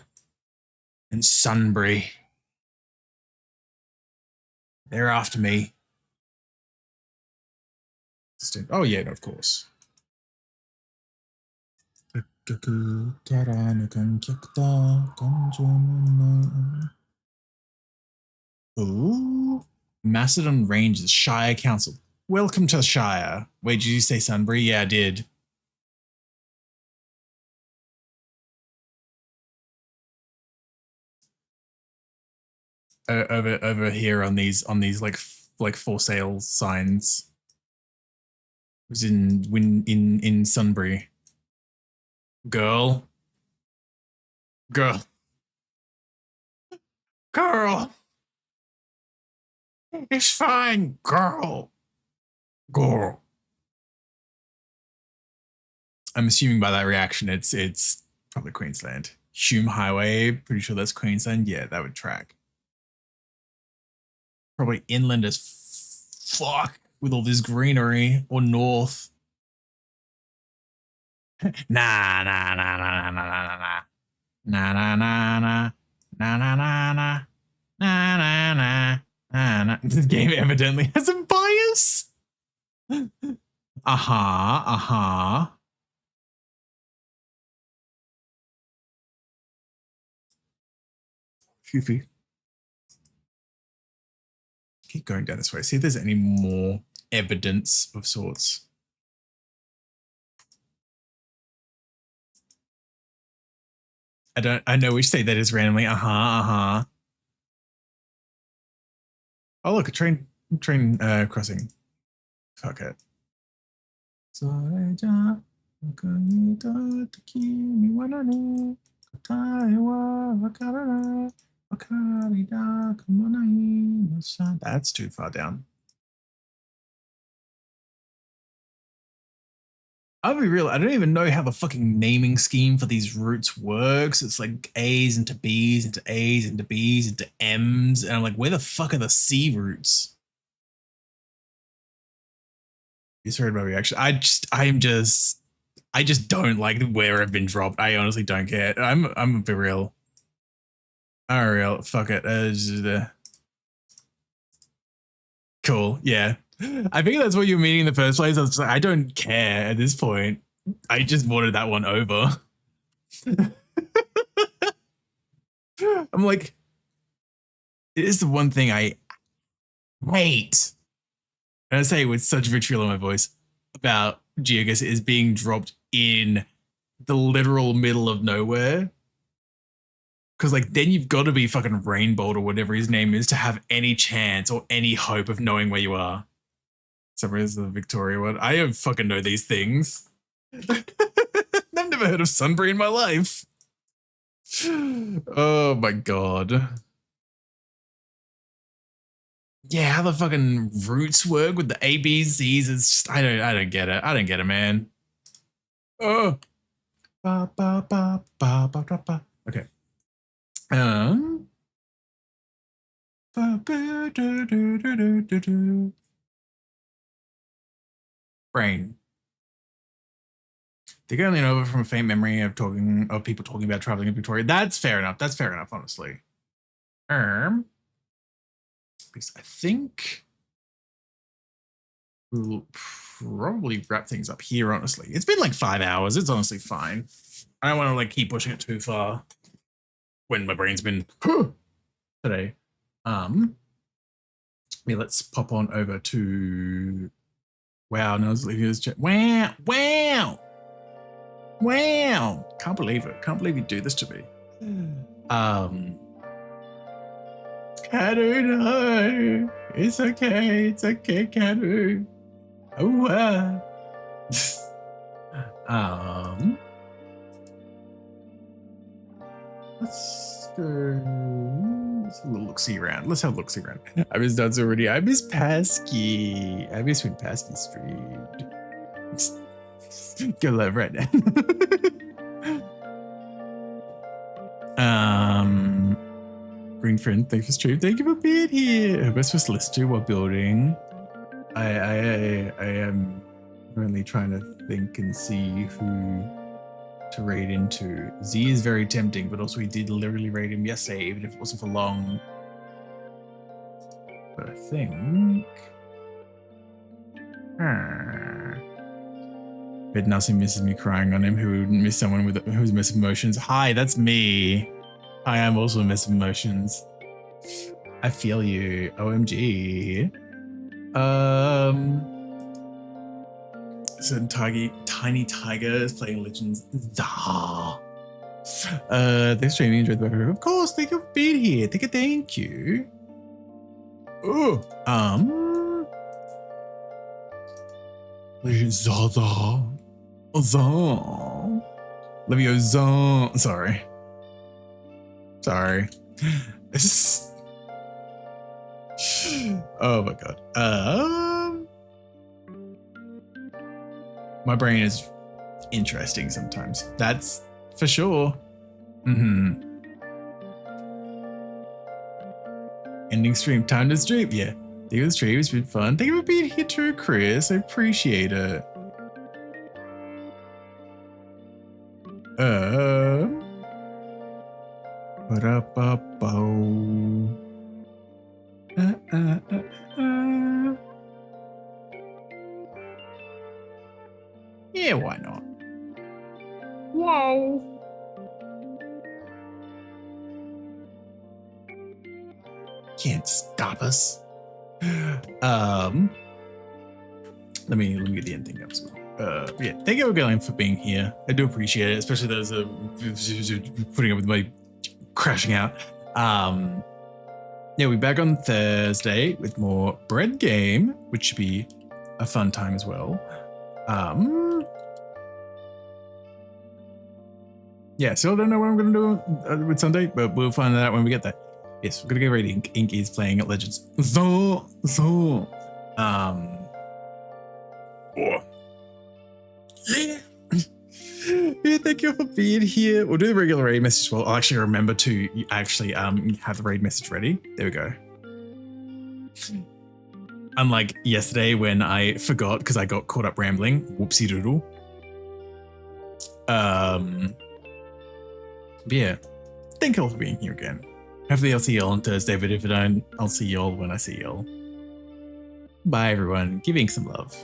And Sunbury. They're after me. Oh yeah, no, of course. Ooh. Macedon Ranges, Shire Council. Welcome to the Shire. Wait, did you say Sunbury? Yeah, I did. over here on these like for sale signs. It was in Sunbury. Girl. It's fine, girl. I'm assuming by that reaction, it's probably Queensland. Hume Highway, pretty sure that's Queensland. Yeah, that would track. Probably inland as fuck with all this greenery, or north. Nah. This game evidently has a bias. Fifi. Keep going down this way. See if there's any more evidence of sorts. I know which state that is randomly. Oh, look, a train crossing. Fuck it. That's too far down. I'll be real, I don't even know how the fucking naming scheme for these routes works. It's like A's into B's into A's into B's into M's. And I'm like, where the fuck are the C routes? You heard my reaction. I just don't like where I've been dropped. I honestly don't care. I'm a bit real. I'm real. Fuck it. Cool. Yeah. I think that's what you were meaning in the first place. I was just like, I don't care at this point. I just wanted that one over. I'm like, it is the one thing I hate. And I say it with such vitriol in my voice about Geoguess is being dropped in the literal middle of nowhere. Because like then you've got to be fucking Rainbow or whatever his name is to have any chance or any hope of knowing where you are. So where's the Victoria one? I don't fucking know these things. I've never heard of Sunbury in my life. Oh my god. Yeah, how the fucking roots work with the A, B, Z's is just, I don't get it. I don't get it, man. Oh. Okay. Brain. They're only over from a faint memory of people talking about traveling in Victoria. That's fair enough. That's fair enough, honestly. Because I think we'll probably wrap things up here, honestly. It's been like 5 hours. It's honestly fine. I don't want to like keep pushing it too far when my brain's been today. Yeah, let's pop on over to wow, no, wow. Can't believe it. Can't believe you do this to me. Kanu, no. It's okay. It's okay, Kanu. Oh, let's go. Let's have a look-see around. Let's have a look-see around. I miss Duds already. I miss Pasky. I miss when Pasky streamed. Go live right now. Green friend, thanks for stream. Thank you for being here. Who am I supposed to listen to while building? I am currently trying to think and see who to raid into. Z is very tempting, but also we did literally raid him yesterday, even if it wasn't for long. But I think but nothing misses me crying on him. Who wouldn't miss someone who's a mess of emotions? Hi, that's me. I am also a mess of emotions. I feel you. OMG. Certain tiny tiger is playing Legends. Thanks for streaming. Enjoyed the video. Of course, thank you for being here. Thank you. Oh, Zaza. Zon. Livio Zon. Sorry. This is. Oh my god. My brain is interesting sometimes. That's for sure. Ending stream. Time to stream. Yeah. Thank you for the stream. It's been fun. Thank you for being here too, Chris. I appreciate it. Yeah, why not? Whoa. Can't stop us. Let me get the ending up as well. Yeah, thank you again for being here. I do appreciate it, especially those putting up with my crashing out. Yeah, we're back on Thursday with more bread game, which should be a fun time as well. Yeah, still don't know what I'm gonna do with Sunday, but we'll find that out when we get there. Yes, we're gonna get ready. Ink is playing at Legends. Oh. Yeah. Yeah, thank you for being here. We'll do the regular raid message as well. I'll actually remember to actually have the raid message ready. There we go. Unlike yesterday when I forgot because I got caught up rambling. Whoopsie doodle. But yeah, thank you all for being here again. Hopefully I'll see you all on Thursday, but if I don't, I'll see you all when I see you all. Bye everyone, giving some love.